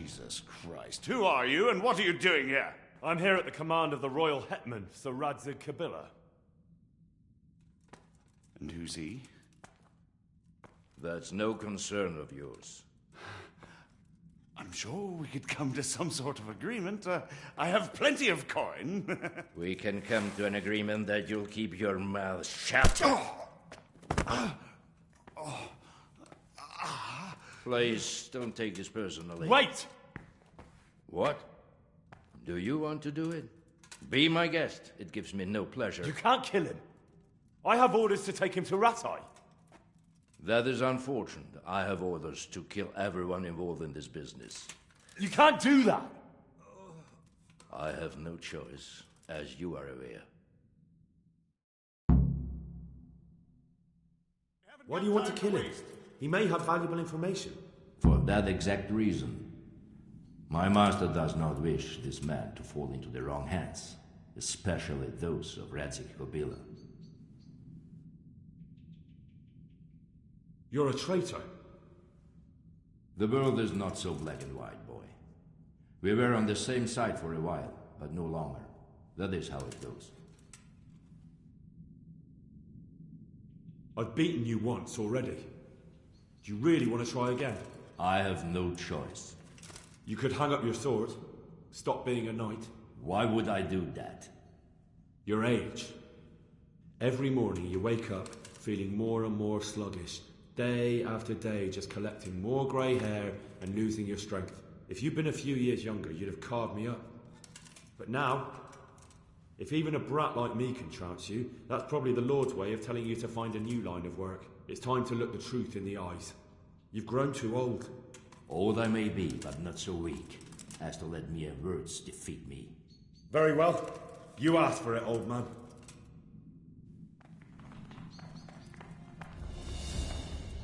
Jesus Christ. Who are you, and what are you doing here? I'm here at the command of the royal hetman, Sir Radzig Kabila. And who's he? That's no concern of yours. I'm sure we could come to some sort of agreement. I have plenty of coin. We can come to an agreement that you'll keep your mouth shut. Please, don't take this personally. Wait! What? Do you want to do it? Be my guest. It gives me no pleasure. You can't kill him. I have orders to take him to Rattay. That is unfortunate. I have orders to kill everyone involved in this business. You can't do that! I have no choice, as you are aware. Why do you want to kill him? He may have valuable information. For that exact reason. My master does not wish this man to fall into the wrong hands, especially those of Radzig Kabila. You're a traitor. The world is not so black and white, boy. We were on the same side for a while, but no longer. That is how it goes. I've beaten you once already. Do you really want to try again? I have no choice. You could hang up your sword, stop being a knight. Why would I do that? Your age. Every morning you wake up feeling more and more sluggish. Day after day, just collecting more grey hair and losing your strength. If you'd been a few years younger, you'd have carved me up. But now, if even a brat like me can trounce you, that's probably the Lord's way of telling you to find a new line of work. It's time to look the truth in the eyes. You've grown too old. Old I may be, but not so weak as to let mere words defeat me. Very well. You asked for it, old man.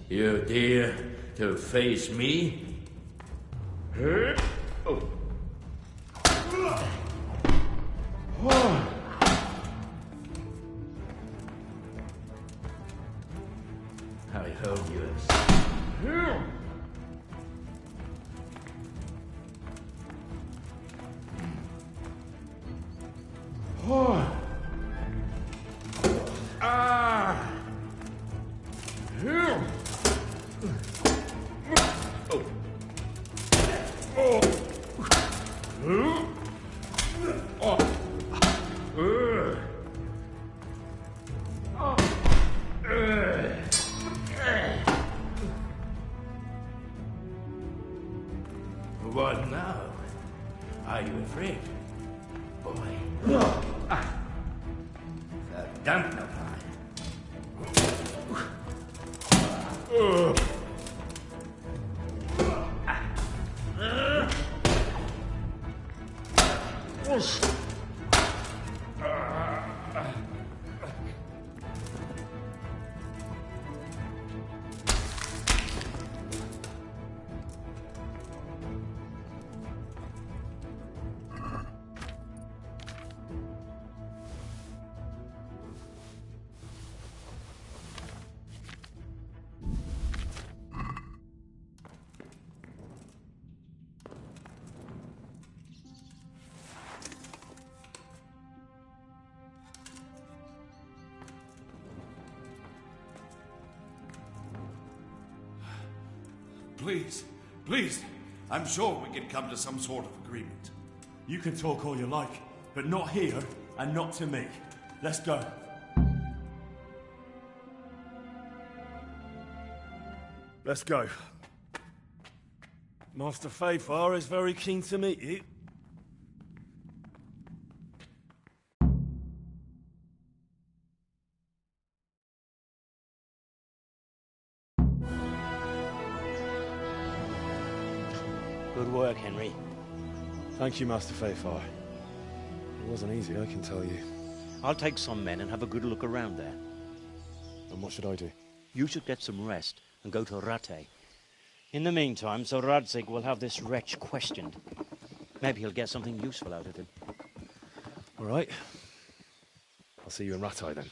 You dare to face me? Oh. I hope you have... What now? Are you afraid? Boy. Don't know Please, please. I'm sure we can come to some sort of agreement. You can talk all you like, but not here and not to me. Let's go. Let's go. Master Fafar is very keen to meet you. Good work, Henry. Thank you, Master Fafar. It wasn't easy, I can tell you. I'll take some men and have a good look around there. And what should I do? You should get some rest and go to Rattay. In the meantime, Sir Radzig will have this wretch questioned. Maybe he'll get something useful out of him. All right. I'll see you in Rattay then.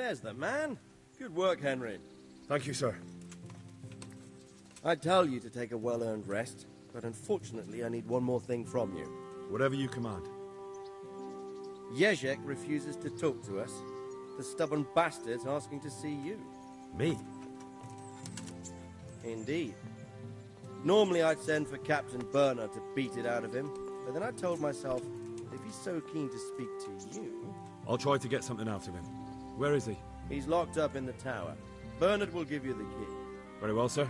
There's the man. Good work, Henry. Thank you, sir. I tell you to take a well-earned rest, but unfortunately I need one more thing from you. Whatever you command. Jezek refuses to talk to us. The stubborn bastard's asking to see you. Me? Indeed. Normally I'd send for Captain Burner to beat it out of him, but then I told myself, if he's so keen to speak to you... I'll try to get something out of him. Where is he? He's locked up in the tower. Bernard will give you the key. Very well, sir.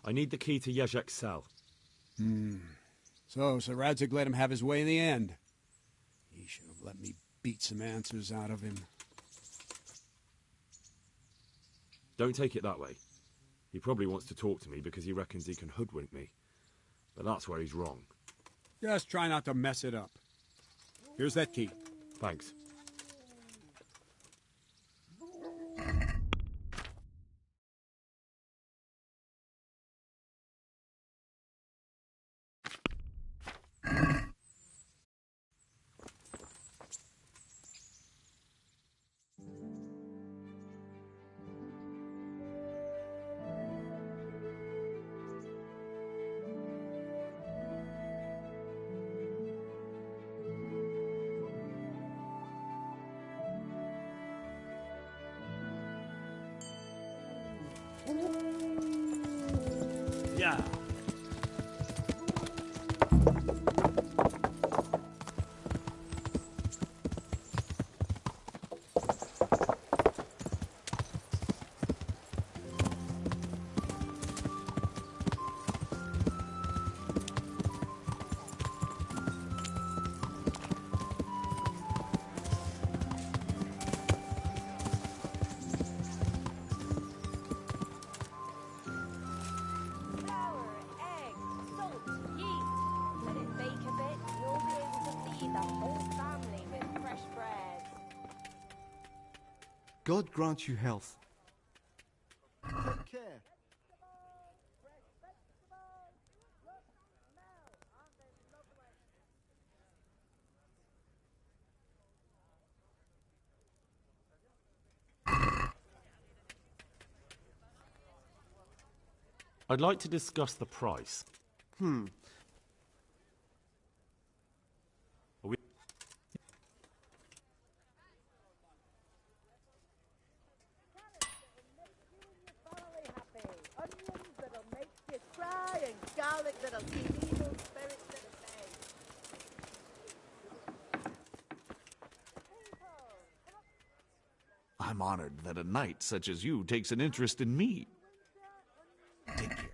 I need the key to Jezek's cell. So Sir Radzig let him have his way in the end. He should have let me beat some answers out of him. Don't take it that way. He probably wants to talk to me because he reckons he can hoodwink me. But that's where he's wrong. Just try not to mess it up. Here's that key. Thanks. Yeah. God grant you health. Take care. I'd like to discuss the price. Hmm. Are we... I'm honored that a knight such as you takes an interest in me. Take care.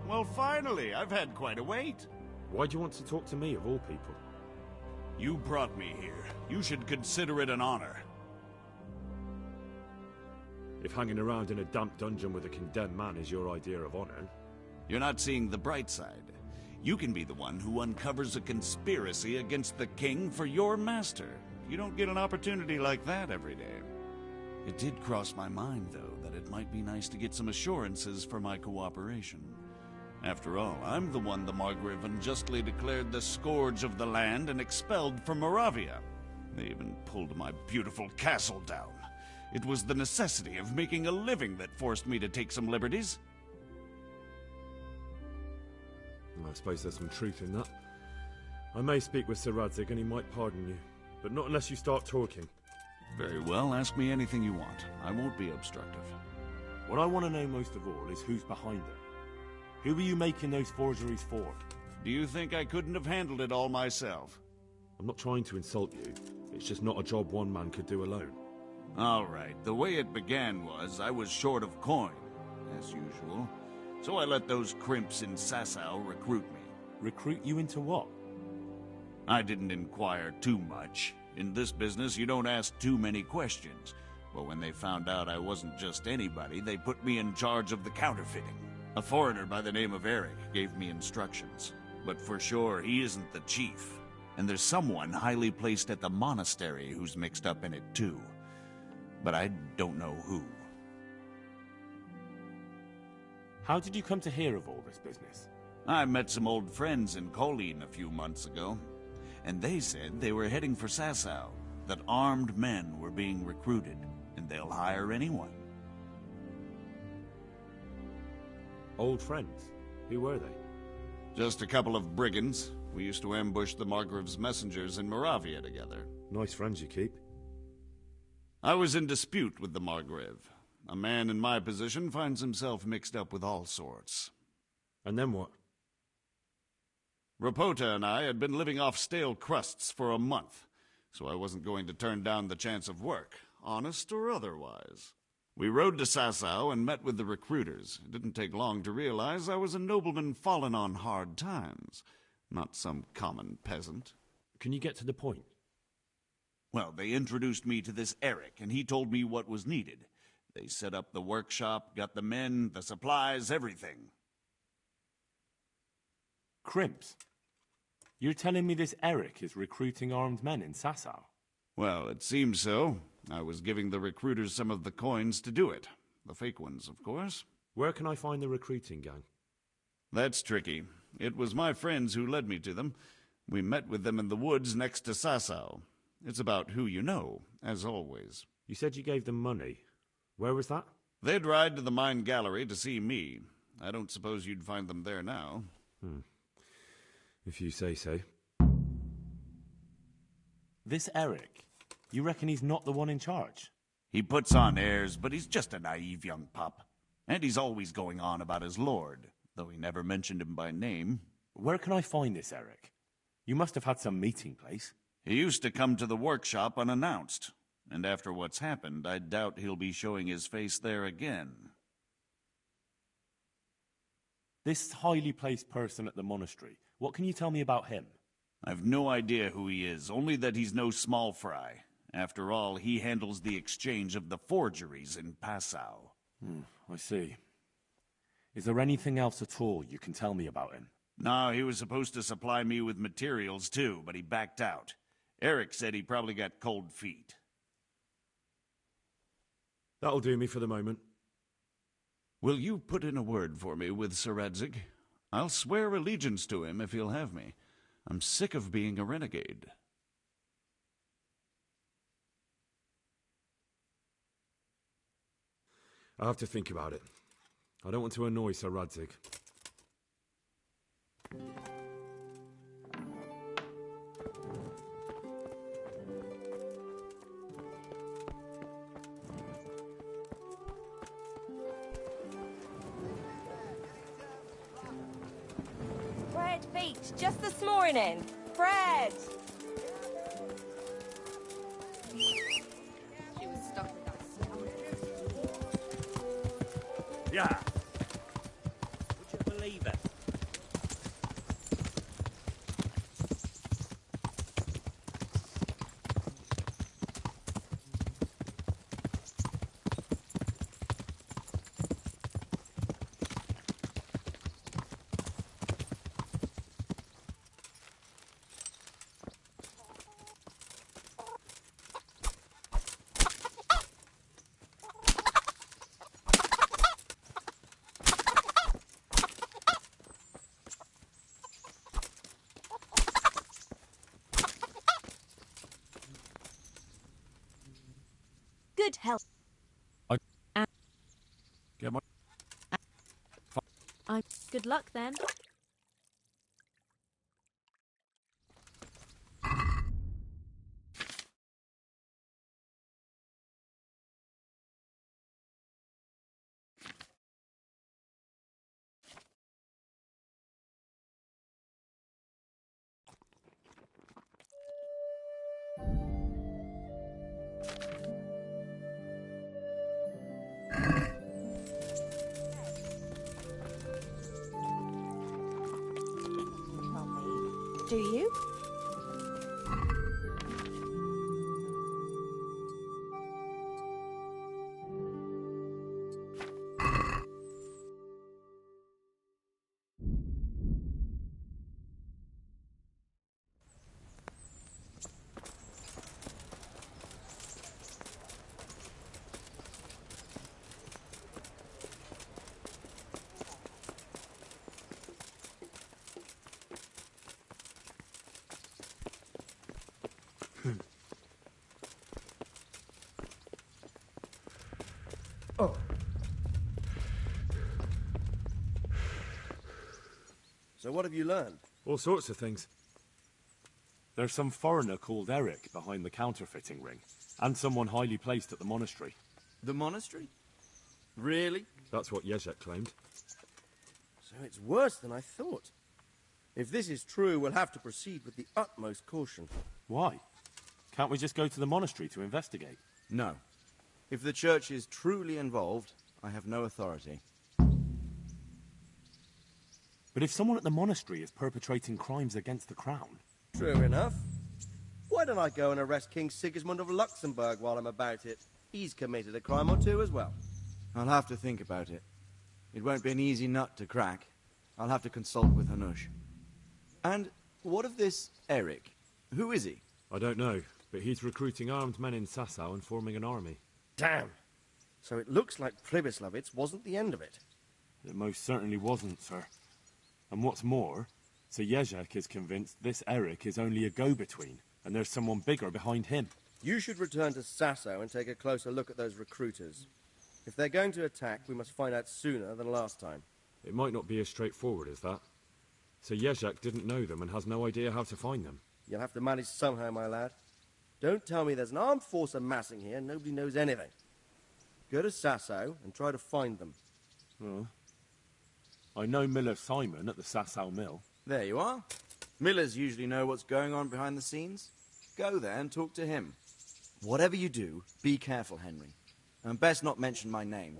Well, finally, I've had quite a wait. Why do you want to talk to me, of all people? You brought me here. You should consider it an honor. If hanging around in a damp dungeon with a condemned man is your idea of honor... You're not seeing the bright side. You can be the one who uncovers a conspiracy against the king for your master. You don't get an opportunity like that every day. It did cross my mind, though, that it might be nice to get some assurances for my cooperation. After all, I'm the one the Margrave unjustly declared the scourge of the land and expelled from Moravia. They even pulled my beautiful castle down. It was the necessity of making a living that forced me to take some liberties. I suppose there's some truth in that. I may speak with Sir Radzig and he might pardon you, but not unless you start talking. Very well, ask me anything you want. I won't be obstructive. What I want to know most of all is who's behind it. Who are you making those forgeries for? Do you think I couldn't have handled it all myself? I'm not trying to insult you. It's just not a job one man could do alone. All right, the way it began was I was short of coin, as usual. So I let those crimps in Sasau recruit me. Recruit you into what? I didn't inquire too much. In this business, you don't ask too many questions. But when they found out I wasn't just anybody, they put me in charge of the counterfeiting. A foreigner by the name of Eric gave me instructions. But for sure, he isn't the chief. And there's someone highly placed at the monastery who's mixed up in it too. But I don't know who. How did you come to hear of all this business? I met some old friends in Colleen a few months ago, and they said they were heading for Sasau, that armed men were being recruited, and they'll hire anyone. Old friends? Who were they? Just a couple of brigands. We used to ambush the Margrave's messengers in Moravia together. Nice friends you keep. I was in dispute with the Margrave. A man in my position finds himself mixed up with all sorts. And then what? Rapota and I had been living off stale crusts for a month, so I wasn't going to turn down the chance of work, honest or otherwise. We rode to Sasau and met with the recruiters. It didn't take long to realize I was a nobleman fallen on hard times, not some common peasant. Can you get to the point? Well, they introduced me to this Eric, and he told me what was needed. They set up the workshop, got the men, the supplies, everything. Crimps? You're telling me this Eric is recruiting armed men in Sasau? Well, it seems so. I was giving the recruiters some of the coins to do it. The fake ones, of course. Where can I find the recruiting gang? That's tricky. It was my friends who led me to them. We met with them in the woods next to Sasau. It's about who you know, as always. You said you gave them money. Where was that? They'd ride to the mine gallery to see me. I don't suppose you'd find them there now. If you say so. This Eric, you reckon he's not the one in charge? He puts on airs, but he's just a naive young pup. And he's always going on about his lord, though he never mentioned him by name. Where can I find this Eric? You must have had some meeting place. He used to come to the workshop unannounced. And after what's happened, I doubt he'll be showing his face there again. This highly placed person at the monastery, what can you tell me about him? I've no idea who he is, only that he's no small fry. After all, he handles the exchange of the forgeries in Passau. I see. Is there anything else at all you can tell me about him? No, he was supposed to supply me with materials too, but he backed out. Eric said he probably got cold feet. That'll do me for the moment. Will you put in a word for me with Sir Radzig? I'll swear allegiance to him if he'll have me. I'm sick of being a renegade. I'll have to think about it. I don't want to annoy Sir Radzig. Bread baked just this morning. Bread! She was stuck with us. Yeah. Would you believe it? good health. Get my... Good luck then. Do you? Oh. So what have you learned? All sorts of things. There's some foreigner called Eric behind the counterfeiting ring, and someone highly placed at the monastery. The monastery? Really? That's what Yezhek claimed. So it's worse than I thought. If this is true, we'll have to proceed with the utmost caution. Why? Can't we just go to the monastery to investigate? No. If the church is truly involved, I have no authority. But if someone at the monastery is perpetrating crimes against the crown... True enough. Why don't I go and arrest King Sigismund of Luxembourg while I'm about it? He's committed a crime or two as well. I'll have to think about it. It won't be an easy nut to crack. I'll have to consult with Hanush. And what of this Eric? Who is he? I don't know, but he's recruiting armed men in Sasau and forming an army. Damn. So it looks like Pribyslavitz wasn't the end of it. It most certainly wasn't, sir. And what's more, Sir Yezhek is convinced this Eric is only a go-between, and there's someone bigger behind him. You should return to Sasau and take a closer look at those recruiters. If they're going to attack, we must find out sooner than last time. It might not be as straightforward as that. Sir Yezhek didn't know them and has no idea how to find them. You'll have to manage somehow, my lad. Don't tell me there's an armed force amassing here and nobody knows anything. Go to Sasau and try to find them. Well, I know Miller Simon at the Sasau mill. There you are. Millers usually know what's going on behind the scenes. Go there and talk to him. Whatever you do, be careful, Henry. And best not mention my name.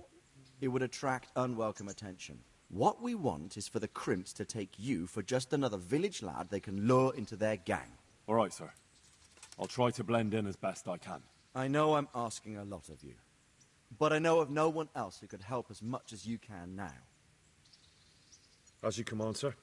It would attract unwelcome attention. What we want is for the crimps to take you for just another village lad they can lure into their gang. All right, sir. I'll try to blend in as best I can. I know I'm asking a lot of you. But I know of no one else who could help as much as you can now. As you command, sir.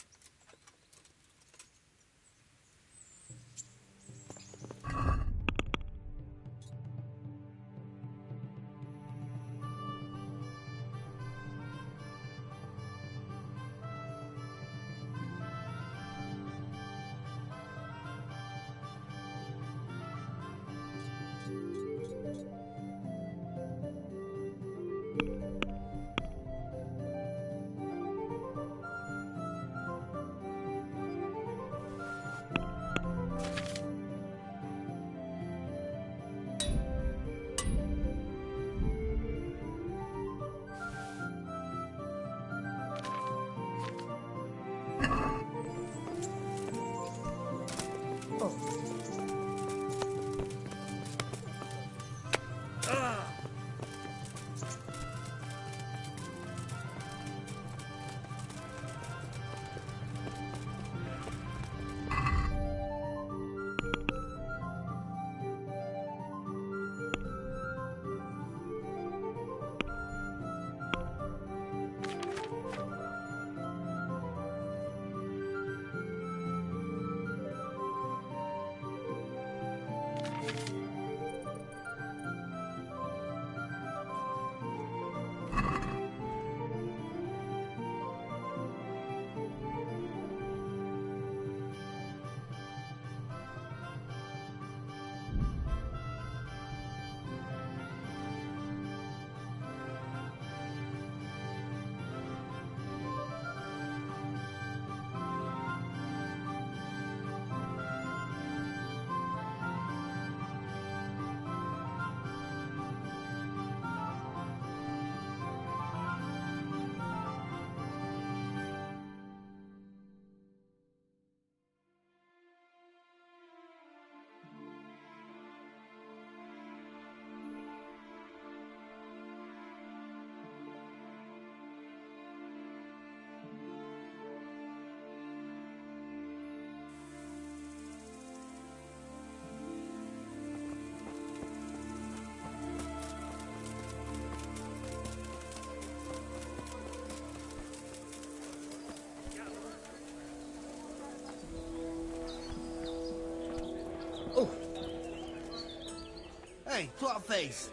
Hey, Twatface!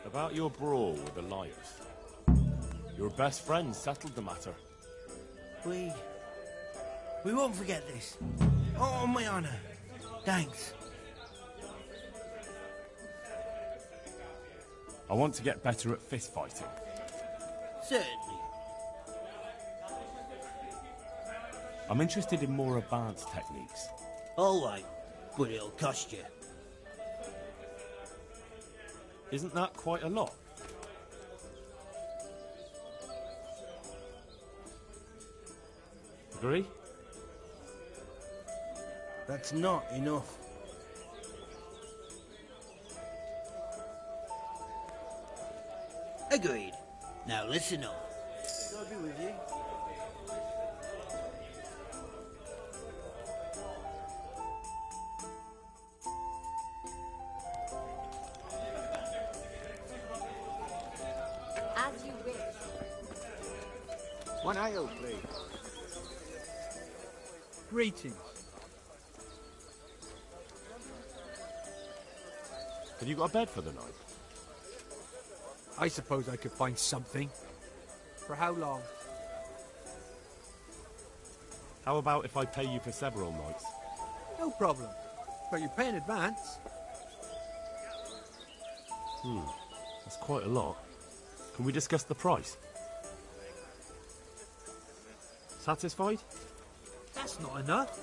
About your brawl with the liars. Your best friend settled the matter. We won't forget this. On my honor. Thanks. I want to get better at fist fighting. Certainly. I'm interested in more advanced techniques. All right, but it'll cost you. Isn't that quite a lot? Agree? That's not enough. Agreed. Now listen up. God be with you. As you wish. One ale, please. Greetings. Have you got a bed for the night? I suppose I could find something. For how long? How about if I pay you for several nights? No problem. But you pay in advance. That's quite a lot. Can we discuss the price? Satisfied? That's not enough.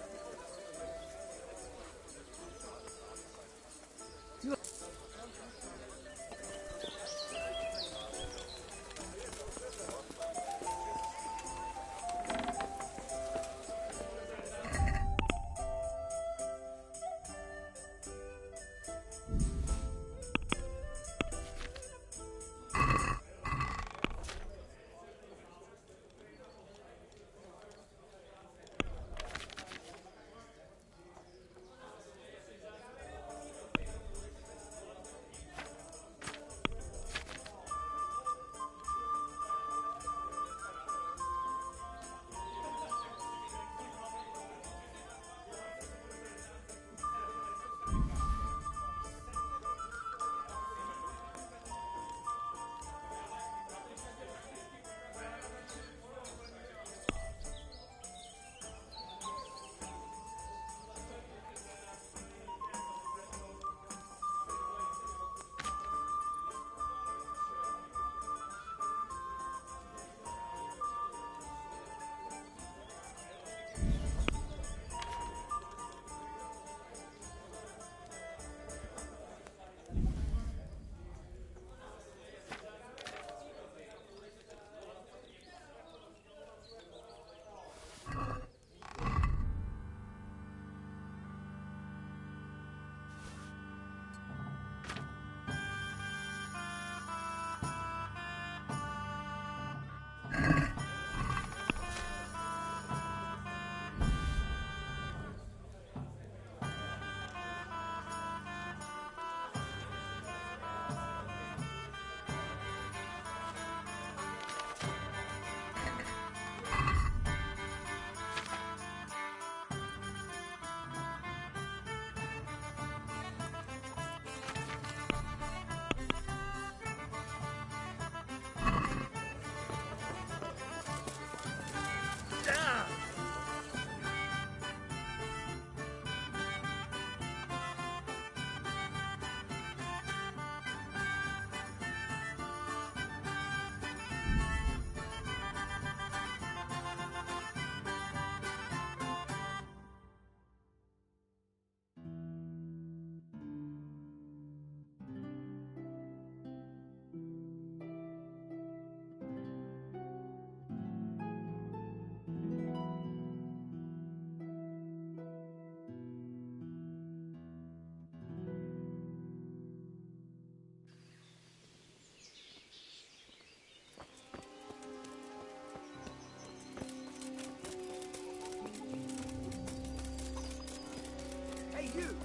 You!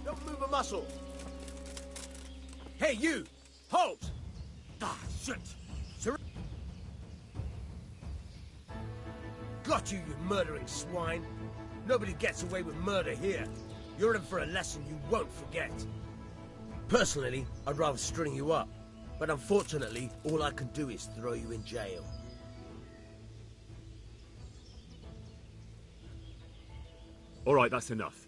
Don't move a muscle! Hey, you! Halt! Ah, shit! Got you, you murdering swine! Nobody gets away with murder here. You're in for a lesson you won't forget. Personally, I'd rather string you up. But unfortunately, all I can do is throw you in jail. All right, that's enough.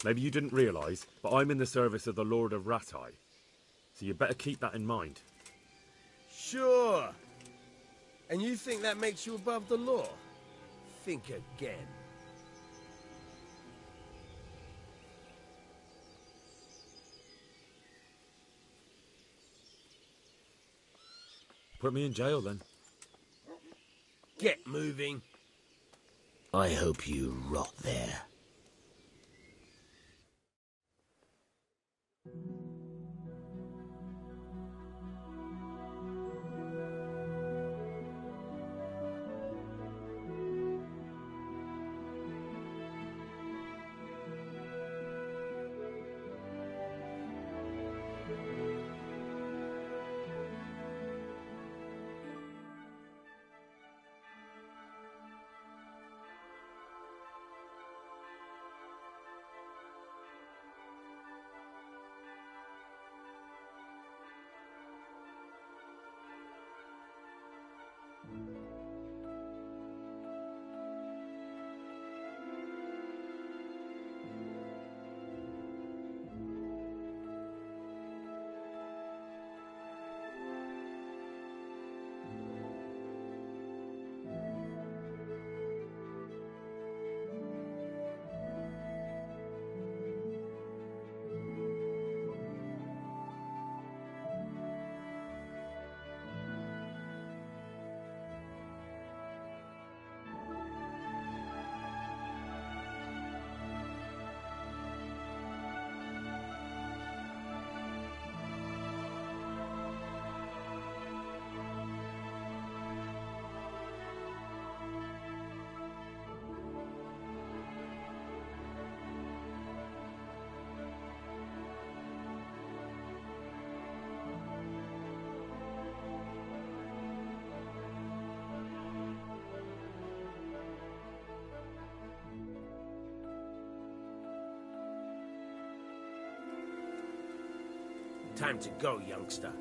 Maybe you didn't realise, but I'm in the service of the Lord of Ratai. So you better keep that in mind. Sure. And you think that makes you above the law? Think again. Put me in jail, then. Get moving. I hope you rot there. Time to go, youngster.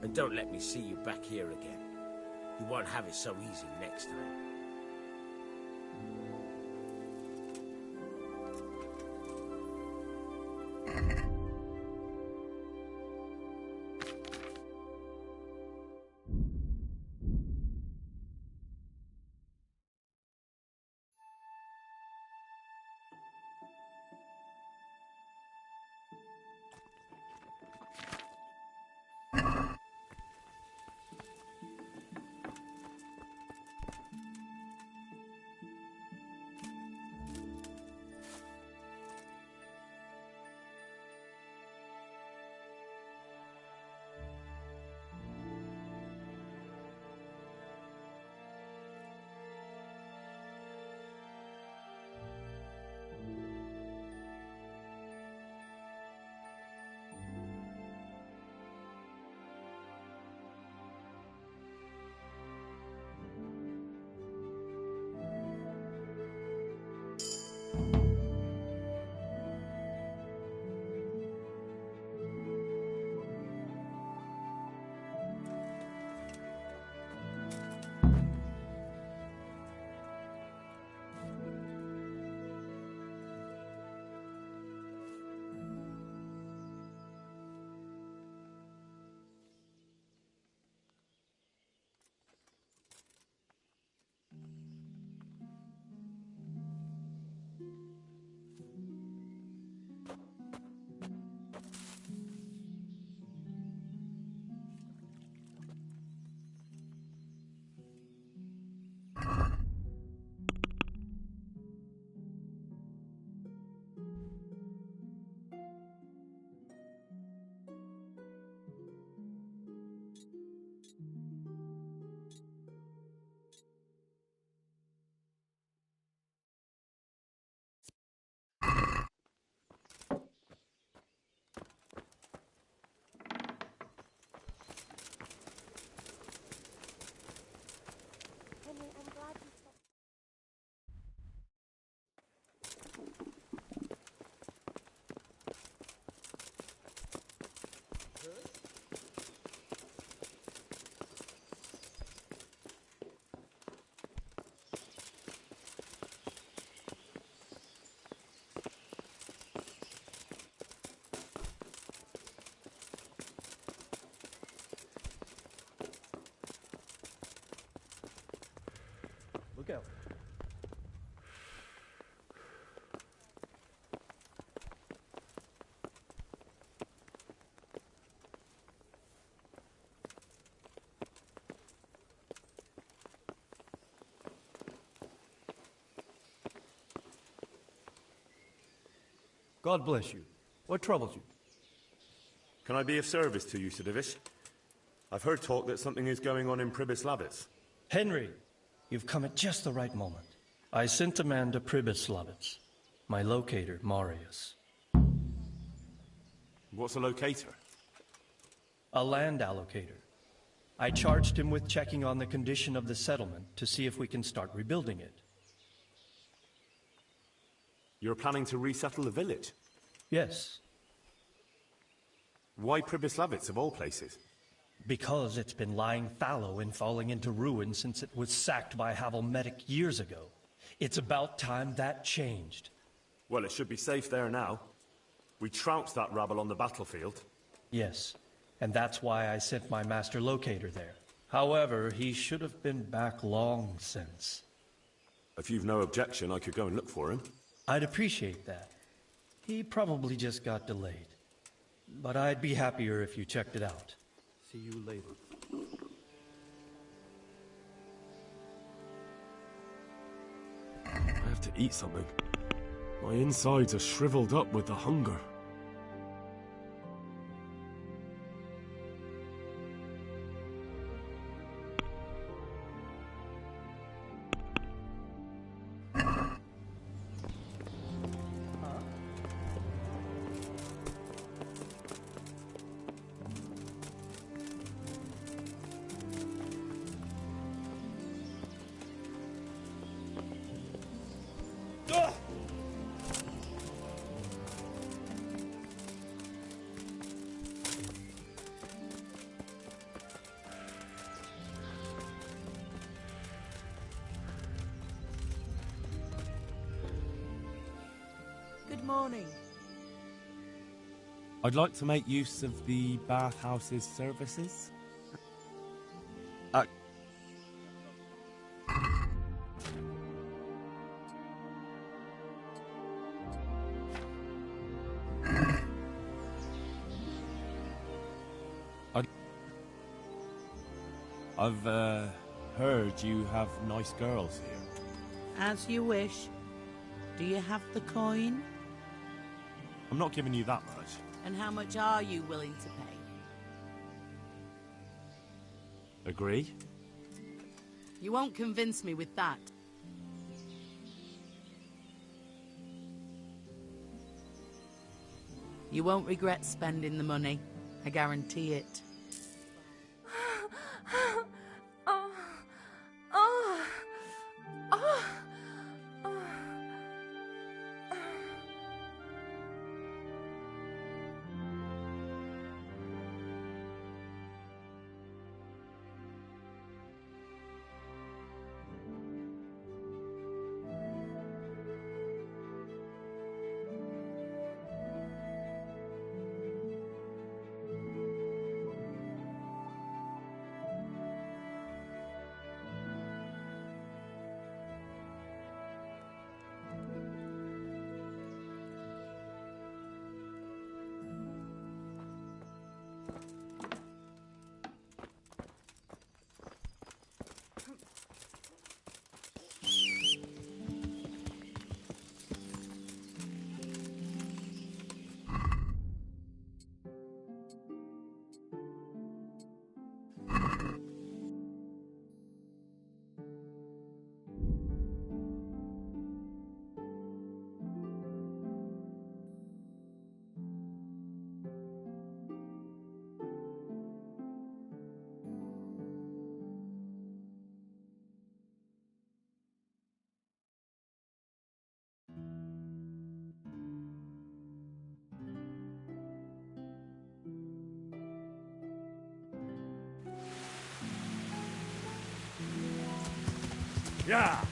And don't let me see you back here again. You won't have it so easy next time. God bless you. What troubles you? Can I be of service to you, Sir Divish? I've heard talk that something is going on in Pribys Lavitz. Henry, you've come at just the right moment. I sent a man to Pribys Lavitz. My locator, Marius. What's a locator? A land allocator. I charged him with checking on the condition of the settlement to see if we can start rebuilding it. You're planning to resettle the village? Yes. Why Pribys Lavitz, of all places? Because it's been lying fallow and falling into ruin since it was sacked by Havelmedic years ago. It's about time that changed. Well, it should be safe there now. We trounced that rabble on the battlefield. Yes, and that's why I sent my master locator there. However, he should have been back long since. If you've no objection, I could go and look for him. I'd appreciate that. He probably just got delayed. But I'd be happier if you checked it out. See you later. I have to eat something. My insides are shriveled up with the hunger. Good morning. I'd like to make use of the bathhouse's services. I've heard you have nice girls here. As you wish. Do you have the coin? I'm not giving you that much. And how much are you willing to pay? Agree? You won't convince me with that. You won't regret spending the money. I guarantee it. Yeah!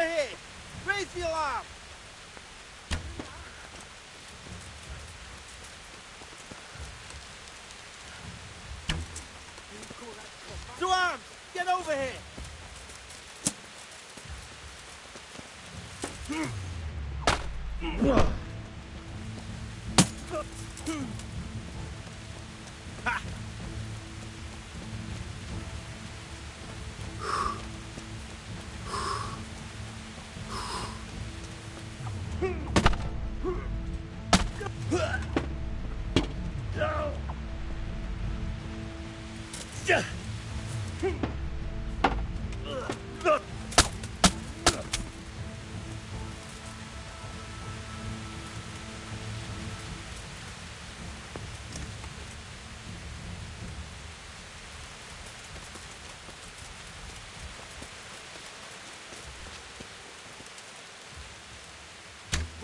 here! Raise the alarm! To arms! Get over here! Ha!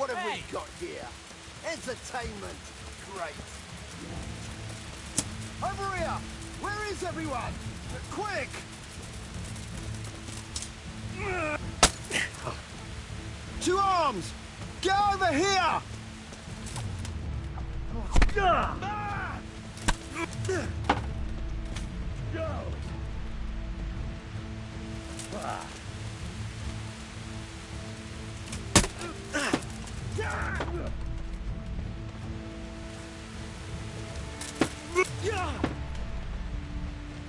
What have we got here? Entertainment. Great. Over here! Where is everyone? Quick! To arms! Get over here!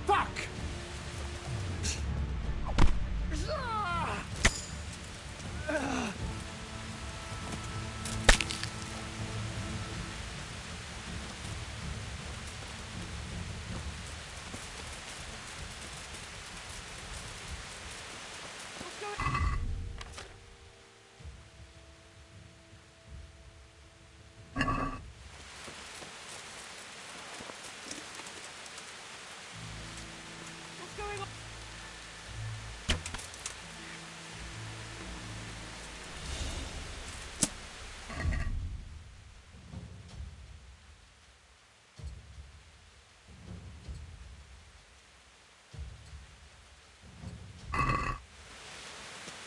Fuck!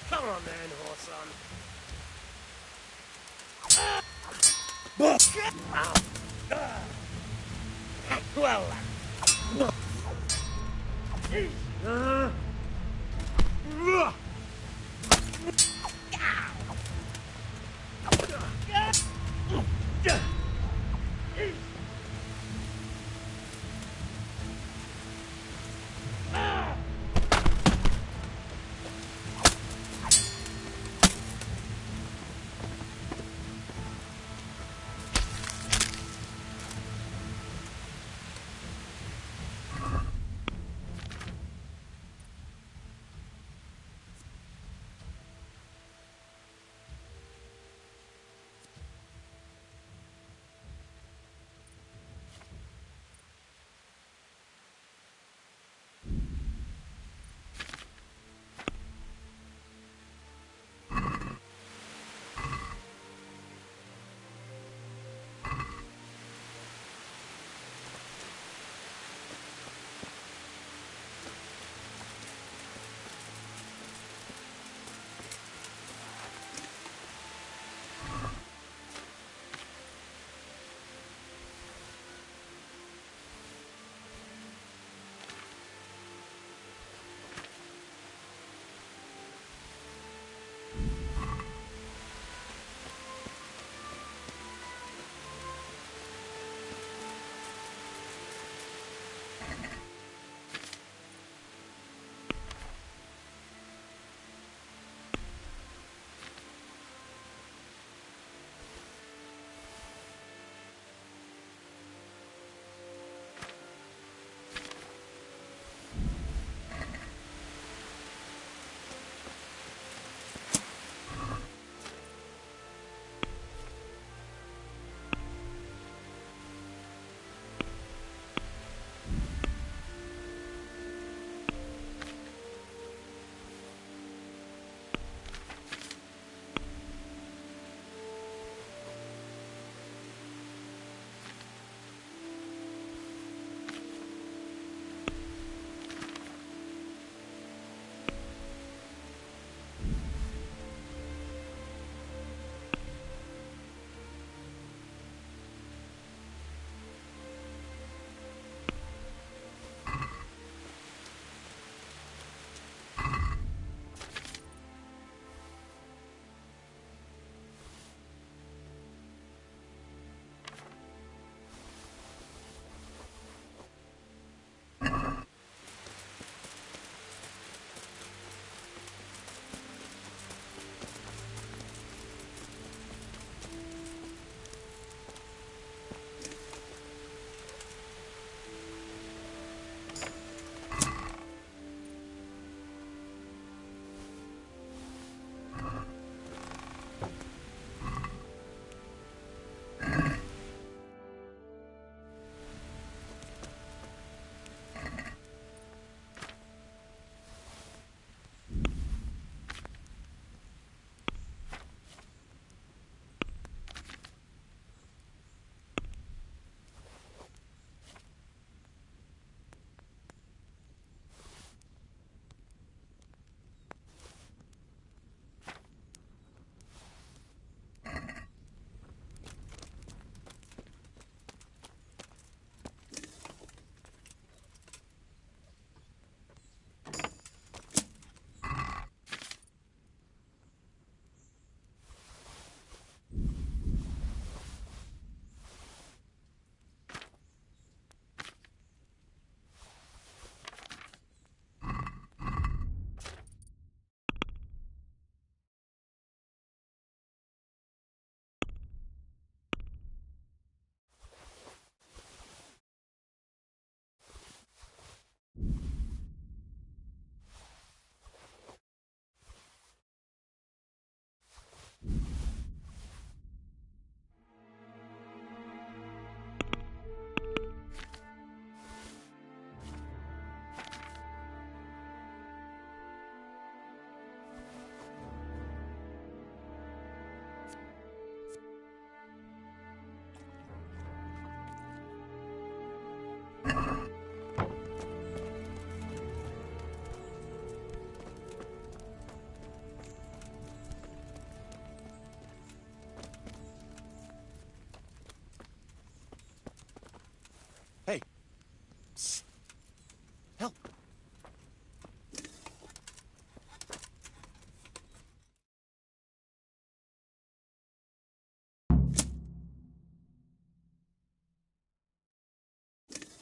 Come on then, horse Well.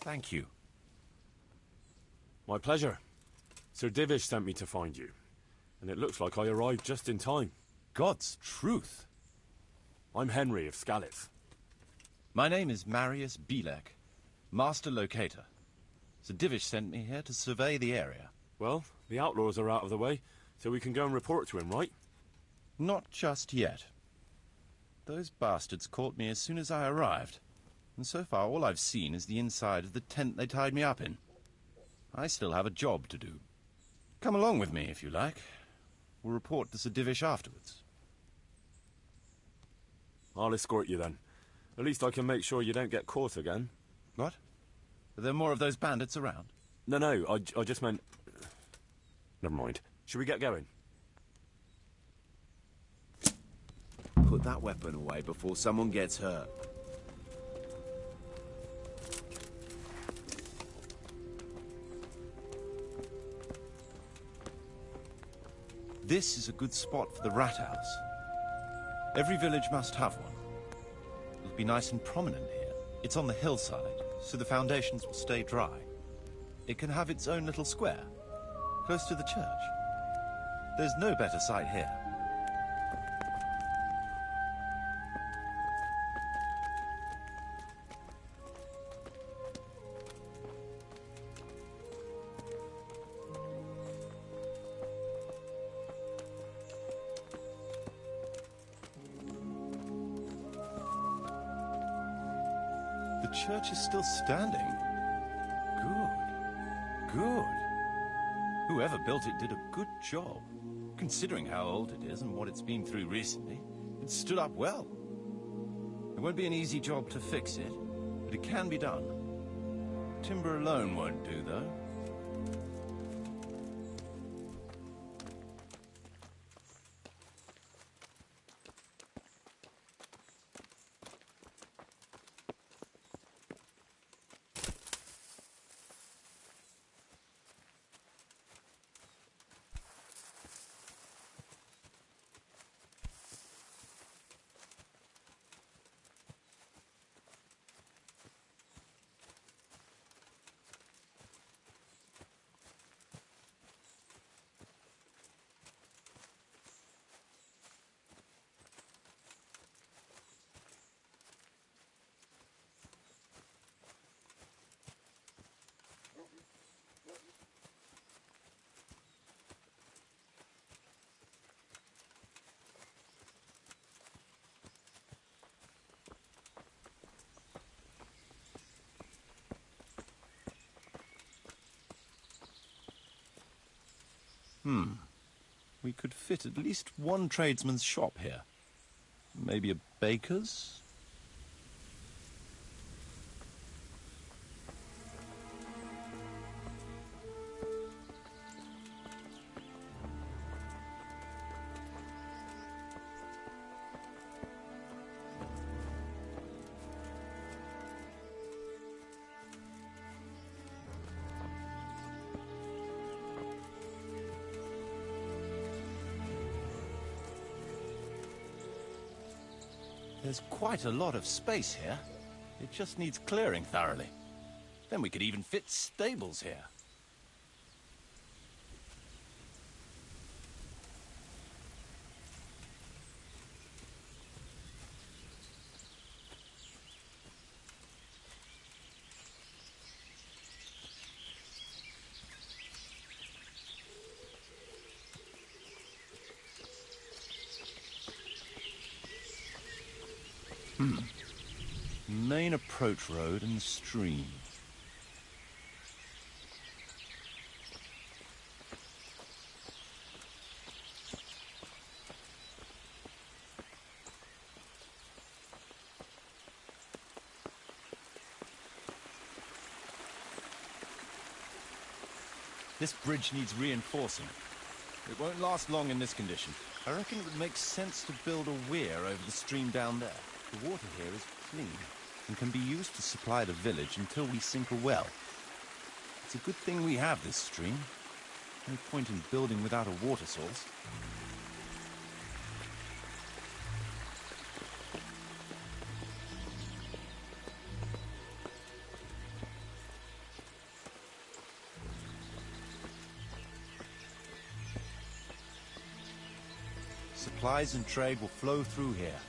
Thank you. My pleasure. Sir Divish sent me to find you, and it looks like I arrived just in time. God's truth. I'm Henry of Scalith. My name is Marius Belek, Master Locator. Sir Divish sent me here to survey the area. Well, the outlaws are out of the way, so we can go and report to him, right? Not just yet. Those bastards caught me as soon as I arrived, and so far all I've seen is the inside of the tent they tied me up in. I still have a job to do. Come along with me, if you like. We'll report to Sir Divish afterwards. I'll escort you then. At least I can make sure you don't get caught again. What? Are there more of those bandits around? No, I just meant... Never mind. Should we get going? Put that weapon away before someone gets hurt. This is a good spot for the rat house. Every village must have one. It'll be nice and prominent here. It's on the hillside, so the foundations will stay dry. It can have its own little square, close to the church. There's no better site here. The church is still standing. Good. Whoever built it did a good job. Considering how old it is and what it's been through recently, it stood up well. It won't be an easy job to fix it, but it can be done. Timber alone won't do, though. We could fit at least one tradesman's shop here. Maybe a baker's? There's quite a lot of space here. It just needs clearing thoroughly. Then we could even fit stables here. Main approach road and stream. This bridge needs reinforcing. It won't last long in this condition. I reckon it would make sense to build a weir over the stream down there. The water here is clean and can be used to supply the village until we sink a well. It's a good thing we have this stream. No point in building without a water source. supplies and trade will flow through here.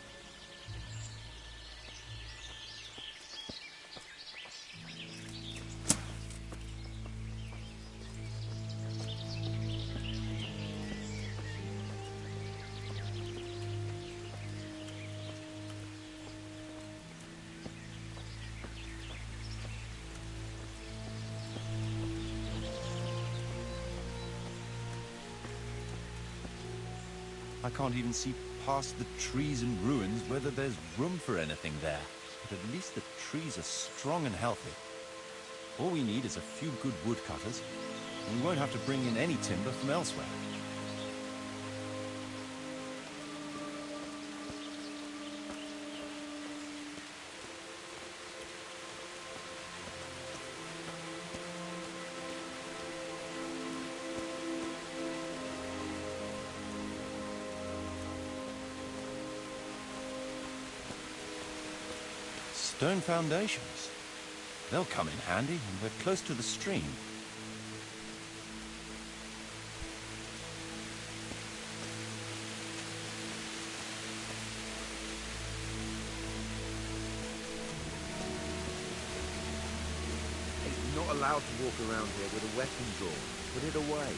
I can't even see past the trees and ruins whether there's room for anything there. But at least the trees are strong and healthy. All we need is a few good woodcutters, and we won't have to bring in any timber from elsewhere. Stone foundations. They'll come in handy, and we're close to the stream. Hey, you're not allowed to walk around here with a weapon drawn. Put it away.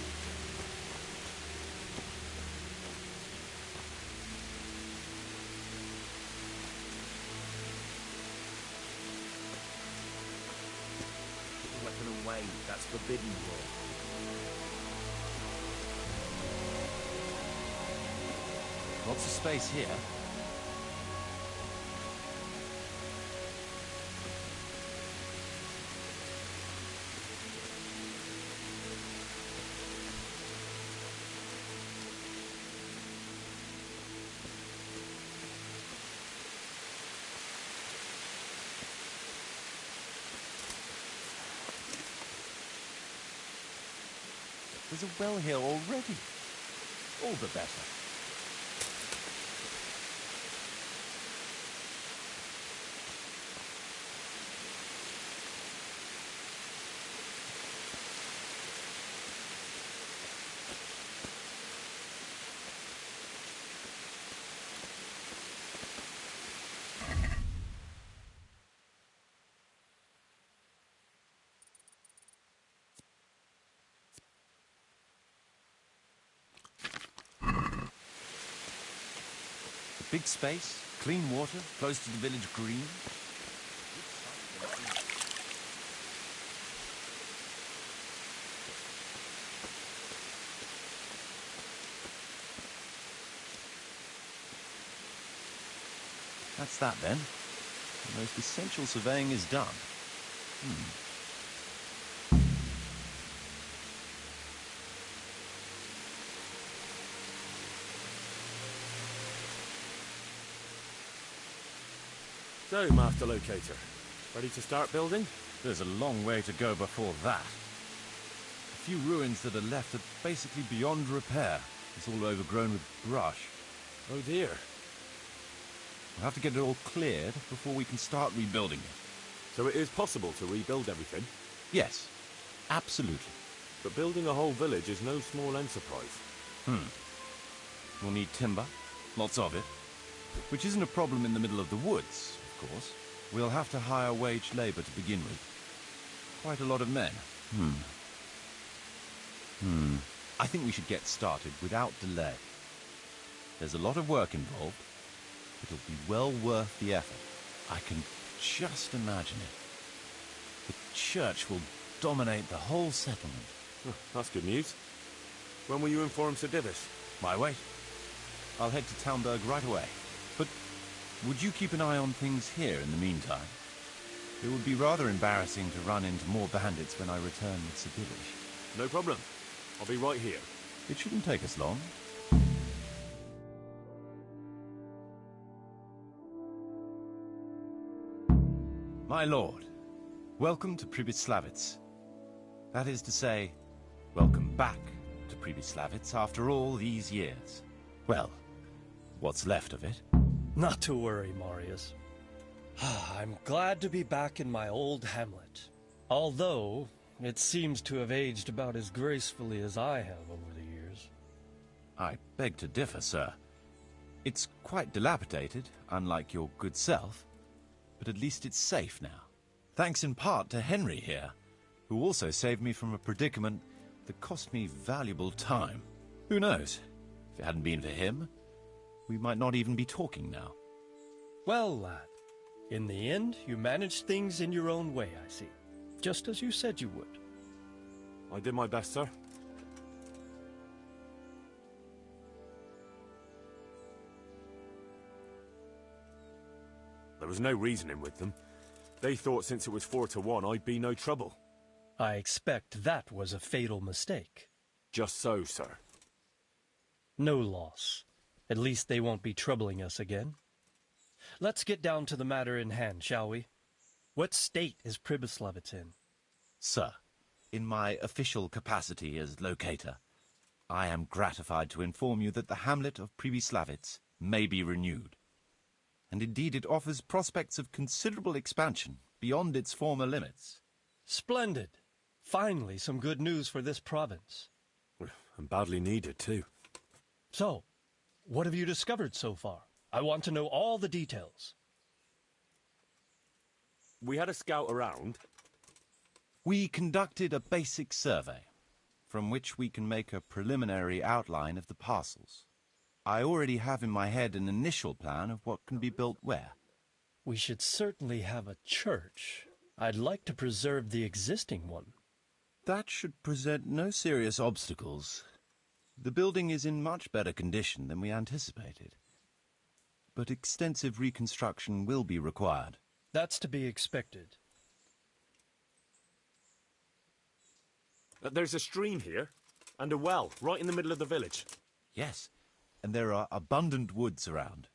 Away. That's forbidden war. Lots of space here. There's a well here already. All the better. Big space, clean water, close to the village green. That's that then. The most essential surveying is done. So, Master Locator, ready to start building? There's a long way to go before that. The few ruins that are left are basically beyond repair. It's all overgrown with brush. Oh dear. We'll have to get it all cleared before we can start rebuilding it. So it is possible to rebuild everything? Yes, absolutely. But building a whole village is no small enterprise. We'll need timber, lots of it, which isn't a problem in the middle of the woods. Of course, we'll have to hire wage labor to begin with. Quite a lot of men. I think we should get started without delay. There's a lot of work involved. It'll be well worth the effort. I can just imagine it. The church will dominate the whole settlement. That's good news. When will you inform Sir Divis? My way. I'll head to Townburg right away. But would you keep an eye on things here in the meantime? It would be rather embarrassing to run into more bandits when I return with Sir Divis. No problem. I'll be right here. It shouldn't take us long. My lord, welcome to Pribyslavitz. That is to say, welcome back to Pribyslavitz after all these years. Well, what's left of it. Not to worry, Marius. I'm glad to be back in my old hamlet. Although, it seems to have aged about as gracefully as I have over the years. I beg to differ, sir. It's quite dilapidated, unlike your good self, but at least it's safe now. Thanks in part to Henry here, who also saved me from a predicament that cost me valuable time. Who knows? If it hadn't been for him, we might not even be talking now. Well, lad, in the end, you managed things in your own way, I see. Just as you said you would. I did my best, sir. There was no reasoning with them. They thought since it was 4-1, I'd be no trouble. I expect that was a fatal mistake. Just so, sir. No loss. At least they won't be troubling us again. Let's get down to the matter in hand, shall we? What state is Pribyslavitz in? Sir, in my official capacity as locator, I am gratified to inform you that the hamlet of Pribyslavitz may be renewed. And indeed it offers prospects of considerable expansion beyond its former limits. Splendid. Finally, some good news for this province. And badly needed, too. So, what have you discovered so far? I want to know all the details. We had a scout around. We conducted a basic survey, from which we can make a preliminary outline of the parcels. I already have in my head an initial plan of what can be built where. We should certainly have a church. I'd like to preserve the existing one. That should present no serious obstacles. The building is in much better condition than we anticipated. But extensive reconstruction will be required. That's to be expected. There's a stream here, and a well, right in the middle of the village. Yes, and there are abundant woods around.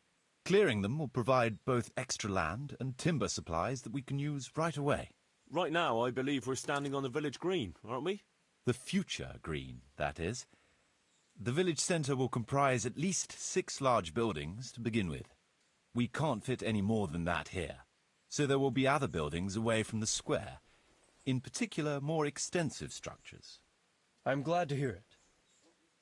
Clearing them will provide both extra land and timber supplies that we can use right away. Right now, I believe we're standing on the village green, aren't we? The future green, that is. The village centre will comprise at least 6 large buildings to begin with. We can't fit any more than that here, so there will be other buildings away from the square, in particular more extensive structures. I'm glad to hear it.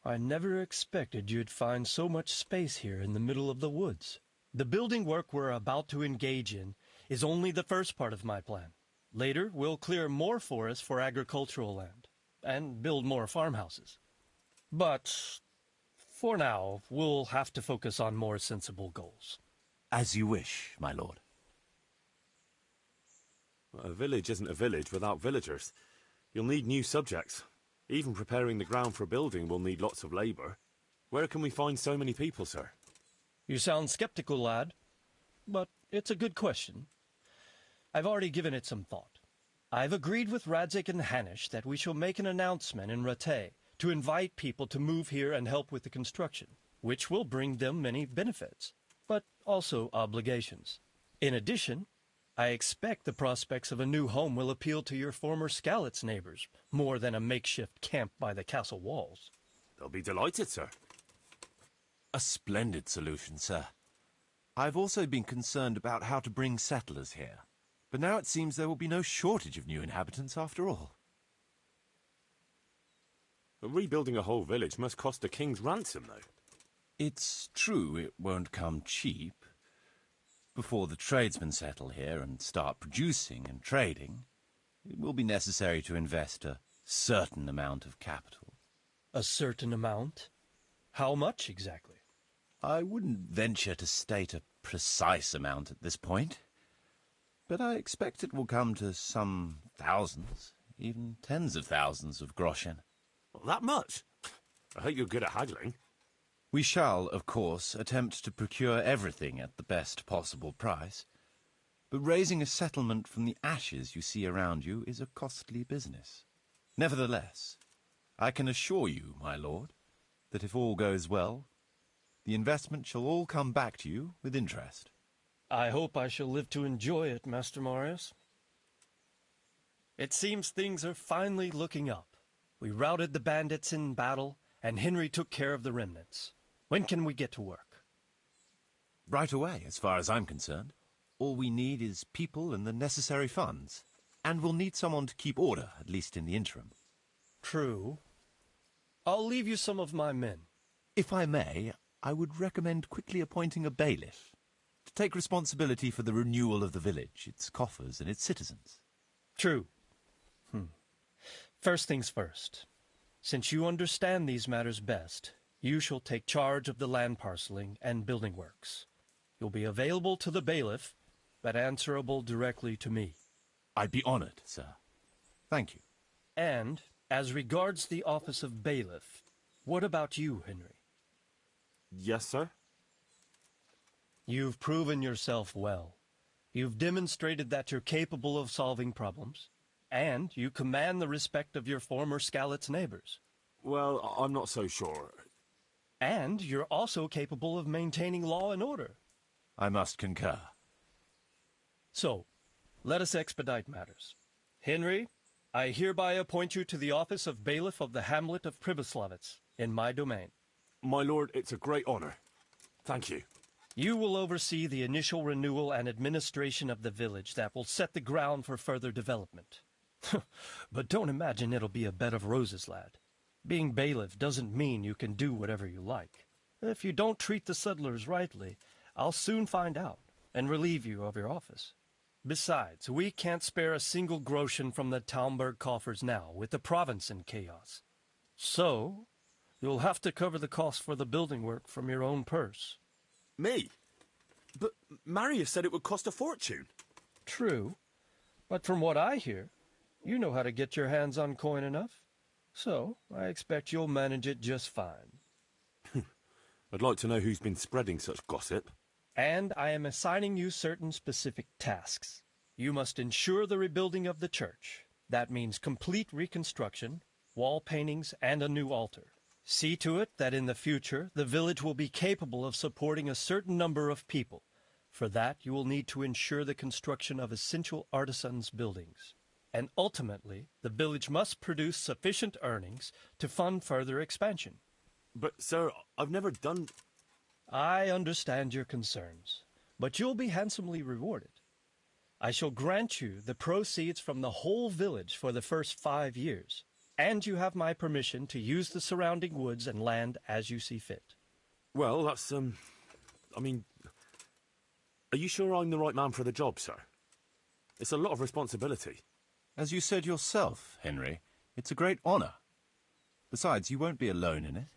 I never expected you'd find so much space here in the middle of the woods. The building work we're about to engage in is only the first part of my plan. Later, we'll clear more forest for agricultural land, and build more farmhouses. But, for now, we'll have to focus on more sensible goals. As you wish, my lord. A village isn't a village without villagers. You'll need new subjects. Even preparing the ground for a building will need lots of labour. Where can we find so many people, sir? You sound skeptical, lad. But it's a good question. I've already given it some thought. I've agreed with Radzik and Hanish that we shall make an announcement in Rattay to invite people to move here and help with the construction, which will bring them many benefits, but also obligations. In addition, I expect the prospects of a new home will appeal to your former Skalitz neighbors, more than a makeshift camp by the castle walls. They'll be delighted, sir. A splendid solution, sir. I've also been concerned about how to bring settlers here, but now it seems there will be no shortage of new inhabitants after all. Rebuilding a whole village must cost a king's ransom, though. It's true it won't come cheap. Before the tradesmen settle here and start producing and trading, it will be necessary to invest a certain amount of capital. A certain amount? How much exactly? I wouldn't venture to state a precise amount at this point, but I expect it will come to some thousands, even tens of thousands of groschen. Well, that much? I hope you're good at haggling. We shall, of course, attempt to procure everything at the best possible price, but raising a settlement from the ashes you see around you is a costly business. Nevertheless, I can assure you, my lord, that if all goes well, the investment shall all come back to you with interest. I hope I shall live to enjoy it, Master Marius. It seems things are finally looking up. We routed the bandits in battle, and Henry took care of the remnants. When can we get to work? Right away, as far as I'm concerned. All we need is people and the necessary funds. And we'll need someone to keep order, at least in the interim. True. I'll leave you some of my men. If I may, I would recommend quickly appointing a bailiff to take responsibility for the renewal of the village, its coffers and its citizens. True. First things first. Since you understand these matters best, you shall take charge of the land parceling and building works. You'll be available to the bailiff, but answerable directly to me. I'd be honored, sir. Thank you. And, as regards the office of bailiff, what about you, Henry? Yes, sir? You've proven yourself well. You've demonstrated that you're capable of solving problems, and you command the respect of your former Skalitz neighbors. Well, I'm not so sure. And you're also capable of maintaining law and order. I must concur. So, let us expedite matters. Henry, I hereby appoint you to the office of bailiff of the hamlet of Pribyslavitz, in my domain. My lord, it's a great honor. Thank you. You will oversee the initial renewal and administration of the village that will set the ground for further development. But don't imagine it'll be a bed of roses, lad. Being bailiff doesn't mean you can do whatever you like. If you don't treat the settlers rightly, I'll soon find out and relieve you of your office. Besides, we can't spare a single groschen from the Talmberg coffers now, with the province in chaos. So, you'll have to cover the cost for the building work from your own purse. Me? But Marius said it would cost a fortune. True, but from what I hear, you know how to get your hands on coin enough. So, I expect you'll manage it just fine. I'd like to know who's been spreading such gossip. And I am assigning you certain specific tasks. You must ensure the rebuilding of the church. That means complete reconstruction, wall paintings, and a new altar. See to it that in the future, the village will be capable of supporting a certain number of people. For that, you will need to ensure the construction of essential artisans' buildings. And ultimately, the village must produce sufficient earnings to fund further expansion. But, sir, I've never done... I understand your concerns, but you'll be handsomely rewarded. I shall grant you the proceeds from the whole village for the first 5 years, and you have my permission to use the surrounding woods and land as you see fit. Well, that's, I mean... Are you sure I'm the right man for the job, sir? It's a lot of responsibility. As you said yourself, Henry, it's a great honor. Besides, you won't be alone in it.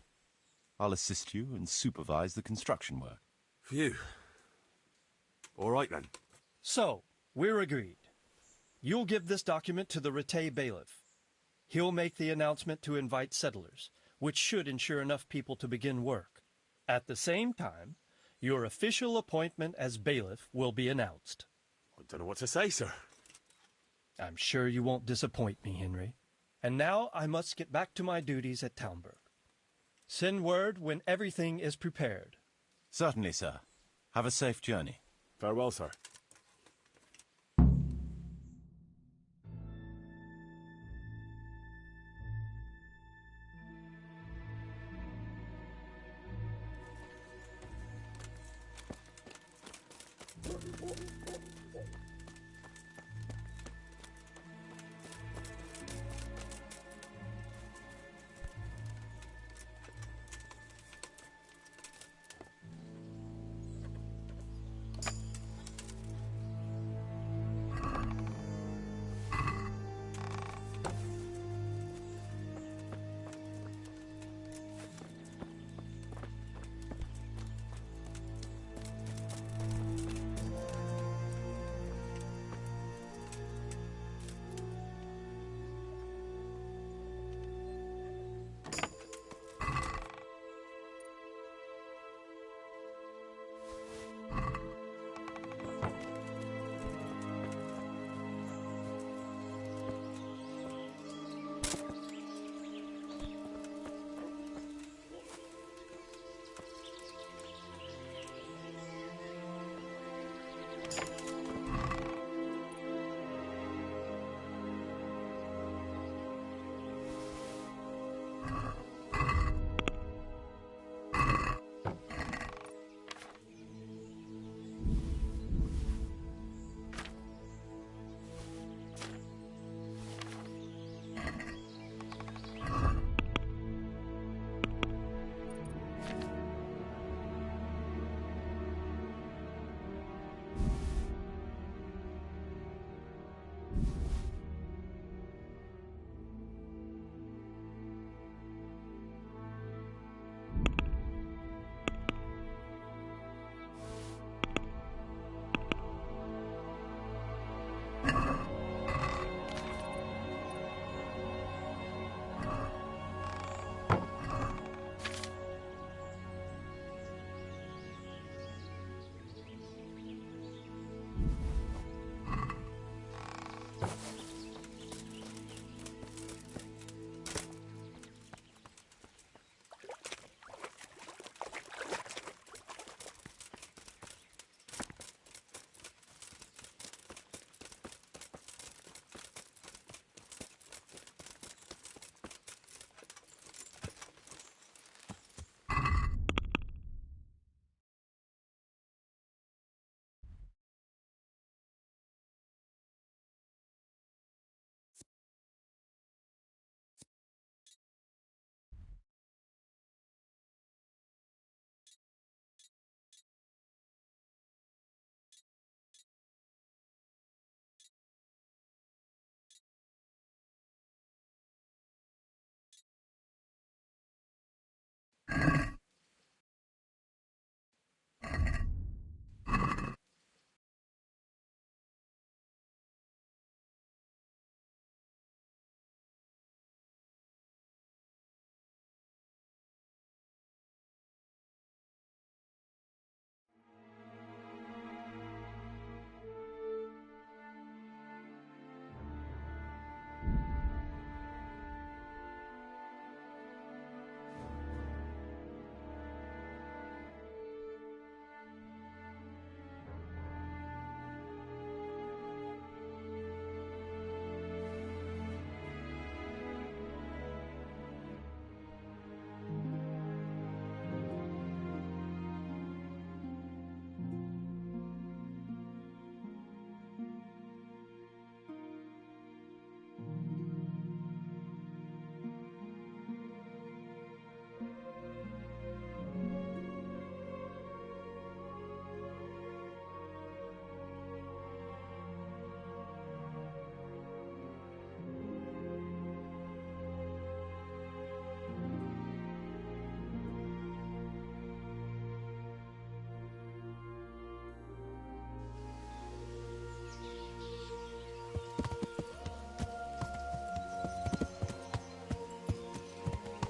I'll assist you and supervise the construction work. Phew. All right, then. So, we're agreed. You'll give this document to the Rattay bailiff. He'll make the announcement to invite settlers, which should ensure enough people to begin work. At the same time, your official appointment as bailiff will be announced. I don't know what to say, sir. I'm sure you won't disappoint me, Henry. And now I must get back to my duties at Talmberg. Send word when everything is prepared. Certainly, sir. Have a safe journey. Farewell, sir.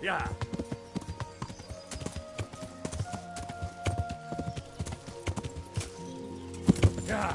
Yeah. Yeah.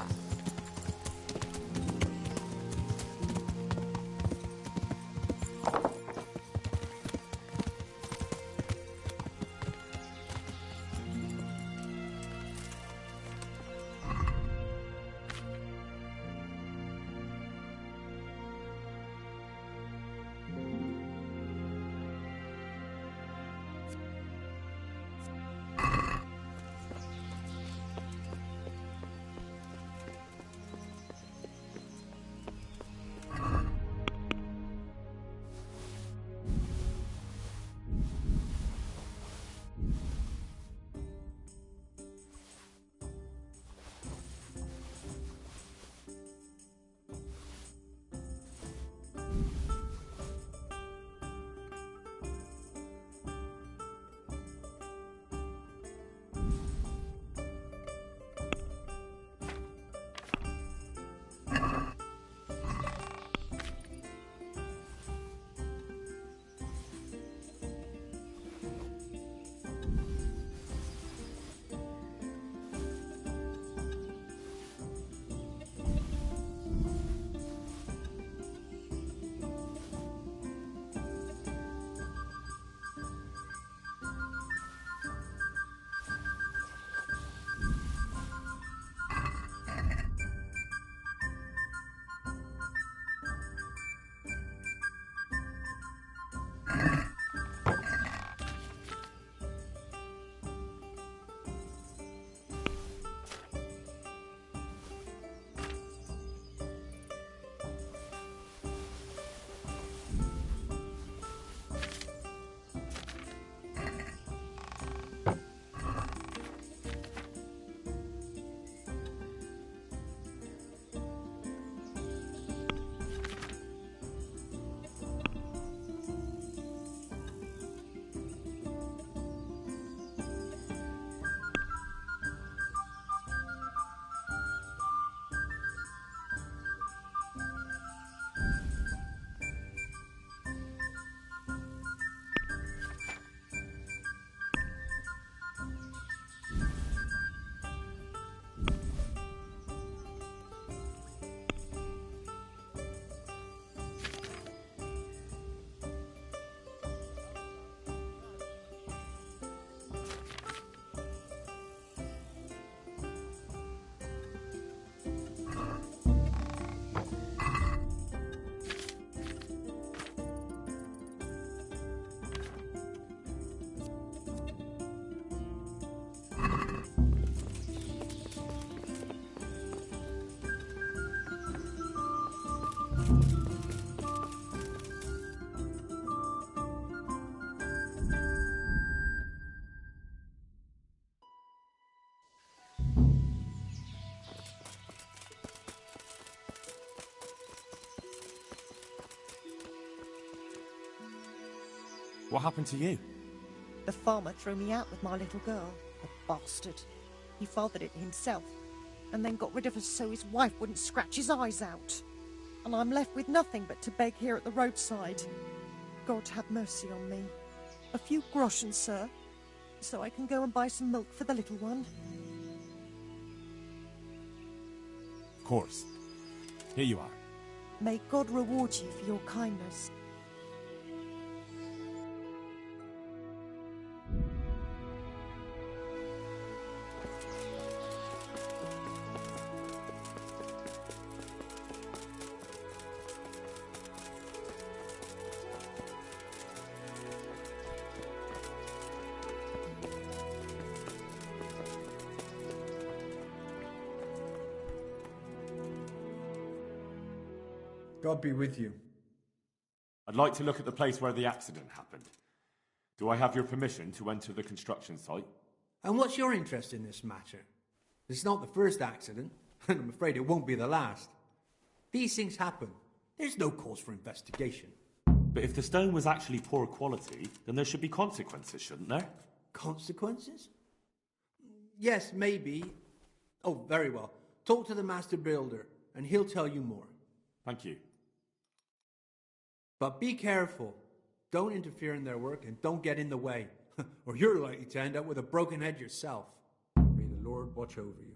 What happened to you? The farmer threw me out with my little girl. The bastard. He fathered it himself, and then got rid of us so his wife wouldn't scratch his eyes out. And I'm left with nothing but to beg here at the roadside. God have mercy on me. A few groschen, sir, so I can go and buy some milk for the little one. Of course. Here you are. May God reward you for your kindness. God be with you. I'd like to look at the place where the accident happened. Do I have your permission to enter the construction site? And what's your interest in this matter? It's not the first accident, and I'm afraid it won't be the last. These things happen. There's no cause for investigation. But if the stone was actually poor quality, then there should be consequences, shouldn't there? Consequences? Yes, maybe. Oh, very well. Talk to the master builder, and he'll tell you more. Thank you. But be careful. Don't interfere in their work and don't get in the way, or you're likely to end up with a broken head yourself. May the Lord watch over you.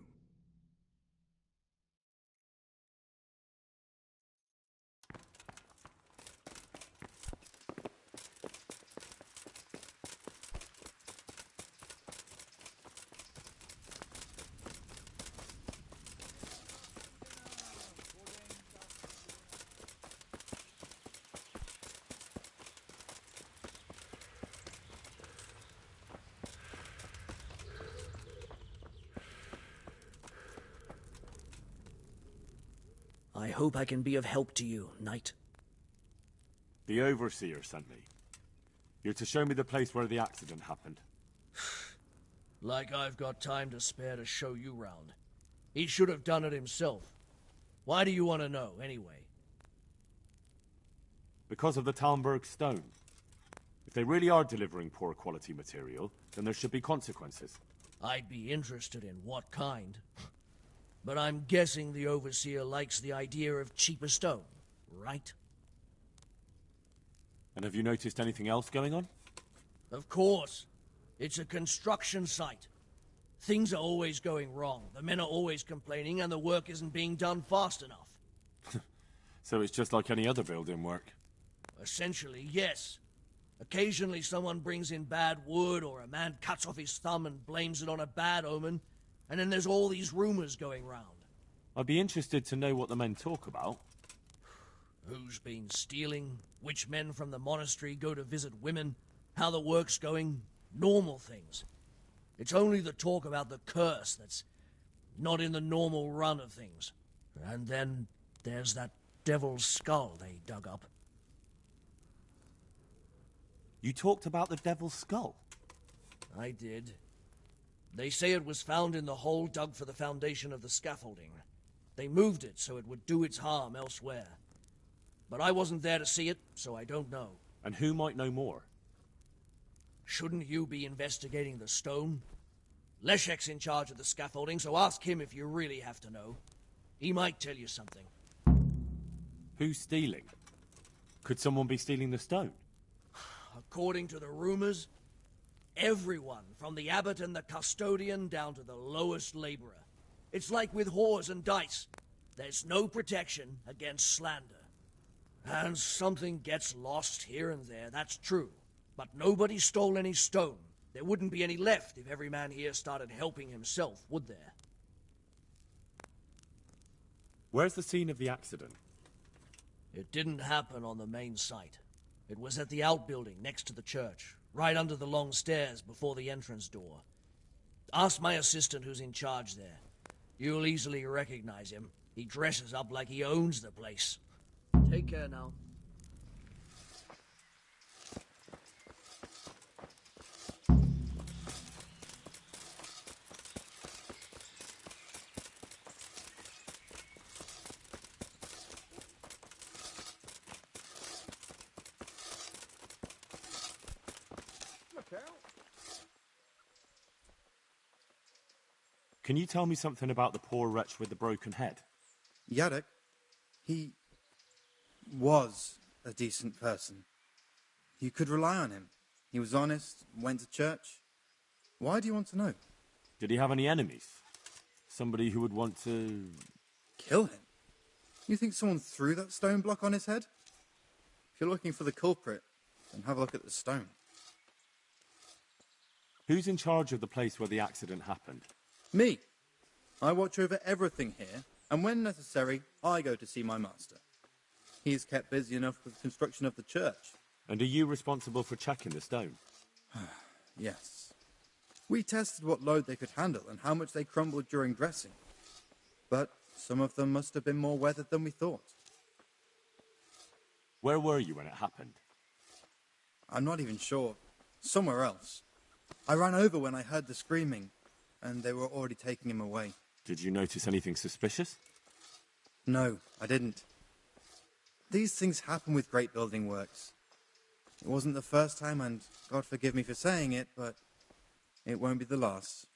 I hope I can be of help to you, Knight. The Overseer sent me. You're to show me the place where the accident happened. Like I've got time to spare to show you round. He should have done it himself. Why do you want to know, anyway? Because of the Talmberg stone. If they really are delivering poor quality material, then there should be consequences. I'd be interested in what kind. But I'm guessing the Overseer likes the idea of cheaper stone, right? And have you noticed anything else going on? Of course. It's a construction site. Things are always going wrong. The men are always complaining, and the work isn't being done fast enough. So it's just like any other building work? Essentially, yes. Occasionally someone brings in bad wood, or a man cuts off his thumb and blames it on a bad omen, and then there's all these rumors going round. I'd be interested to know what the men talk about. Who's been stealing, which men from the monastery go to visit women, how the work's going, normal things. It's only the talk about the curse that's not in the normal run of things. And then there's that devil's skull they dug up. You talked about the devil's skull? I did. They say it was found in the hole dug for the foundation of the scaffolding. They moved it so it would do its harm elsewhere. But I wasn't there to see it, so I don't know. And who might know more? Shouldn't you be investigating the stone? Leszek's in charge of the scaffolding, so ask him if you really have to know. He might tell you something. Who's stealing? Could someone be stealing the stone? According to the rumors, everyone, from the abbot and the custodian down to the lowest laborer. It's like with whores and dice. There's no protection against slander. And something gets lost here and there, that's true. But nobody stole any stone. There wouldn't be any left if every man here started helping himself, would there? Where's the scene of the accident? It didn't happen on the main site. It was at the outbuilding next to the church, right under the long stairs before the entrance door. Ask my assistant who's in charge there. You'll easily recognize him. He dresses up like he owns the place. Take care now. Can you tell me something about the poor wretch with the broken head? Yarek, he was a decent person. You could rely on him. He was honest, went to church. Why do you want to know? Did he have any enemies? Somebody who would want to... Kill him? You think someone threw that stone block on his head? If you're looking for the culprit, then have a look at the stone. Who's in charge of the place where the accident happened? Me. I watch over everything here, and when necessary, I go to see my master. He is kept busy enough with the construction of the church. And are you responsible for checking the stone? Yes. We tested what load they could handle and how much they crumbled during dressing. But some of them must have been more weathered than we thought. Where were you when it happened? I'm not even sure. Somewhere else. I ran over when I heard the screaming, and they were already taking him away. Did you notice anything suspicious? No, I didn't. These things happen with great building works. It wasn't the first time, and God forgive me for saying it, but it won't be the last.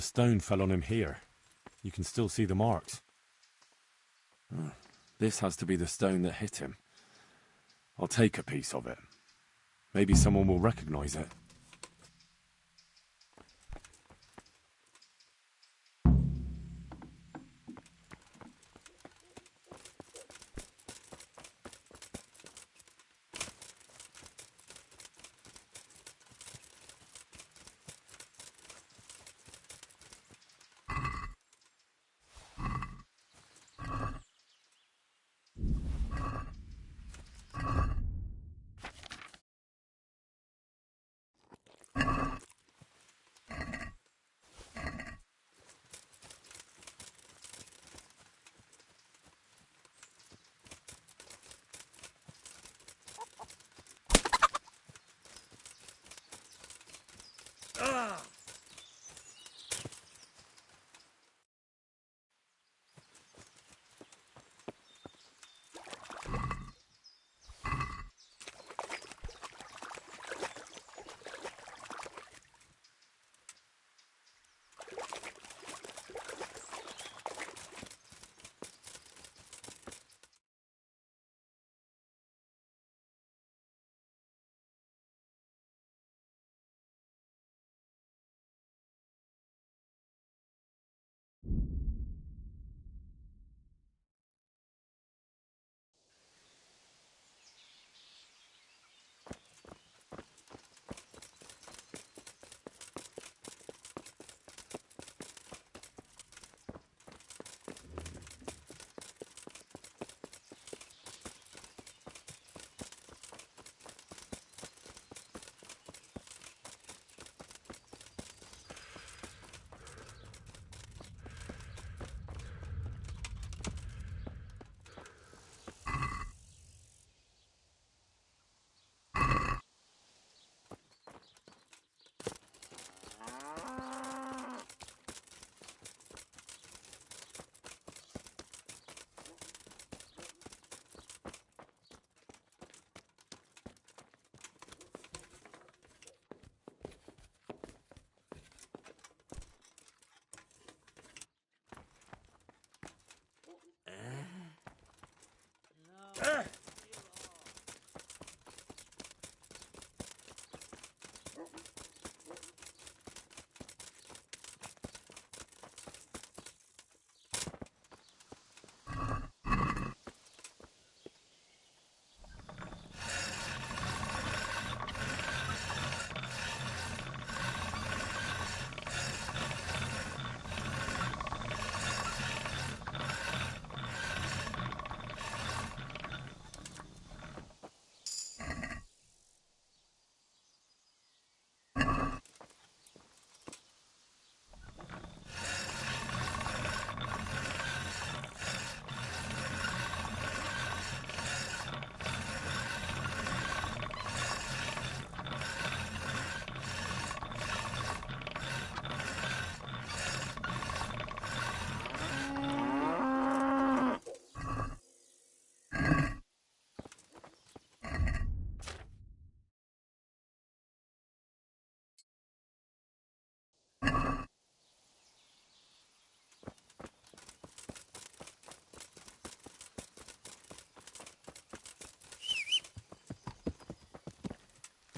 stone fell on him here. You can still see the marks. This has to be the stone that hit him. I'll take a piece of it. Maybe someone will recognize it.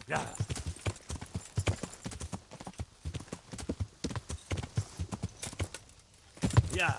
Yeah. Yeah.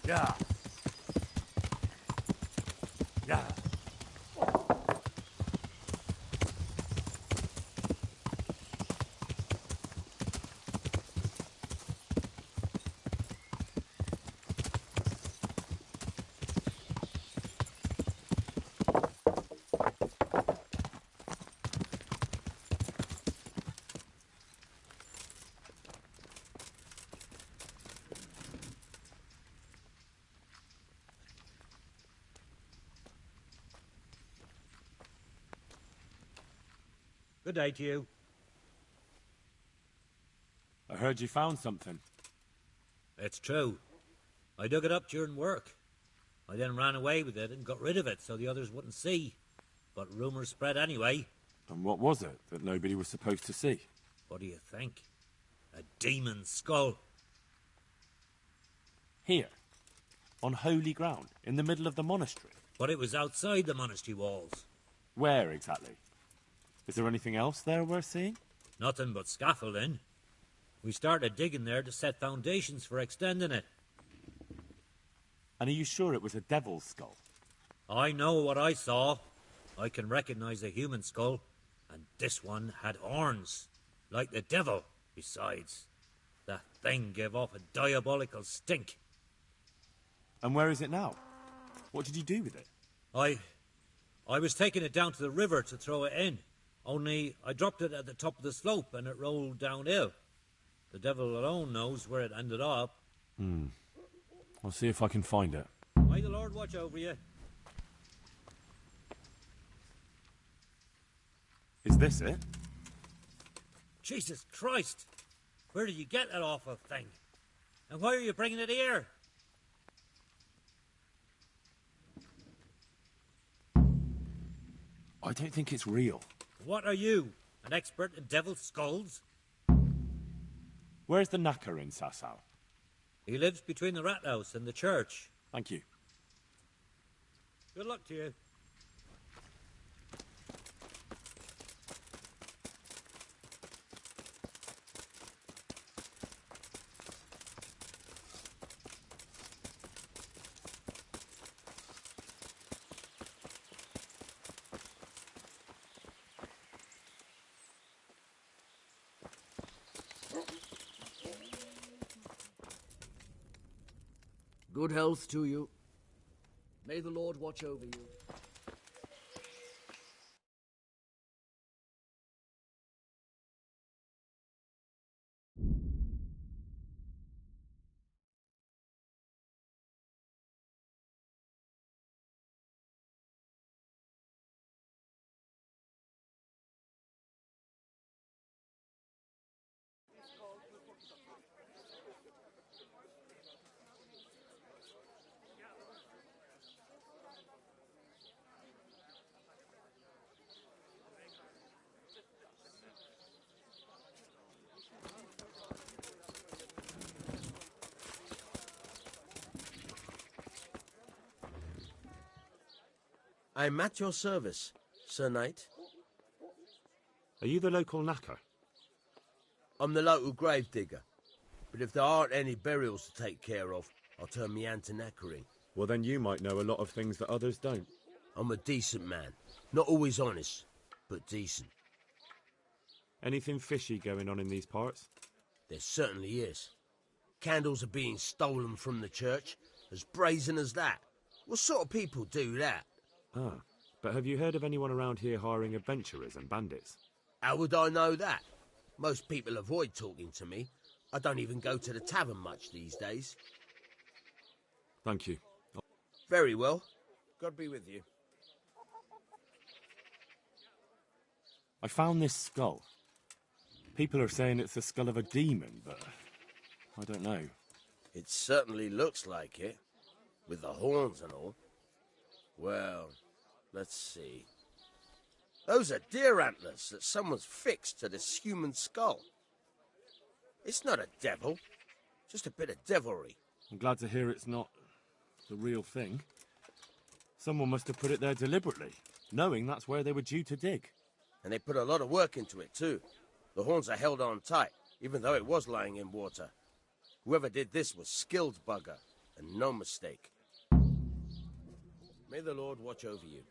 Yeah. Yeah. Good day to you. I heard you found something. It's true. I dug it up during work. I then ran away with it and got rid of it so the others wouldn't see. But rumours spread anyway. And what was it that nobody was supposed to see? What do you think? A demon skull. Here, on holy ground, in the middle of the monastery. But it was outside the monastery walls. Where exactly? Is there anything else there worth seeing? Nothing but scaffolding. We started digging there to set foundations for extending it. And are you sure it was a devil's skull? I know what I saw. I can recognize a human skull, and this one had horns, like the devil. Besides, that thing gave off a diabolical stink. And where is it now? What did you do with it? I was taking it down to the river to throw it in. Only I dropped it at the top of the slope and it rolled downhill. The devil alone knows where it ended up. I'll see if I can find it. May the Lord watch over you. Is this it? Jesus Christ! Where did you get that awful thing? And why are you bringing it here? I don't think it's real. What are you? An expert in devil's skulls? Where's the knacker in Sasau? He lives between the rat house and the church. Thank you. Good luck to you. Good health to you. May the Lord watch over you. I'm at your service, Sir Knight. Are you the local knacker? I'm the local grave digger. But if there aren't any burials to take care of, I'll turn me hand to knackering. Well, then you might know a lot of things that others don't. I'm a decent man. Not always honest, but decent. Anything fishy going on in these parts? There certainly is. Candles are being stolen from the church, as brazen as that. What sort of people do that? Ah, but have you heard of anyone around here hiring adventurers and bandits? How would I know that? Most people avoid talking to me. I don't even go to the tavern much these days. Thank you. Very well. God be with you. I found this skull. People are saying it's the skull of a demon, but I don't know. It certainly looks like it, with the horns and all. Well, let's see. Those are deer antlers that someone's fixed to this human skull. It's not a devil, just a bit of devilry. I'm glad to hear it's not the real thing. Someone must have put it there deliberately, knowing that's where they were due to dig. And they put a lot of work into it, too. The horns are held on tight, even though it was lying in water. Whoever did this was skilled bugger. and no mistake. May the Lord watch over you.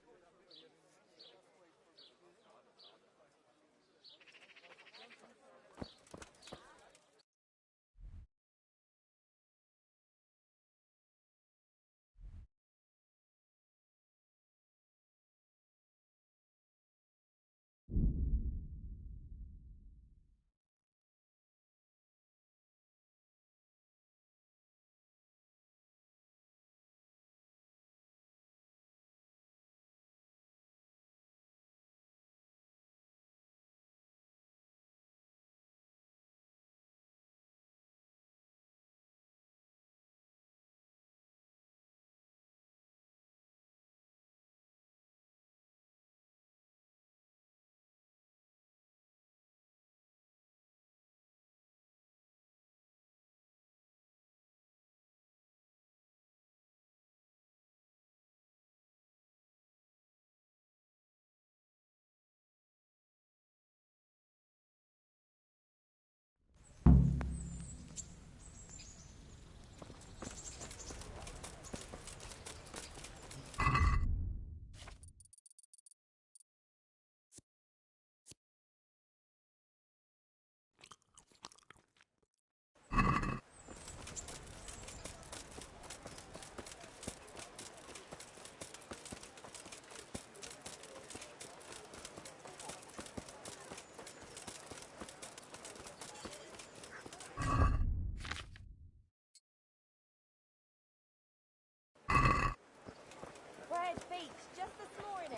Bread baked just this morning.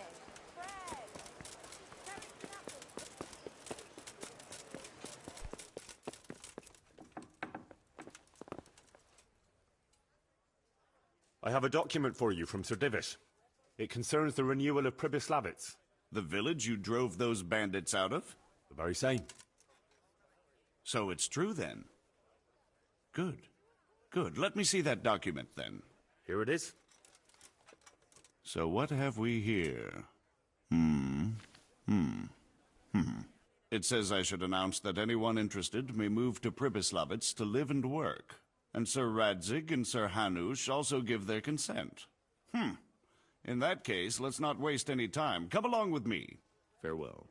Bread. I have a document for you from Sir Divish. It concerns the renewal of Pribyslavitz. The village you drove those bandits out of? The very same. So it's true, then? Good. Good. Let me see that document, then. Here it is. So what have we here? It says I should announce that anyone interested may move to Pribyslavitz to live and work. And Sir Radzig and Sir Hanush also give their consent. In that case, let's not waste any time. Come along with me. Farewell.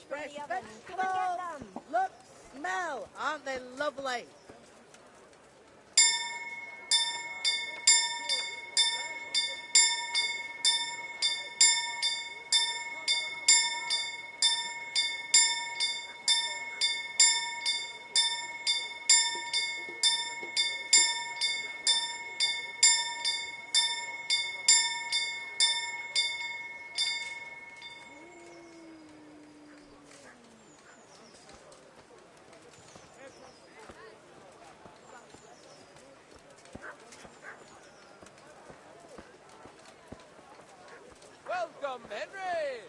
Fresh vegetables! Look, smell! Aren't they lovely? Welcome, Henry!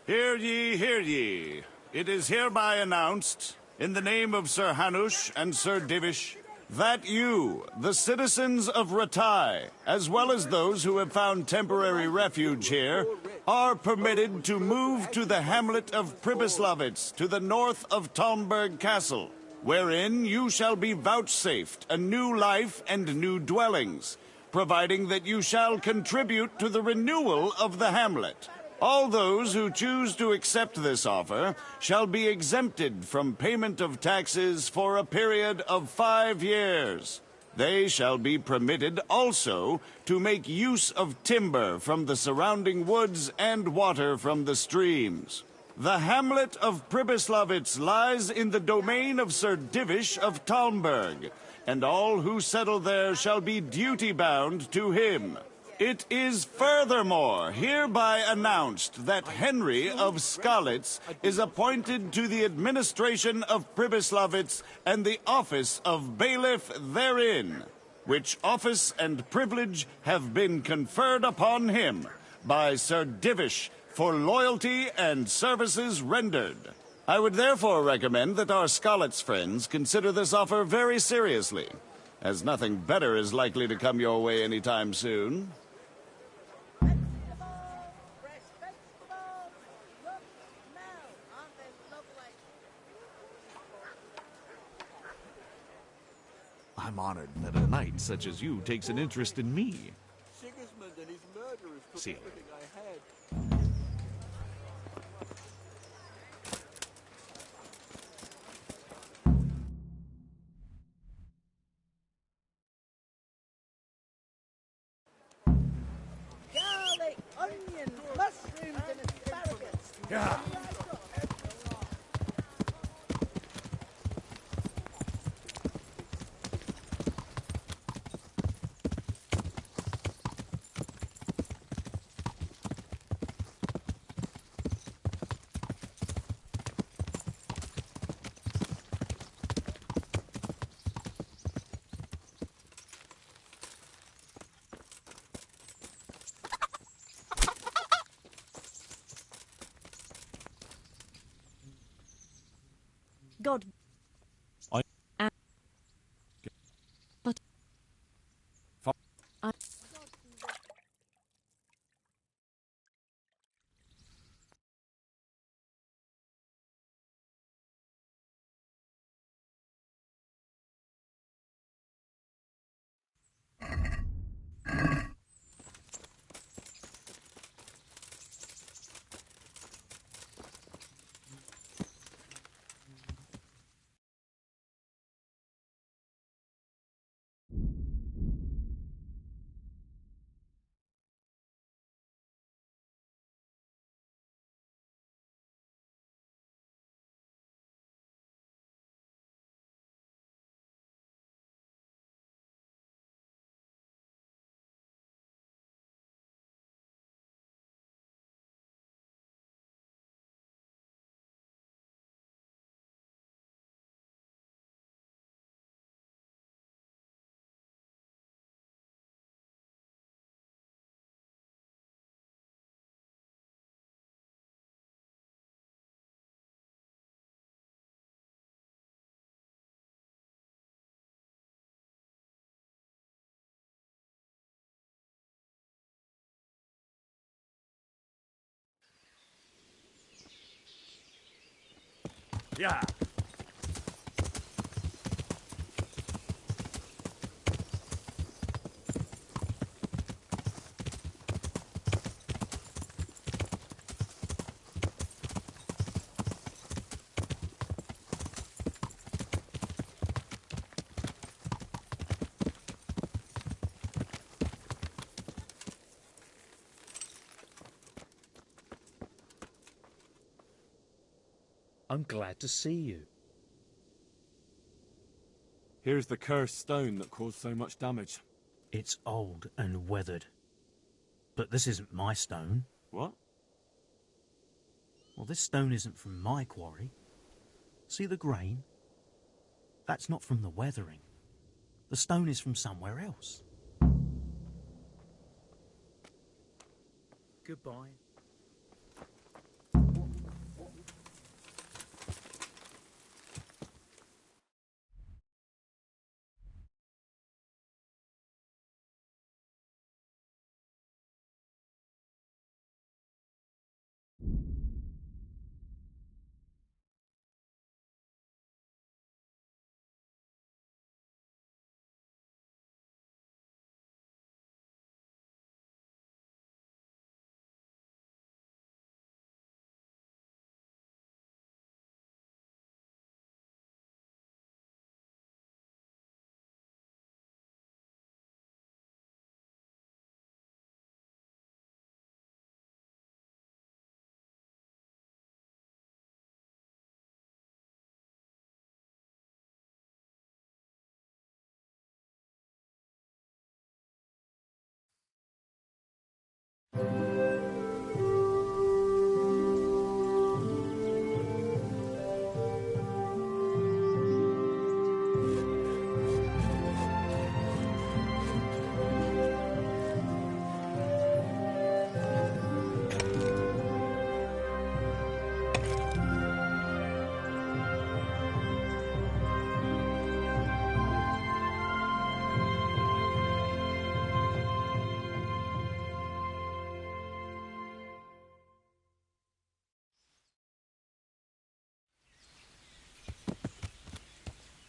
Hear ye, hear ye. It is hereby announced, in the name of Sir Hanush and Sir Divish, that you, the citizens of Ratai, as well as those who have found temporary refuge here, are permitted to move to the hamlet of Pribyslavitz to the north of Talmberg Castle, wherein you shall be vouchsafed a new life and new dwellings, providing that you shall contribute to the renewal of the hamlet. All those who choose to accept this offer shall be exempted from payment of taxes for a period of 5 years. They shall be permitted also to make use of timber from the surrounding woods and water from the streams. The hamlet of Pribyslavitz lies in the domain of Sir Divish of Talmberg, and all who settle there shall be duty-bound to him. It is furthermore hereby announced that Henry of Skalitz is appointed to the administration of Pribyslavitz and the office of bailiff therein, which office and privilege have been conferred upon him by Sir Divish for loyalty and services rendered. I would therefore recommend that our Skalitz friends consider this offer very seriously, as nothing better is likely to come your way anytime soon. I'm honored that a knight such as you takes an interest in me. Sigismund and his murderers took See you. everything I had. Garlic, onions, mushrooms, and asparagus. Yeah. God. I- But I... Yeah. I'm glad to see you. Here's the cursed stone that caused so much damage. It's old and weathered. But this isn't my stone. What? Well, this stone isn't from my quarry. See the grain? That's not from the weathering. The stone is from somewhere else. Goodbye.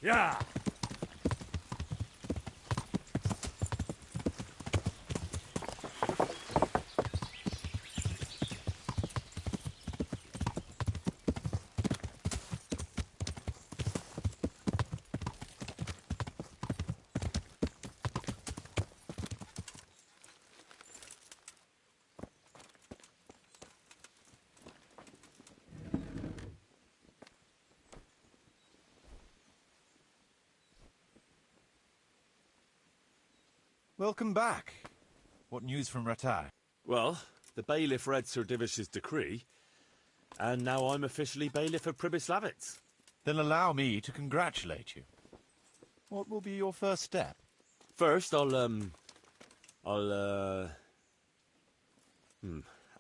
Yeah. Welcome back. What news from Rattay? Well, the bailiff read Sir Divish's decree, and now I'm officially bailiff of Pribyslavitz. Then allow me to congratulate you. What will be your first step? First, actually, I'm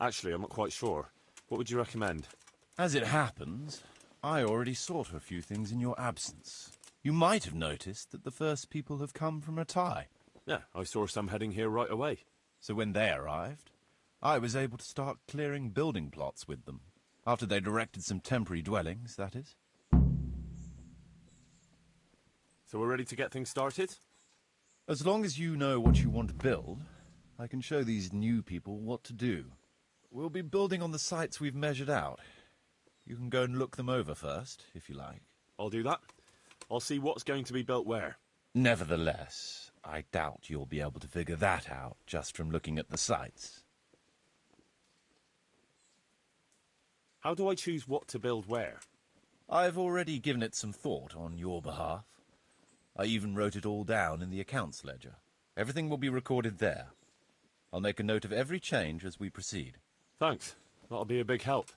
not quite sure. What would you recommend? As it happens, I already saw to a few things in your absence. You might have noticed that the first people have come from Rattay. Yeah, I saw some heading here right away. So when they arrived, I was able to start clearing building plots with them. After they'd erected some temporary dwellings, that is. So we're ready to get things started? As long as you know what you want to build, I can show these new people what to do. We'll be building on the sites we've measured out. You can go and look them over first, if you like. I'll do that. I'll see what's going to be built where. Nevertheless, I doubt you'll be able to figure that out just from looking at the sites. How do I choose what to build where? I've already given it some thought on your behalf. I even wrote it all down in the accounts ledger. Everything will be recorded there. I'll make a note of every change as we proceed. Thanks. That'll be a big help.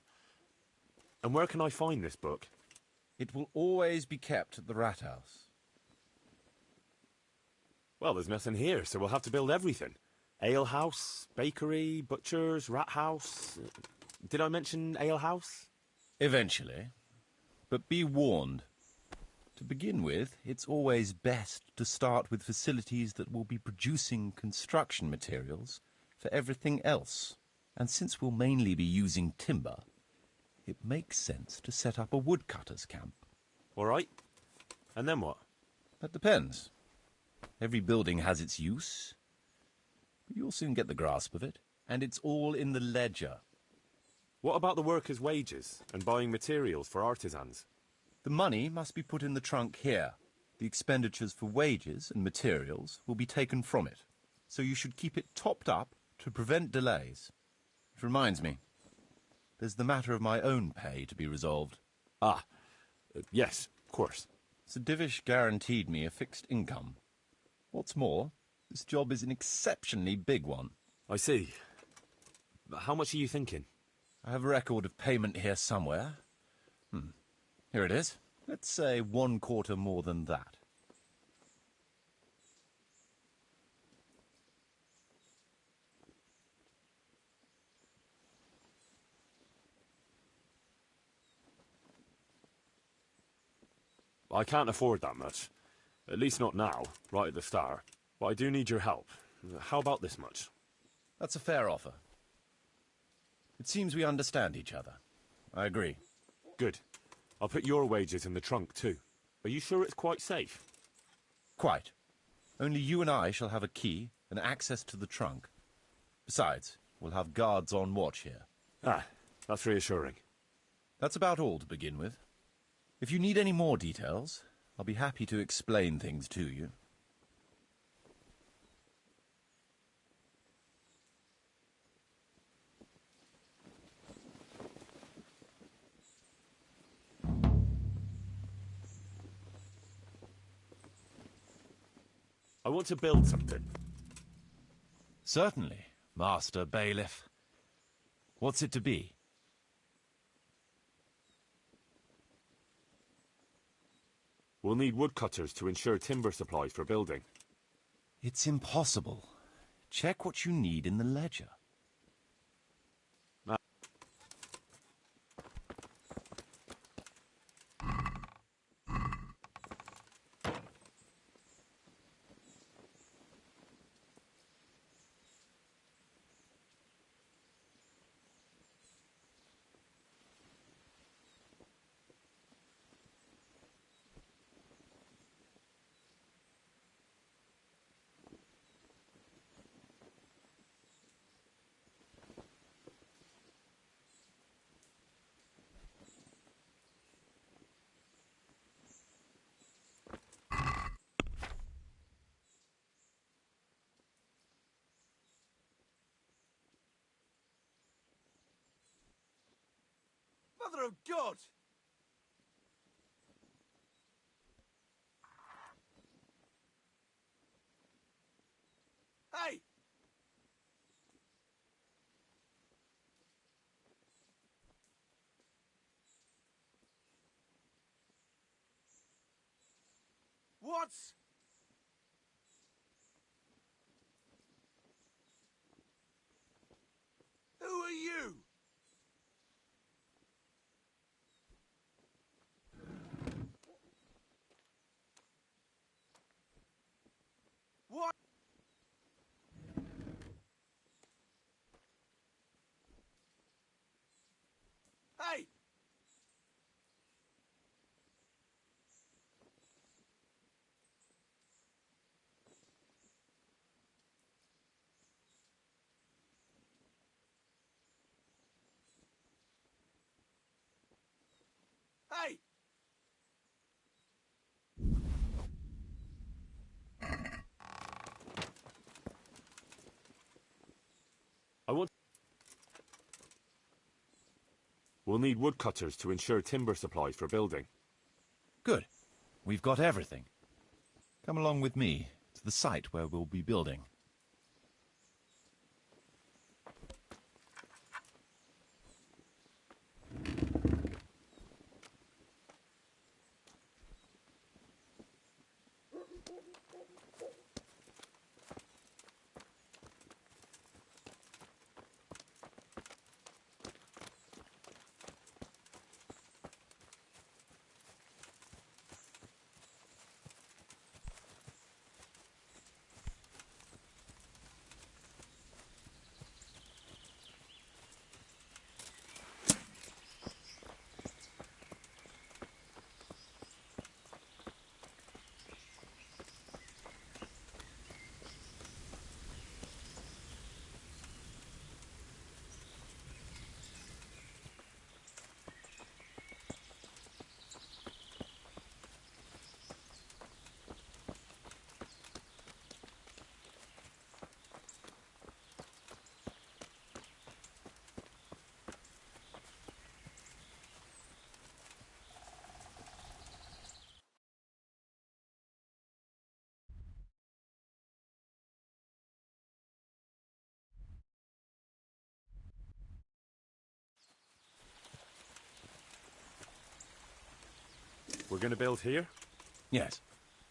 And where can I find this book? It will always be kept at the Rat House. Well, there's nothing here, so we'll have to build everything. Ale house, bakery, butchers, rat house. Did I mention ale house? Eventually. But be warned. To begin with, it's always best to start with facilities that will be producing construction materials for everything else. And since we'll mainly be using timber, it makes sense to set up a woodcutter's camp. All right. And then what? That depends. Every building has its use, but you'll soon get the grasp of it, and it's all in the ledger. What about the workers' wages and buying materials for artisans? The money must be put in the trunk here. The expenditures for wages and materials will be taken from it, so you should keep it topped up to prevent delays. It reminds me, there's the matter of my own pay to be resolved. Yes, of course. Sir Divish guaranteed me a fixed income. What's more, this job is an exceptionally big one. I see. But how much are you thinking? I have a record of payment here somewhere. Here it is. Let's say 1/4 more than that. I can't afford that much. At least not now, right at the start. But I do need your help. How about this much? That's a fair offer. It seems we understand each other. I agree. Good. I'll put your wages in the trunk, too. Are you sure it's quite safe? Quite. Only you and I shall have a key and access to the trunk. Besides, we'll have guards on watch here. That's reassuring. That's about all to begin with. If you need any more details, I'll be happy to explain things to you. I want to build something. Certainly, Master Bailiff. What's it to be? We'll need woodcutters to ensure timber supplies for building. It's impossible. Check what you need in the ledger. Mother of God! Hey! What? Who are you? What? Hey! Hey! I want... We'll need woodcutters to ensure timber supplies for building. Good. We've got everything. Come along with me to the site where we'll be building. We're going to build here? Yes.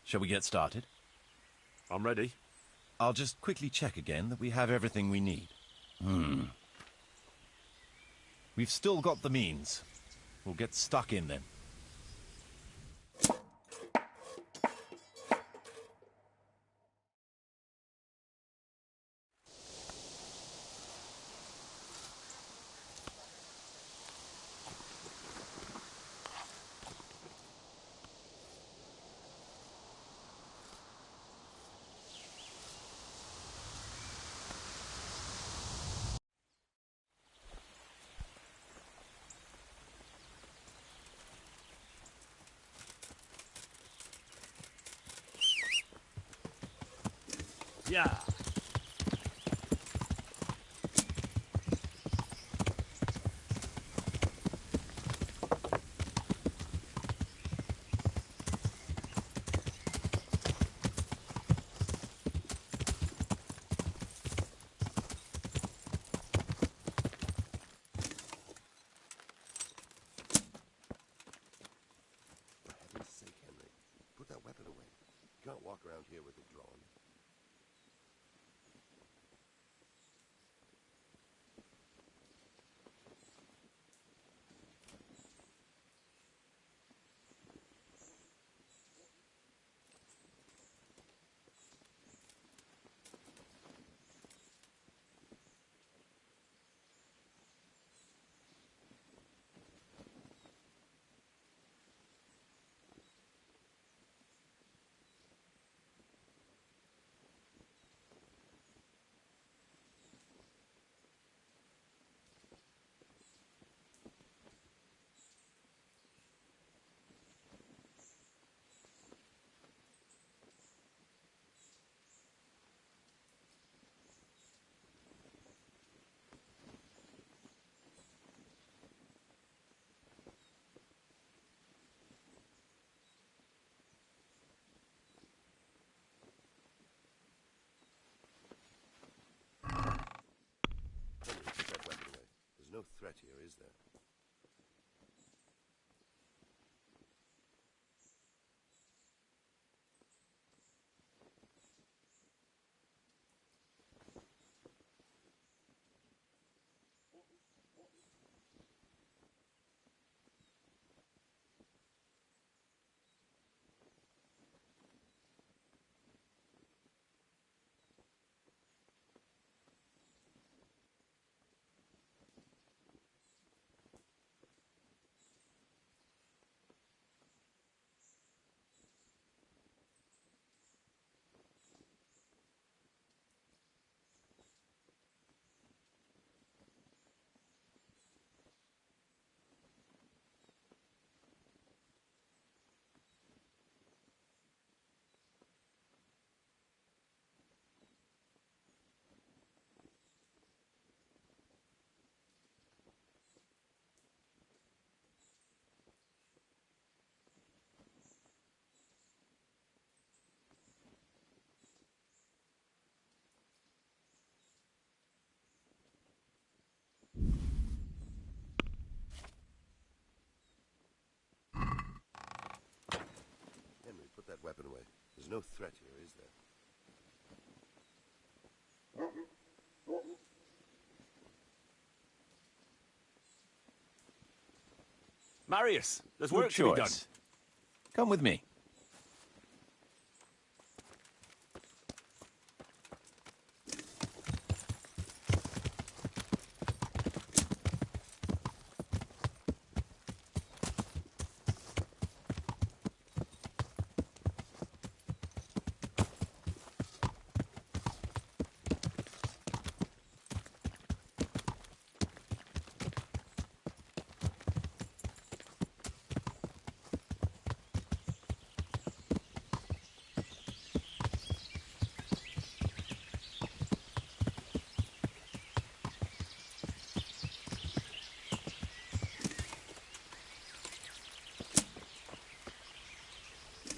Shall we get started? I'm ready. I'll just quickly check again that we have everything we need. We've still got the means. We'll get stuck in then. Yeah. For heaven's sake, Henry, put that weapon away. You can't walk around here with it drawn. threat here, is there? Henry, put that weapon away. There's no threat here, is there? Marius, there's Good work to be done. choice. Come with me.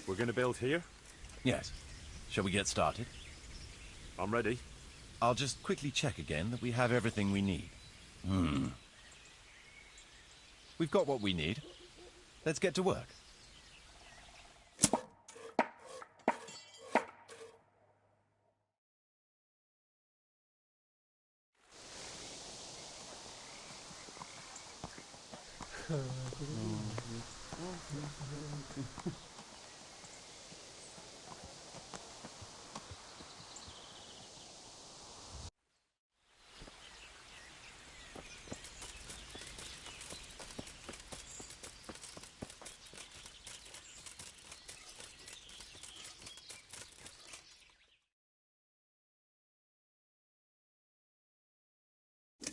We're going to build here? Yes. Shall we get started? I'm ready. I'll just quickly check again that we have everything we need. We've got what we need. Let's get to work.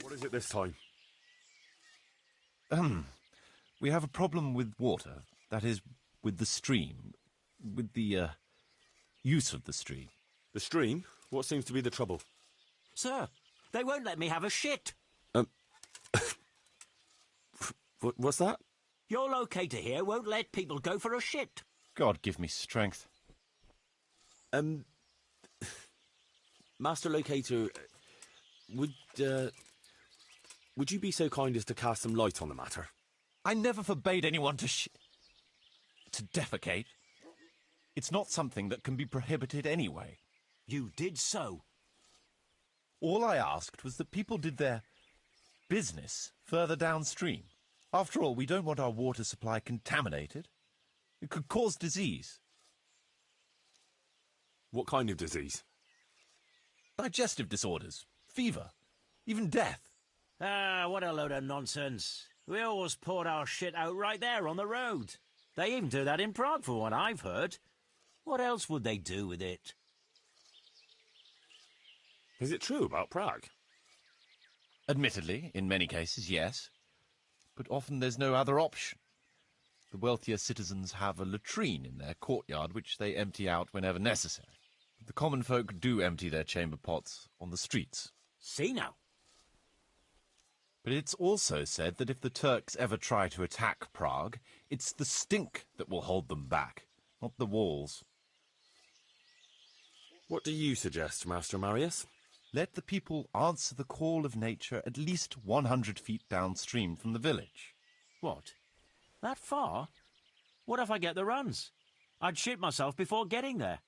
What is it this time? We have a problem with water. That is, with the stream. With the, use of the stream. The stream? What seems to be the trouble? Sir, they won't let me have a shit. What's that? Your locator here won't let people go for a shit. God give me strength. Master Locator, would you be so kind as to cast some light on the matter? I never forbade anyone to defecate. It's not something that can be prohibited anyway. You did so. All I asked was that people did their business further downstream. After all, we don't want our water supply contaminated. It could cause disease. What kind of disease? Digestive disorders, fever, even death. Ah, what a load of nonsense. We always poured our shit out right there on the road. They even do that in Prague, for what I've heard. What else would they do with it? Is it true about Prague? Admittedly, in many cases, yes. But often there's no other option. The wealthier citizens have a latrine in their courtyard which they empty out whenever necessary. The common folk do empty their chamber pots on the streets. See now. But it's also said that if the Turks ever try to attack Prague, it's the stink that will hold them back, not the walls. What do you suggest, Master Marius? Let the people answer the call of nature at least 100 feet downstream from the village. What? That far? What if I get the runs? I'd shit myself before getting there.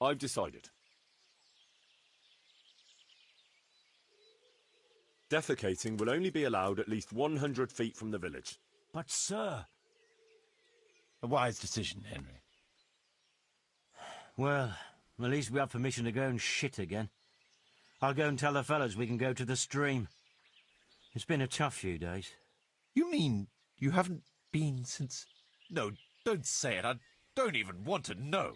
I've decided. Defecating will only be allowed at least 100 feet from the village. But, sir... A wise decision, Henry. Well, at least we have permission to go and shit again. I'll go and tell the fellas we can go to the stream. It's been a tough few days. You mean you haven't been since... No, don't say it. I don't even want to know.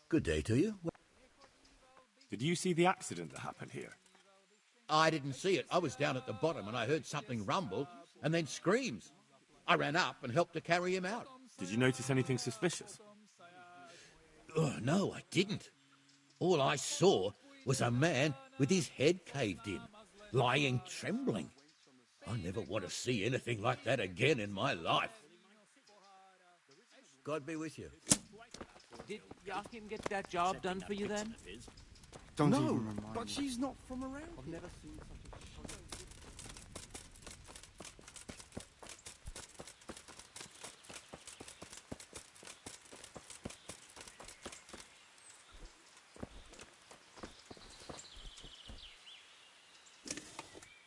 Good day to you. Did you see the accident that happened here? I didn't see it. I was down at the bottom and I heard something rumble and then screams. I ran up and helped to carry him out. Did you notice anything suspicious? Oh, no, I didn't. All I saw was a man with his head caved in, lying trembling. I never want to see anything like that again in my life. God be with you. Did Yakin get that job done for you then? Don't even remind me. But she's not from around. I've never seen such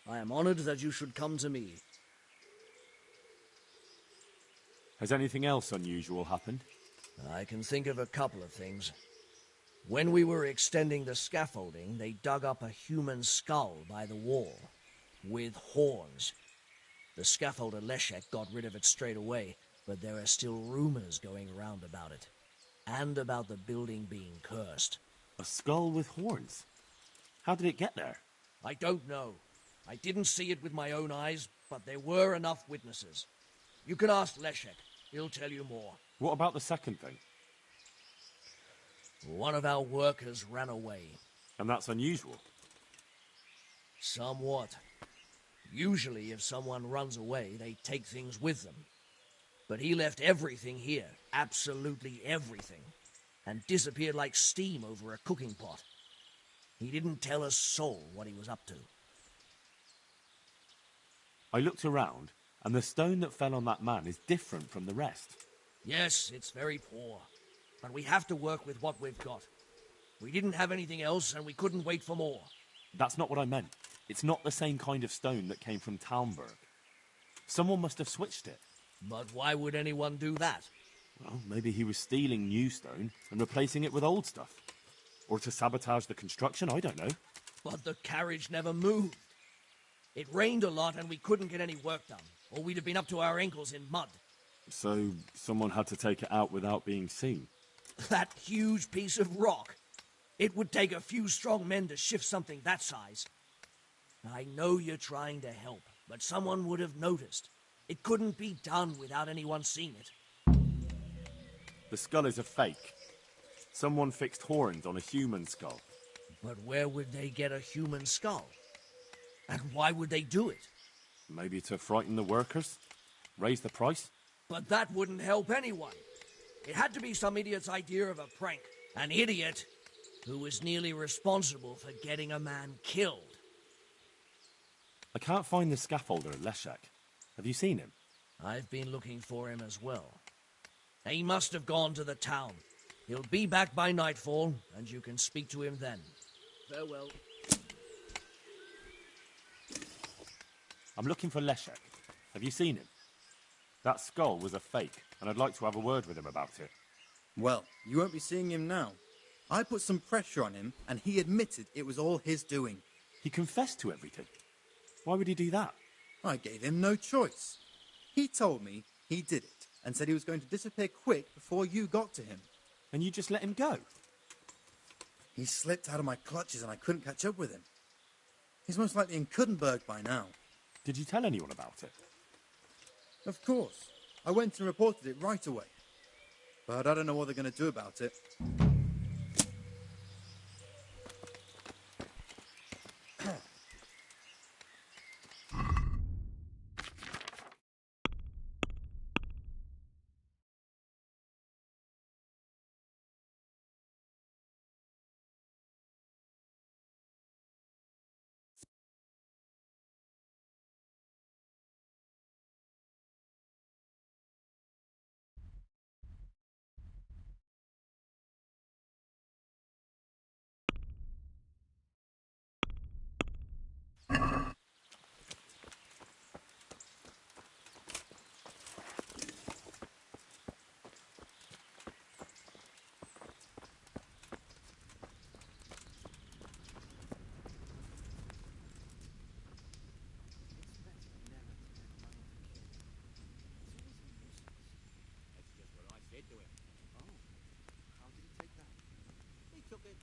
I am honored that you should come to me. Has anything else unusual happened? I can think of a couple of things. When we were extending the scaffolding, they dug up a human skull by the wall, with horns. The scaffolder Leszek got rid of it straight away, but there are still rumors going around about it, and about the building being cursed. A skull with horns? How did it get there? I don't know. I didn't see it with my own eyes, but there were enough witnesses. You can ask Leszek. He'll tell you more. What about the second thing? One of our workers ran away. And that's unusual? Somewhat. Usually, if someone runs away, they take things with them. But he left everything here, absolutely everything, and disappeared like steam over a cooking pot. He didn't tell a soul what he was up to. I looked around, and the stone that fell on that man is different from the rest. Yes, it's very poor. But we have to work with what we've got. We didn't have anything else, and we couldn't wait for more. That's not what I meant. It's not the same kind of stone that came from Talmberg. Someone must have switched it. But why would anyone do that? Well, maybe he was stealing new stone and replacing it with old stuff. Or to sabotage the construction, I don't know. But the carriage never moved. It rained a lot and we couldn't get any work done, or we'd have been up to our ankles in mud. So someone had to take it out without being seen. That huge piece of rock. It would take a few strong men to shift something that size. I know you're trying to help, but someone would have noticed. It couldn't be done without anyone seeing it. The skull is a fake. Someone fixed horns on a human skull. But where would they get a human skull? And why would they do it? Maybe to frighten the workers? Raise the price? But that wouldn't help anyone. It had to be some idiot's idea of a prank. An idiot who was nearly responsible for getting a man killed. I can't find the scaffolder at Leshek. Have you seen him? I've been looking for him as well. He must have gone to the town. He'll be back by nightfall, and you can speak to him then. Farewell. I'm looking for Leshek. Have you seen him? That skull was a fake, and I'd like to have a word with him about it. Well, you won't be seeing him now. I put some pressure on him, and he admitted it was all his doing. He confessed to everything. Why would he do that? I gave him no choice. He told me he did it, and said he was going to disappear quick before you got to him. And you just let him go? He slipped out of my clutches, and I couldn't catch up with him. He's most likely in Kudenberg by now. Did you tell anyone about it? Of course. I went and reported it right away. But I don't know what they're going to do about it. To him. Oh, how did he take that? He took it